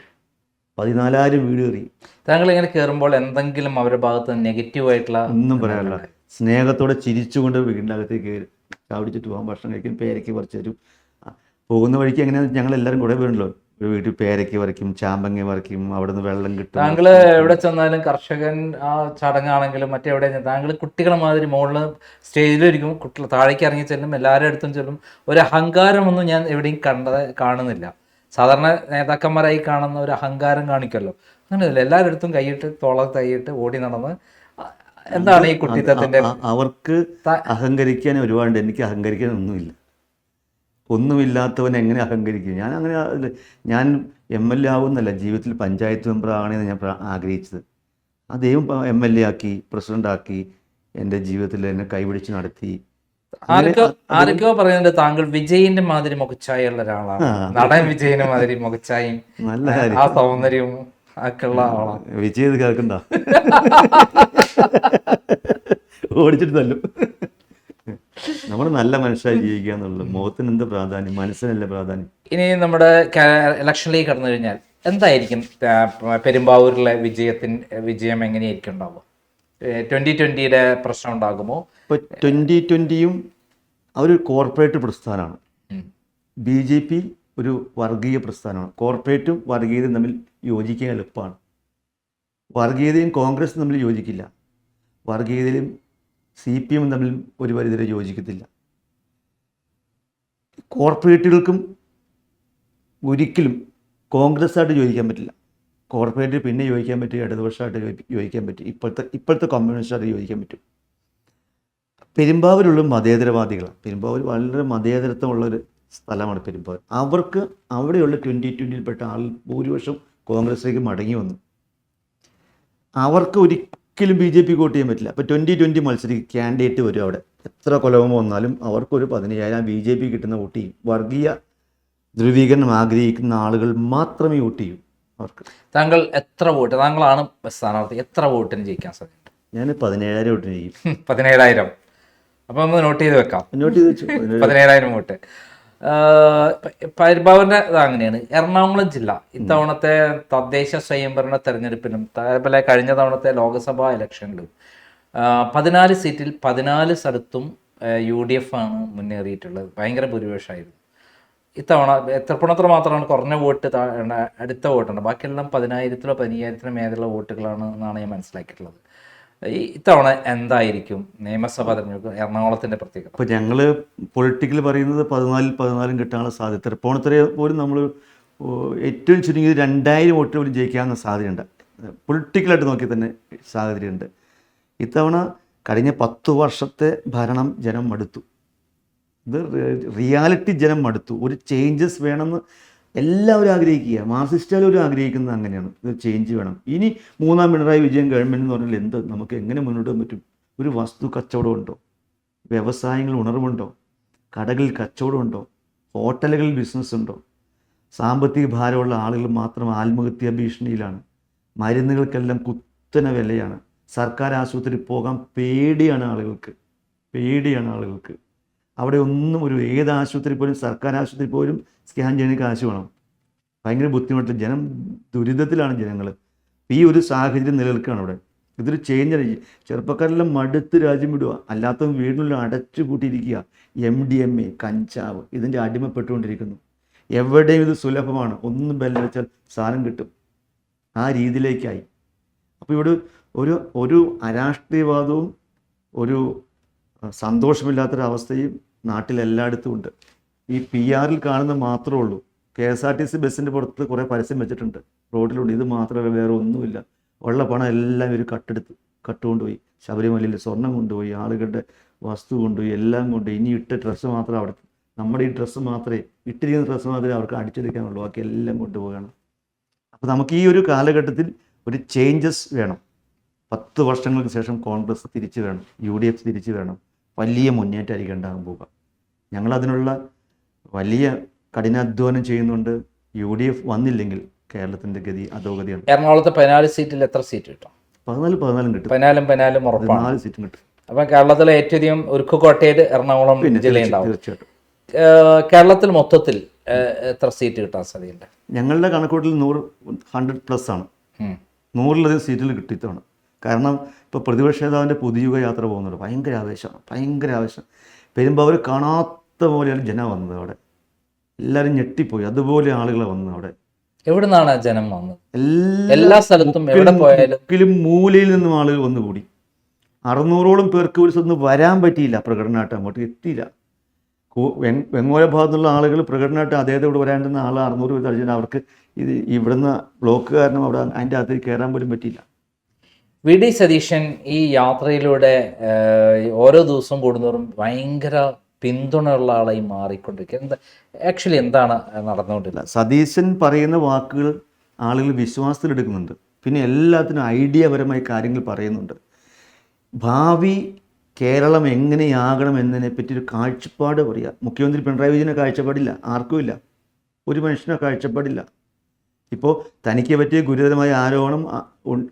14,000 വീട് കയറി. താങ്കൾ ഇങ്ങനെ കയറുമ്പോൾ എന്തെങ്കിലും അവരുടെ ഭാഗത്ത് നെഗറ്റീവായിട്ടുള്ള ഒന്നും പറയാനില്ല. സ്നേഹത്തോടെ ചിരിച്ചുകൊണ്ട് വീടിൻ്റെ അകത്തേക്ക് കയറി ചാവിടിച്ചിട്ട് പോകാൻ, ഭക്ഷണം കഴിക്കും, പേരയ്ക്ക് പറിച്ചു തരും. പോകുന്ന വഴിക്ക് എങ്ങനെയാ ഞങ്ങളെല്ലാവരും കൂടെ വീണല്ലോ, ഒരു വീട്ടിൽ പേരയ്ക്ക് പറിക്കും, ചാമ്പങ്ങ പറിക്കും, അവിടെ നിന്ന് വെള്ളം കിട്ടും. താങ്കൾ എവിടെ ചെന്നാലും കർഷകൻ ആ ചടങ്ങാണെങ്കിലും മറ്റെവിടെ താങ്കൾ കുട്ടികളെ മാതിരി മുകളിൽ സ്റ്റേജിലിരിക്കും, കുട്ടികൾ താഴേക്ക് ഇറങ്ങി ചെല്ലും, എല്ലാവരുടെ അടുത്തും ചെല്ലും. ഒരു അഹങ്കാരമൊന്നും ഞാൻ എവിടെയും കാണുന്നില്ല. സാധാരണ നേതാക്കന്മാരായി കാണുന്ന ഒരു അഹങ്കാരം കാണിക്കല്ലോ, അങ്ങനെയല്ല. എല്ലാവരുടെ അടുത്തും കൈയിട്ട് തോളത്ത് കൈയിട്ട് ഓടി നടന്ന് എന്താണ് ഈ കുട്ടിത്തത്തിന്റെ? അവർക്ക് അഹങ്കരിക്കാൻ ഒരുപാട്, എനിക്ക് അഹങ്കരിക്കാൻ ഒന്നുമില്ലാത്തവൻ എങ്ങനെ അഹങ്കരിക്കും? ഞാൻ അങ്ങനെ, ഞാൻ MLA ആവുന്നല്ല, ജീവിതത്തിൽ പഞ്ചായത്ത് മെമ്പർ ആവണമെന്ന് ഞാൻ ആഗ്രഹിച്ചത്. ആ ദൈവം MLA ആക്കി, പ്രസിഡന്റ് ആക്കി, എൻ്റെ ജീവിതത്തിൽ എന്നെ കൈപിടിച്ച് നടത്തി. ആരൊക്കെയോ പറയുന്നുണ്ട് താങ്കൾ വിജയിന്റെ മാതിരി മുഖച്ഛായുള്ള ഒരാളാണ്, നടൻ വിജയന്റെ മാതിരി മുഖച്ഛായും നല്ല കാര്യം, ആ സൗന്ദര്യവും ഒക്കെ ഉള്ള ആളാണ്. വിജയ് ഇത് കേൾക്കണ്ട, ഓടിച്ചിട്ട് തല്ലും. നമ്മൾ നല്ല മനുഷ്യരായി ജീവിക്കുക എന്നുള്ളത്. മുഖത്തിന് എന്ത് പ്രാധാന്യം, മനസ്സിനല്ല പ്രാധാന്യം. ഇനി നമ്മുടെ ഇലക്ഷനിലേക്ക് കടന്നു കഴിഞ്ഞാൽ എന്തായിരിക്കും പെരുമ്പാവൂരിലെ വിജയം എങ്ങനെയായിരിക്കും ഉണ്ടാവുക? 2020 പ്രശ്നം ഉണ്ടാകുമോ? ഇപ്പോൾ 2020 അവരൊരു കോർപ്പറേറ്റ് പ്രസ്ഥാനമാണ്. BJP ഒരു വർഗീയ പ്രസ്ഥാനമാണ്. കോർപ്പറേറ്റും വർഗീയതയും തമ്മിൽ യോജിക്കാൻ എളുപ്പമാണ്. വർഗീയതയും കോൺഗ്രസും തമ്മിൽ യോജിക്കില്ല, വർഗീയതയിലും CPM തമ്മിൽ ഒരു പരിധിവരെ യോജിക്കത്തില്ല. കോർപ്പറേറ്റുകൾക്കും ഒരിക്കലും കോൺഗ്രസ്സായിട്ട് യോജിക്കാൻ പറ്റില്ല. കോർപ്പറേറ്റ് പിന്നെ യോജിക്കാൻ പറ്റും, ഇടതുപക്ഷമായിട്ട് യോജിക്കാൻ പറ്റും, ഇപ്പോഴത്തെ കമ്മ്യൂണിസ്റ്റായിട്ട് യോജിക്കാൻ പറ്റും. പെരുമ്പാവൂരുള്ള മതേതരവാദികളാണ്. പെരുമ്പാവൂർ വളരെ മതേതരത്വമുള്ളൊരു സ്ഥലമാണ് പെരുമ്പാവൂർ. അവർക്ക് അവിടെയുള്ള 2020-ൽപ്പെട്ട ഭൂരിപക്ഷം കോൺഗ്രസിലേക്ക് മടങ്ങി വന്നു. അവർക്ക് ഒരിക്കലും BJP വോട്ട് ചെയ്യാൻ പറ്റില്ല. അപ്പോൾ 2020 മത്സരിക്കും, കാൻഡിഡേറ്റ് വരും. അവിടെ എത്ര കൊലവും വന്നാലും അവർക്കൊരു 15,000 BJP കിട്ടുന്ന വോട്ട് ചെയ്യും. വർഗീയ ധ്രുവീകരണം ആഗ്രഹിക്കുന്ന ആളുകൾ മാത്രമേ വോട്ട് ചെയ്യൂ അവർക്ക്. താങ്കൾ എത്ര വോട്ട്, താങ്കളാണ് സ്ഥാനാർത്ഥി, എത്ര വോട്ടിന് ജയിക്കാൻ സാധിക്കും? ഞാൻ 17,000 വോട്ടിന് ചെയ്യും. 17,000. അപ്പം ഒന്ന് നോട്ട് ചെയ്ത് വെക്കാം. നോട്ട് ചെയ്ത് വെച്ചു. 17,000 വോട്ട്. പെരുമ്പാവൂരിന്റെ അങ്ങനെയാണ്. എറണാകുളം ജില്ല ഇത്തവണത്തെ തദ്ദേശ സ്വയംഭരണ തെരഞ്ഞെടുപ്പിലും അതേപോലെ കഴിഞ്ഞ തവണത്തെ ലോക്സഭാ ഇലക്ഷനിലും 14 സീറ്റിൽ 14 സ്ഥലത്തും UDF ആണ് മുന്നേറിയിട്ടുള്ളത്. ഭയങ്കര ഭൂരിപക്ഷമായിരുന്നു. ഇത്തവണ തൃപ്പൂണിത്തുറ മാത്രമാണ് കുറഞ്ഞ വോട്ട്, അടുത്ത വോട്ടുണ്ട്. ബാക്കിയെല്ലാം 10,000-ലോ 15,000-ലോ മേലുള്ള വോട്ടുകളാണ് എന്നാണ് ഞാൻ മനസ്സിലാക്കിയിട്ടുള്ളത്. ഇത്തവണ എന്തായിരിക്കും നിയമസഭാ തെരഞ്ഞെടുപ്പ് എറണാകുളത്തിൻ്റെ പ്രത്യേകത? അപ്പോൾ ഞങ്ങൾ പൊളിറ്റിക്കൽ പറയുന്നത് 14 കിട്ടാനുള്ള സാധ്യത. തൃപ്പൂണിത്തുറ പോലും നമ്മൾ ഏറ്റവും ചുരുങ്ങിയത് 2,000 വോട്ട് പോലും ജയിക്കാവുന്ന സാധ്യതയുണ്ട്. പൊളിറ്റിക്കലായിട്ട് നോക്കി തന്നെ സാധ്യതയുണ്ട്. ഇത്തവണ കഴിഞ്ഞ 10 വർഷത്തെ ഭരണം ജനം മടുത്തു. ഇത് റിയാലിറ്റി ജനം മടുത്തു. ഒരു ചേഞ്ചസ് വേണമെന്ന് എല്ലാവരും ആഗ്രഹിക്കുക. മാർക്സിസ്റ്റുകാരും ആഗ്രഹിക്കുന്നത് അങ്ങനെയാണ്, ഇത് ചേഞ്ച് വേണം. ഇനി 3ാം പിണറായി വിജയൻ ഗവൺമെൻറ് എന്ന് പറഞ്ഞാൽ എന്ത്, നമുക്ക് എങ്ങനെ മുന്നോട്ട് പോകാൻ പറ്റും? ഒരു വസ്തു കച്ചവടമുണ്ടോ? വ്യവസായങ്ങൾ ഉണർവുണ്ടോ? കടകളിൽ കച്ചവടമുണ്ടോ? ഹോട്ടലുകളിൽ ബിസിനസ് ഉണ്ടോ? സാമ്പത്തിക ഭാരമുള്ള ആളുകൾ മാത്രം ആത്മഹത്യാ ഭീഷണിയിലാണ്. മരുന്നുകൾക്കെല്ലാം കുത്തനെ വിലയാണ്. സർക്കാർ ആശുപത്രി പോകാൻ പേടിയാണ് ആളുകൾക്ക്. അവിടെ ഒന്നും ഏത് ആശുപത്രി പോലും, സർക്കാർ ആശുപത്രി പോലും സ്കാൻ ചെയ്യണമെങ്കിൽ കാശ് വേണം. ഭയങ്കര ബുദ്ധിമുട്ട്. ജനം ദുരിതത്തിലാണ് ജനങ്ങൾ. ഈ ഒരു സാഹചര്യം നിലനിൽക്കുകയാണ് അവിടെ. ഇതൊരു ചേഞ്ചാണ്. ചെറുപ്പക്കാരെല്ലാം മടുത്ത് രാജ്യം വിടുക, അല്ലാത്ത വീടിനുള്ളിൽ അടച്ചു കൂട്ടിയിരിക്കുക. MDMA, കഞ്ചാവ്, ഇതിൻ്റെ അടിമപ്പെട്ടുകൊണ്ടിരിക്കുന്നു. എവിടെയും ഇത് സുലഭമാണ്. ഒന്നും ബെല്ല് വെച്ചാൽ സാധനം കിട്ടും. ആ രീതിയിലേക്കായി. അപ്പോൾ ഇവിടെ ഒരു അരാഷ്ട്രീയവാദവും ഒരു സന്തോഷമില്ലാത്തൊരവസ്ഥയും നാട്ടിലെല്ലായിടത്തും ഉണ്ട്. ഈ PR-ൽ കാണുന്ന മാത്രമേ ഉള്ളൂ. KSRTC ബസ്സിൻ്റെ പുറത്ത് കുറേ പരസ്യം വെച്ചിട്ടുണ്ട്, റോഡിലുണ്ട്. ഇത് മാത്രമല്ല, വേറെ ഒന്നുമില്ല. ഉള്ള പണം എല്ലാം ഒരു കട്ടുകൊണ്ടുപോയി. ശബരിമലയിൽ സ്വർണം കൊണ്ടുപോയി, ആളുകളുടെ വസ്തു കൊണ്ടുപോയി, എല്ലാം കൊണ്ടുപോയി. ഇനി ഇട്ട ഡ്രസ്സ് മാത്രമേ അവിടെ, നമ്മുടെ ഈ ഡ്രസ്സ് മാത്രമേ, ഇട്ടിരിക്കുന്ന ഡ്രസ്സ് മാത്രമേ അവർക്ക് അടിച്ചെടുക്കാനുള്ളൂ. ബാക്കി എല്ലാം കൊണ്ടുപോകണം. അപ്പോൾ നമുക്ക് ഈ ഒരു കാലഘട്ടത്തിൽ ഒരു ചേഞ്ചസ് വേണം. 10 വർഷങ്ങൾക്ക് ശേഷം കോൺഗ്രസ് തിരിച്ചു വേണം, UDF തിരിച്ചു വേണം. വലിയ മുന്നേറ്റമായിരിക്കും ഉണ്ടാകാൻ പോവുക. ഞങ്ങളതിനുള്ള വലിയ കഠിനാധ്വാനം ചെയ്യുന്നുണ്ട്. UDF വന്നില്ലെങ്കിൽ കേരളത്തിൻ്റെ ഗതി അധോഗതിയാണ്. എറണാകുളത്തെ 14 സീറ്റിൽ എത്ര സീറ്റ് കിട്ടും? 14 കിട്ടും. 14 ഉറപ്പാണ്. 4 സീറ്റും കിട്ടും. അപ്പം കേരളത്തിലെ ഏറ്റവും അധികം ഉരുക്കുകോട്ടയിൽ എറണാകുളം ജില്ലയുണ്ടാവും. തീർച്ചയായിട്ടും. കേരളത്തിൽ മൊത്തത്തിൽ എത്ര സീറ്റ് കിട്ടാൻ സാധ്യതയുണ്ട്? ഞങ്ങളുടെ കണക്കൂട്ടിൽ 100+ ആണ്. 100ലധികം സീറ്റുകൾ കിട്ടിയിട്ടാണ്. കാരണം ഇപ്പോൾ പ്രതിപക്ഷ നേതാവിൻ്റെ പുതുയുഗ യാത്ര പോകുന്നുണ്ട്. ഭയങ്കര ആവേശം. പെരുമ്പാവൂർ കാണാത്ത പോലെയാണ് ജനം വന്നത്. അവിടെ എല്ലാവരും ഞെട്ടിപ്പോയി. അതുപോലെ ആളുകൾ വന്നത് അവിടെ. എവിടെ നിന്നാണ് ജനം വന്നത്? എല്ലാ സ്ഥലത്തും എവിടെ പോയാലും മൂലയിൽ നിന്നും ആളുകൾ വന്നുകൂടി. 600ഓളം പേർക്ക് ഒരു സ്ഥലത്ത് വരാൻ പറ്റിയില്ല. പ്രകടനമായിട്ട് അങ്ങോട്ട് എത്തിയില്ല. വെങ്ങോല ഭാഗത്തുള്ള ആളുകൾ പ്രകടനമായിട്ട് അദ്ദേഹത്തെ ഇവിടെ വരാണ്ടിരുന്ന ആൾ 600 പേർ തടിച്ചിട്ട് അവർക്ക് ഇവിടുന്ന് ബ്ലോക്ക് കാരണം അവിടെ അതിൻ്റെ അകത്തേക്ക് കയറാൻ പോലും പറ്റിയില്ല. വി ഡി സതീശൻ ഈ യാത്രയിലൂടെ ഓരോ ദിവസവും കൂടുന്നവരും ഭയങ്കര പിന്തുണയുള്ള ആളായി മാറിക്കൊണ്ടിരിക്കുക. ആക്ച്വലി എന്താണ് നടന്നുകൊണ്ടിരുന്നത്? സതീശൻ പറയുന്ന വാക്കുകൾ ആളുകൾ വിശ്വാസത്തിലെടുക്കുന്നുണ്ട്. പിന്നെ എല്ലാത്തിനും ഐഡിയപരമായി കാര്യങ്ങൾ പറയുന്നുണ്ട്. ഭാവി കേരളം എങ്ങനെയാകണം എന്നതിനെപ്പറ്റി ഒരു കാഴ്ചപ്പാട് പറയുക. മുഖ്യമന്ത്രി പിണറായി വിജയനെ കാഴ്ചപ്പാടില്ല, ആർക്കുമില്ല, ഒരു മനുഷ്യനെ കാഴ്ചപ്പാടില്ല. ഇപ്പോൾ തനിക്ക് പറ്റിയ ഗുരുതരമായ ആരോപണം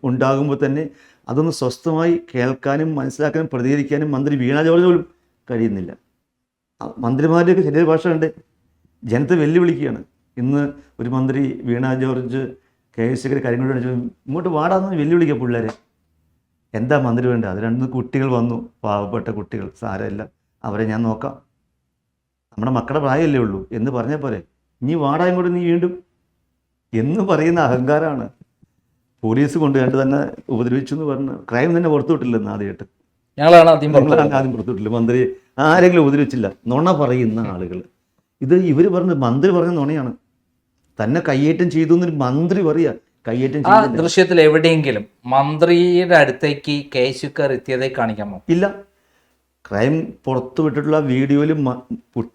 ഉണ്ടാകുമ്പോൾ തന്നെ അതൊന്ന് സ്വസ്ഥമായി കേൾക്കാനും മനസ്സിലാക്കാനും പ്രതികരിക്കാനും മന്ത്രി വീണ ജോർജ് പോലും കഴിയുന്നില്ല. മന്ത്രിമാരുടെയൊക്കെ ശരീരഭാഷ കണ്ട് ജനത്തെ വെല്ലുവിളിക്കുകയാണ്. ഇന്ന് ഒരു മന്ത്രി വീണ ജോർജ് KSCക്കാർ കാര്യങ്ങളോട് ഇങ്ങോട്ട് വാടാന്ന് വെല്ലുവിളിക്കുക പിള്ളേരെ. എന്താ മന്ത്രി വേണ്ടത്? അത് 2 കുട്ടികൾ വന്നു, പാവപ്പെട്ട കുട്ടികൾ, സാരമില്ല, അവരെ ഞാൻ നോക്കാം, നമ്മുടെ മക്കളുടെ പ്രായമല്ലേ ഉള്ളൂ എന്ന് പറഞ്ഞാൽ പോരെ. ഇനി വാടാ ഇങ്ങോട്ട് നീ വീണ്ടും എന്ന് പറയുന്ന അഹങ്കാരമാണ്. പോലീസ് കൊണ്ടുകണ്ട് തന്നെ ഉപദ്രവിച്ചു എന്ന് പറഞ്ഞ് ക്രൈം തന്നെ പുറത്തുവിട്ടില്ലെന്ന് ആദ്യമായിട്ട്. ഞങ്ങളാണ് ആദ്യം പുറത്തുവിട്ടില്ല. മന്ത്രി ആരെങ്കിലും ഉപദ്രവിച്ചില്ല. നുണ പറയുന്ന ആളുകൾ. ഇത് ഇവർ പറഞ്ഞത് മന്ത്രി പറഞ്ഞ നുണയാണ്. തന്നെ കയ്യേറ്റം ചെയ്തു എന്നൊരു മന്ത്രി പറയുക. കയ്യേറ്റം ആ ദൃശ്യത്തിൽ എവിടെയെങ്കിലും മന്ത്രിയുടെ അടുത്തേക്ക് KSCക്കാർ എത്തിയതേ കാണിക്കാമോ? ഇല്ല. ക്രൈം പുറത്തുവിട്ടിട്ടുള്ള വീഡിയോയിലും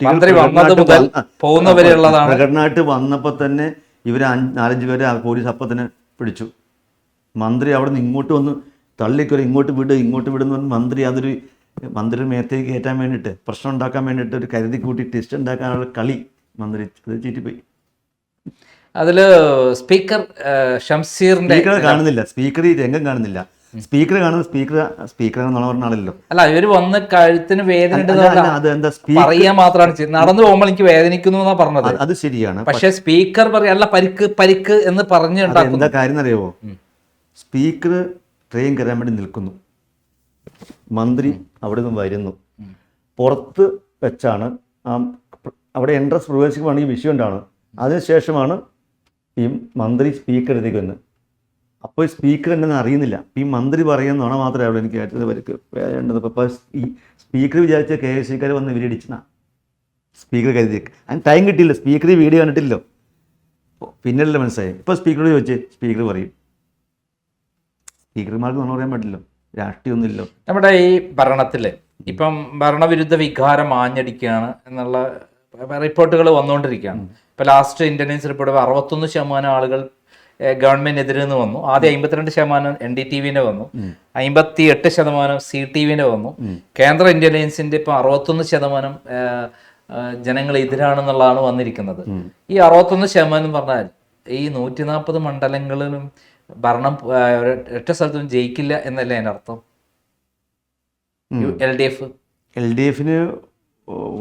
മന്ത്രി വന്നത് മുതൽ പോകുന്നവരെയുള്ളതാണ്. പ്രകടനമായിട്ട് വന്നപ്പോൾ തന്നെ ഇവർ 4-5 പേരെ പോലീസ് അപ്പം തന്നെ പിടിച്ചു. മന്ത്രി അവിടെ നിന്ന് ഇങ്ങോട്ട് വന്ന് തള്ളിക്കൊരു ഇങ്ങോട്ട് വിടുന്ന പറഞ്ഞ് മന്ത്രി മേത്തേക്ക് കയറ്റാൻ വേണ്ടിയിട്ട്, പ്രശ്നം ഉണ്ടാക്കാൻ വേണ്ടിയിട്ട് ഒരു കരുതി കൂട്ടി ടെസ്റ്റ് ഉണ്ടാക്കാനുള്ള കളി മന്ത്രി അത് ചീറ്റിപ്പോയി. അതിൽ സ്പീക്കർ ഷംസീറിന്റെ കാണുന്നില്ല. സ്പീക്കർ ഈ രംഗം കാണുന്നില്ല. സ്പീക്കർ കാണുന്നത് സ്പീക്കർ എന്ന് പറഞ്ഞ ആളല്ലോ. അല്ല, ഇവര് വന്ന് കഴുത്തിന് വേദന പറയാൻ മാത്രമാണ് ചെയ്തത്. നടന്നു പോകുമ്പോൾ എനിക്ക് വേദനിക്കുന്നു എന്നാ പറഞ്ഞത്. അത് ശരിയാണ്. പക്ഷെ സ്പീക്കർ പറയാ അല്ല പരിക്ക് എന്ന് പറഞ്ഞ് എന്താ കാര്യം എന്നറിയാമോ? സ്പീക്കർ ട്രെയിൻ കയറാൻ വേണ്ടി നിൽക്കുന്നു, മന്ത്രി അവിടെ നിന്ന് വരുന്നു. പുറത്ത് വെച്ചാണ് അവിടെ എൻട്രൻസ് പ്രവേശിക്കുവാണ് ഈ വിഷയം ഉണ്ടാണ്. അതിനുശേഷമാണ് ഈ മന്ത്രി സ്പീക്കർ എടുത്തേക്ക് വന്ന്. അപ്പോൾ സ്പീക്കർ ഉണ്ടെന്ന് അറിയുന്നില്ല. ഈ മന്ത്രി പറയുന്ന നുണ മാത്രമേ അവിടെ എനിക്ക് ഏറ്റവും വരക്ക് വേണ്ടത്. അപ്പോൾ ഈ സ്പീക്കർ വിചാരിച്ച KSCക്കാർ വന്ന് ഇവരിടിച്ചാ സ്പീക്കർ കരുതി. അതിന് ടൈം കിട്ടിയില്ല. സ്പീക്കർ വീഡിയോ കണ്ടിട്ടില്ലോ, പിന്നീടല്ലേ മനസ്സിലായി. ഇപ്പോൾ സ്പീക്കറോട് ചോദിച്ചേ, സ്പീക്കർ പറയും. സ്പീക്കർമാർക്ക് നുണ പറയാൻ പറ്റില്ലോ, രാഷ്ട്രീയമൊന്നുമില്ലോ. നമ്മുടെ ഈ ഭരണത്തില് ഇപ്പം ഭരണവിരുദ്ധ വികാരം ആഞ്ഞടിക്കുകയാണ് എന്നുള്ള റിപ്പോർട്ടുകൾ വന്നുകൊണ്ടിരിക്കുകയാണ്. ഇപ്പൊ ലാസ്റ്റ് ഇന്റലിജൻസ് റിപ്പോർട്ട് 61% ആളുകൾ ഗവൺമെന്റിനെതിരെ നിന്ന് വന്നു. ആദ്യം 52% NDTVന്റെ വന്നു, 58% CTVന്റെ വന്നു. കേന്ദ്ര ഇന്റലിജൻസിന്റെ ഇപ്പൊ 61% ജനങ്ങൾ എതിരാണെന്നുള്ളതാണ് വന്നിരിക്കുന്നത്. ഈ 61% പറഞ്ഞാൽ ഈ 140 മണ്ഡലങ്ങളിലും ഭരണം ഒറ്റ സ്ഥലത്തും ജയിക്കില്ല എന്നല്ലേ അതിൻ്റെ അർത്ഥം? LDFന്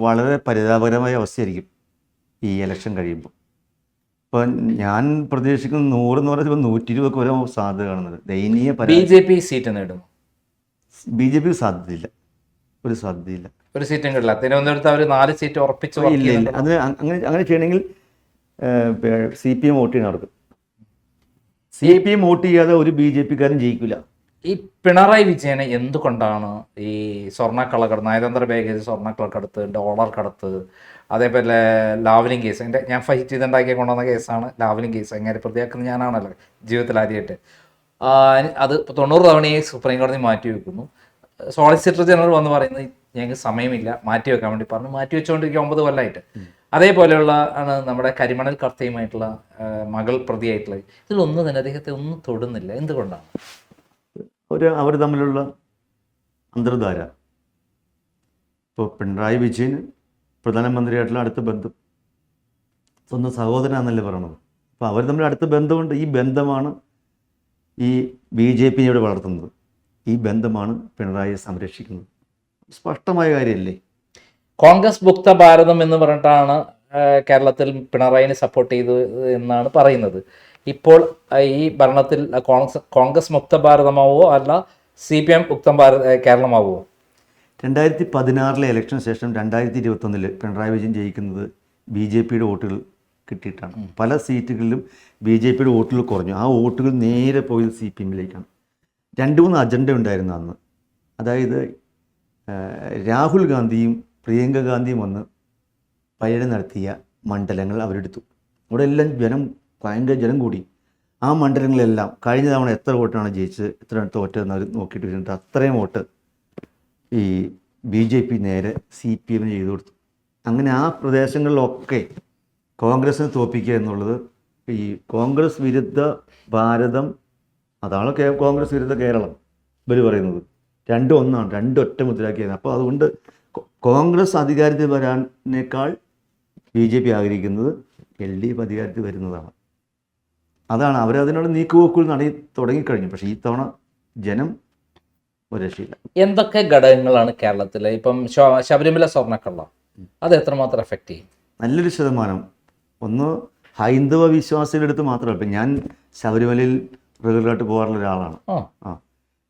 വളരെ പരിതാപകരമായ അവസ്ഥയായിരിക്കും ഈ ഇലക്ഷൻ കഴിയുമ്പോൾ. ഇപ്പം ഞാൻ പ്രതീക്ഷിക്കുന്ന 100 എന്ന് പറയുമ്പോൾ 120 വരെ സാധ്യത കാണുന്നത്. ദയനീയ BJP സീറ്റ് നേടുന്നു. BJP സാധ്യതയില്ല, ഒരു സാധ്യതയില്ല. ഒരു സീറ്റും കിട്ടില്ല. തിരുവനന്തപുരത്ത് അവർ 4 സീറ്റ് ഉറപ്പിച്ചു. ഇല്ല, അത് അങ്ങനെ ചെയ്യണമെങ്കിൽ CPM വോട്ട് ചെയ്യണം. അവർക്ക് CPM വോട്ട് ചെയ്യാതെ ഒരു BJPക്കാരും ജയിക്കില്ല. ഈ പിണറായി വിജയനെ എന്തുകൊണ്ടാണ് ഈ സ്വർണ്ണക്കള്ളക്കടത്ത്, നയതന്ത്ര ബാഗേജ് സ്വർണ്ണക്കള്ളക്കടത്ത്, ഡോളർ കടത്ത്, അതേപോലെ ലാവലിംഗ് കേസ്, എൻ്റെ ഞാൻ ഫൈറ്റ് ചെയ്തുണ്ടാക്കി കൊണ്ടുവന്ന കേസാണ് ലാവലിംഗ് കേസ്. അങ്ങനെ പ്രതിയാക്കുന്നത് ഞാനാണല്ലോ ജീവിതത്തിൽ ആദ്യമായിട്ട്. അത് 90 തവണയെ സുപ്രീം കോടതി മാറ്റി വെക്കുന്നു. സോളിസിറ്റർ ജനറൽ വന്ന് പറയുന്നത് ഞങ്ങൾക്ക് സമയമില്ല, മാറ്റി വെക്കാൻ വേണ്ടി പറഞ്ഞു. മാറ്റി വെച്ചുകൊണ്ടിരിക്കുക 9 കൊല്ലമായിട്ട്. അതേപോലെയുള്ള ആണ് നമ്മുടെ കരിമണൽ കർത്തയുമായിട്ടുള്ള മകൾ പ്രതിയായിട്ടുള്ളത്. ഇതിലൊന്നും തന്നെ അദ്ദേഹത്തെ ഒന്നും തൊടുന്നില്ല. എന്തുകൊണ്ടാണ്? അവർ തമ്മിലുള്ള അന്തർധാര. ഇപ്പോൾ പിണറായി വിജയൻ പ്രധാനമന്ത്രിയായിട്ടുള്ള അടുത്ത ബന്ധം. സ്വന്തം സഹോദരനാണെന്നല്ലേ പറയണത്. അപ്പോൾ അവർ തമ്മിൽ അടുത്ത ബന്ധമുണ്ട്. ഈ ബന്ധമാണ് ഈ BJP ഇവിടെ വളർത്തുന്നത്. ഈ ബന്ധമാണ് പിണറായിയെ സംരക്ഷിക്കുന്നത്. സ്പഷ്ടമായ കാര്യമല്ലേ? കോൺഗ്രസ് മുക്ത ഭാരതം എന്ന് പറഞ്ഞിട്ടാണ് കേരളത്തിൽ പിണറായിനെ സപ്പോർട്ട് ചെയ്തു എന്നാണ് പറയുന്നത്. ഇപ്പോൾ ഈ ഭരണത്തിൽ കോൺഗ്രസ് മുക്ത ഭാരതമാവോ അല്ല CPM മുക്ത കേരളമാവോ? 2016 ഇലക്ഷന് ശേഷം 2021 പിണറായി വിജയൻ ജയിക്കുന്നത് BJPയുടെ വോട്ടുകൾ കിട്ടിയിട്ടാണ്. പല സീറ്റുകളിലും BJPയുടെ വോട്ടുകൾ കുറഞ്ഞു. ആ വോട്ടുകൾ നേരെ പോയത് CPMലേക്കാണ്. 2-3 അജണ്ട ഉണ്ടായിരുന്നു അന്ന്. അതായത് രാഹുൽ ഗാന്ധിയും പ്രിയങ്ക ഗാന്ധിയും വന്ന് പര്യടനം നടത്തിയ മണ്ഡലങ്ങൾ അവരെടുത്തു. അവിടെ എല്ലാം ഭയങ്കര ജനം കൂടി. ആ മണ്ഡലങ്ങളെല്ലാം കഴിഞ്ഞ തവണ എത്ര വോട്ടാണ് ജയിച്ചത്, എത്ര തോറ്റതെന്ന് അവർ നോക്കിയിട്ട് വരുന്നുണ്ട്. അത്രയും വോട്ട് ഈ BJP നേരെ CPMന് ചെയ്തു കൊടുത്തു. അങ്ങനെ ആ പ്രദേശങ്ങളിലൊക്കെ കോൺഗ്രസിനെ തോൽപ്പിക്കുക എന്നുള്ളത് ഈ കോൺഗ്രസ് വിരുദ്ധ ഭാരതം, അതാണ് കോൺഗ്രസ് വിരുദ്ധ കേരളം ഇവർ പറയുന്നത്. രണ്ടും ഒന്നാണ്, രണ്ടും ഒറ്റ മുദ്രാക്കിയത്. അപ്പോൾ അതുകൊണ്ട് കോൺഗ്രസ് അധികാരത്തിൽ വരാനേക്കാൾ BJP ആഗ്രഹിക്കുന്നത് LDF അധികാരത്തിൽ വരുന്നതാണ്. അതാണ് അവരതിനുള്ള നീക്കുപോക്കുകൾ തുടങ്ങിക്കഴിഞ്ഞു. പക്ഷേ ഈ തവണ ജനം ഒരു രക്ഷയില്ല. എന്തൊക്കെ ഘടകങ്ങളാണ് കേരളത്തിലെ ഇപ്പം ശബരിമല സ്വർണ്ണക്കള്ള അത് എത്രമാത്രം എഫക്റ്റ് ചെയ്യും? നല്ലൊരു ശതമാനം. ഒന്ന് ഹൈന്ദവ വിശ്വാസികളുടെ അടുത്ത് മാത്രമല്ല. ഇപ്പം ഞാൻ ശബരിമലയിൽ റെഗുലറായിട്ട് പോകാറുള്ള ഒരാളാണ്.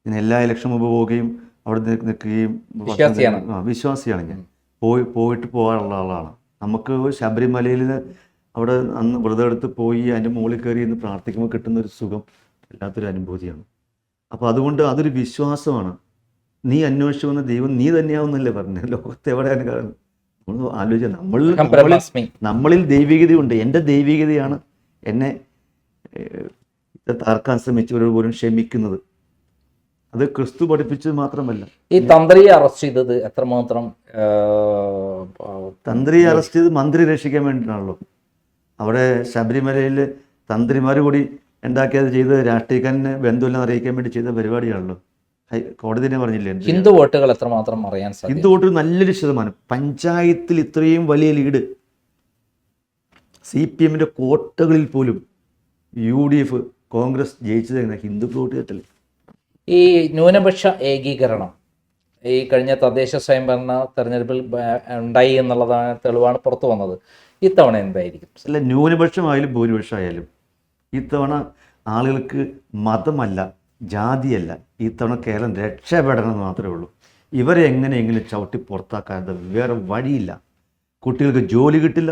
ഞാൻ എല്ലാ ഇലക്ഷൻ മുമ്പ് പോവുകയും അവിടെ നിൽക്കുകയും വിശ്വാസിയാണ് ഞാൻ. പോയിട്ട് പോകാറുള്ള ആളാണ്. നമുക്ക് ശബരിമലയിൽ അവിടെ അന്ന് വ്രതം എടുത്ത് പോയി അതിൻ്റെ മുകളിൽ കയറി എന്ന് പ്രാർത്ഥിക്കുമ്പോൾ കിട്ടുന്നൊരു സുഖം വല്ലാത്തൊരു അനുഭൂതിയാണ്. അപ്പോൾ അതുകൊണ്ട് അതൊരു വിശ്വാസമാണ്. നീ അന്വേഷിച്ചു വന്ന ദൈവം നീ തന്നെയാവുന്നല്ലേ പറഞ്ഞത്. ലോകത്ത് എവിടെയാണ് കാരണം നമ്മൾ ആലോചിച്ച നമ്മളിൽ ദൈവികതയുണ്ട്. എൻ്റെ ദൈവികതയാണ് എന്നെ താർക്കാൻ ശ്രമിച്ചവരോട് പോലും ക്ഷമിക്കുന്നത്. അത് ക്രിസ്തു പഠിപ്പിച്ചത് മാത്രമല്ല. ഈ തന്ത്രിയെ അറസ്റ്റ് ചെയ്തത് എത്രമാത്രം? തന്ത്രിയെ അറസ്റ്റ് ചെയ്ത് മന്ത്രി രക്ഷിക്കാൻ വേണ്ടിയിട്ടാണല്ലോ. അവിടെ ശബരിമലയിൽ തന്ത്രിമാർ കൂടി ഉണ്ടാക്കിയത് ചെയ്ത് രാഷ്ട്രീയക്കാരന് ബന്ധമില്ലെന്ന് അറിയിക്കാൻ വേണ്ടി ചെയ്ത പരിപാടിയാണല്ലോ. കോടതി തന്നെ പറഞ്ഞില്ലേ. ഹിന്ദു വോട്ടുകൾ എത്രമാത്രം അറിയാൻ സാധിക്കും? ഹിന്ദു വോട്ടുകൾ നല്ലൊരു ശതമാനം. പഞ്ചായത്തിൽ ഇത്രയും വലിയ ലീഡ് CPMന്റെ കോട്ടകളിൽ പോലും UDF കോൺഗ്രസ് ജയിച്ചത് എങ്ങനെ? ഹിന്ദു വോട്ട് കേട്ടല്ലേ. ഈ ന്യൂനപക്ഷ ഏകീകരണം ഈ കഴിഞ്ഞ തദ്ദേശ സ്വയംഭരണ തെരഞ്ഞെടുപ്പിൽ ഉണ്ടായി എന്നുള്ളതാണ് തെളിവാണ് പുറത്തു വന്നത്. ഇത്തവണ എന്തായിരിക്കും? അല്ല, ന്യൂനപക്ഷമായാലും ഭൂരിപക്ഷമായാലും ഇത്തവണ ആളുകൾക്ക് മതമല്ല, ജാതിയല്ല. ഇത്തവണ കേരളം രക്ഷപ്പെടണം എന്ന് മാത്രമേ ഉള്ളൂ. ഇവരെ എങ്ങനെയെങ്കിലും ചവിട്ടി പുറത്താക്കാതെ വേറെ വഴിയില്ല. കുട്ടികൾക്ക് ജോലി കിട്ടില്ല,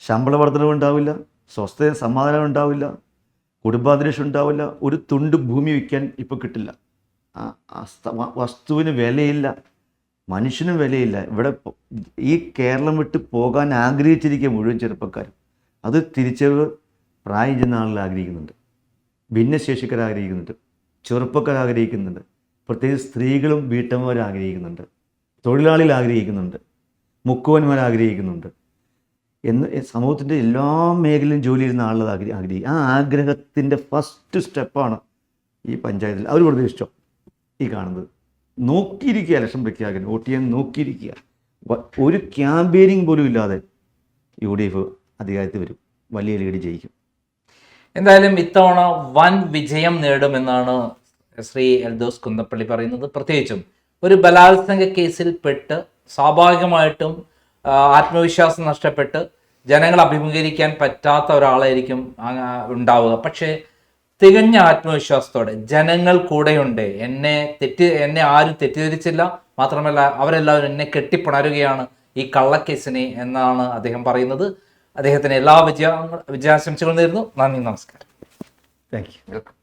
ശമ്പള വർധനവ് ഉണ്ടാവില്ല, സ്വസ്ഥത സമാധാനം ഉണ്ടാവില്ല, കുടുംബാന്തരീക്ഷം ഉണ്ടാവില്ല, ഒരു തുണ്ട് ഭൂമി വയ്ക്കാൻ ഇപ്പോൾ കിട്ടില്ല, വസ്തുവിന് വിലയില്ല, മനുഷ്യനും വിലയില്ല. ഇവിടെ ഈ കേരളം വിട്ട് പോകാൻ ആഗ്രഹിച്ചിരിക്കുക മുഴുവൻ ചെറുപ്പക്കാരും. അത് തിരിച്ചറിവ് പ്രായം ചെന്ന ആളുകൾ ആഗ്രഹിക്കുന്നുണ്ട്, ഭിന്നശേഷിക്കാർ ആഗ്രഹിക്കുന്നുണ്ട്, ചെറുപ്പക്കാർ ആഗ്രഹിക്കുന്നുണ്ട്, പ്രത്യേകിച്ച് സ്ത്രീകളും വീട്ടമ്മമാരും ആഗ്രഹിക്കുന്നുണ്ട്, തൊഴിലാളികൾ ആഗ്രഹിക്കുന്നുണ്ട്, മുക്കുവന്മാർ ആഗ്രഹിക്കുന്നുണ്ട്. എന്ന് സമൂഹത്തിൻ്റെ എല്ലാ മേഖലയിലും ജോലി ചെയ്യുന്ന ആളുകൾ ആഗ്രഹിക്കും. ആ ആഗ്രഹത്തിൻ്റെ ഫസ്റ്റ് സ്റ്റെപ്പാണ് ഈ പഞ്ചായത്തിൽ അവർ പ്രതീക്ഷിച്ചോ ഈ കാണുന്നത്. നോക്കിയിരിക്കുക, ഇലക്ഷൻ പ്രഖ്യാപനം വോട്ട് ചെയ്യാൻ നോക്കിയിരിക്കുക. ഒരു ക്യാമ്പയിനിങ് പോലും ഇല്ലാതെ UDF അധികാരത്തിൽ വരും, വലിയ ലീഡ് ജയിക്കും. എന്തായാലും ഇത്തവണ വൻ വിജയം നേടുമെന്നാണ് ശ്രീ എൽദോസ് കുന്നപ്പള്ളി പറയുന്നത്. പ്രത്യേകിച്ചും ഒരു ബലാത്സംഗ കേസിൽ പെട്ട് സ്വാഭാവികമായിട്ടും ആത്മവിശ്വാസം നഷ്ടപ്പെട്ട് ജനങ്ങൾ അഭിമുഖീകരിക്കാൻ പറ്റാത്ത ഒരാളായിരിക്കും ഉണ്ടാവുക. പക്ഷേ തികഞ്ഞ ആത്മവിശ്വാസത്തോടെ ജനങ്ങൾ കൂടെയുണ്ട്, എന്നെ ആരും തെറ്റിദ്ധരിച്ചില്ല, മാത്രമല്ല അവരെല്ലാവരും എന്നെ കെട്ടിപ്പുണരുകയാണ് ഈ കള്ളക്കേസിനെ എന്നാണ് അദ്ദേഹം പറയുന്നത്. അദ്ദേഹത്തിന് എല്ലാ വിജയാശംസകളും നേരുന്നു. നന്ദി, നമസ്കാരം. Thank you. വെൽക്കം.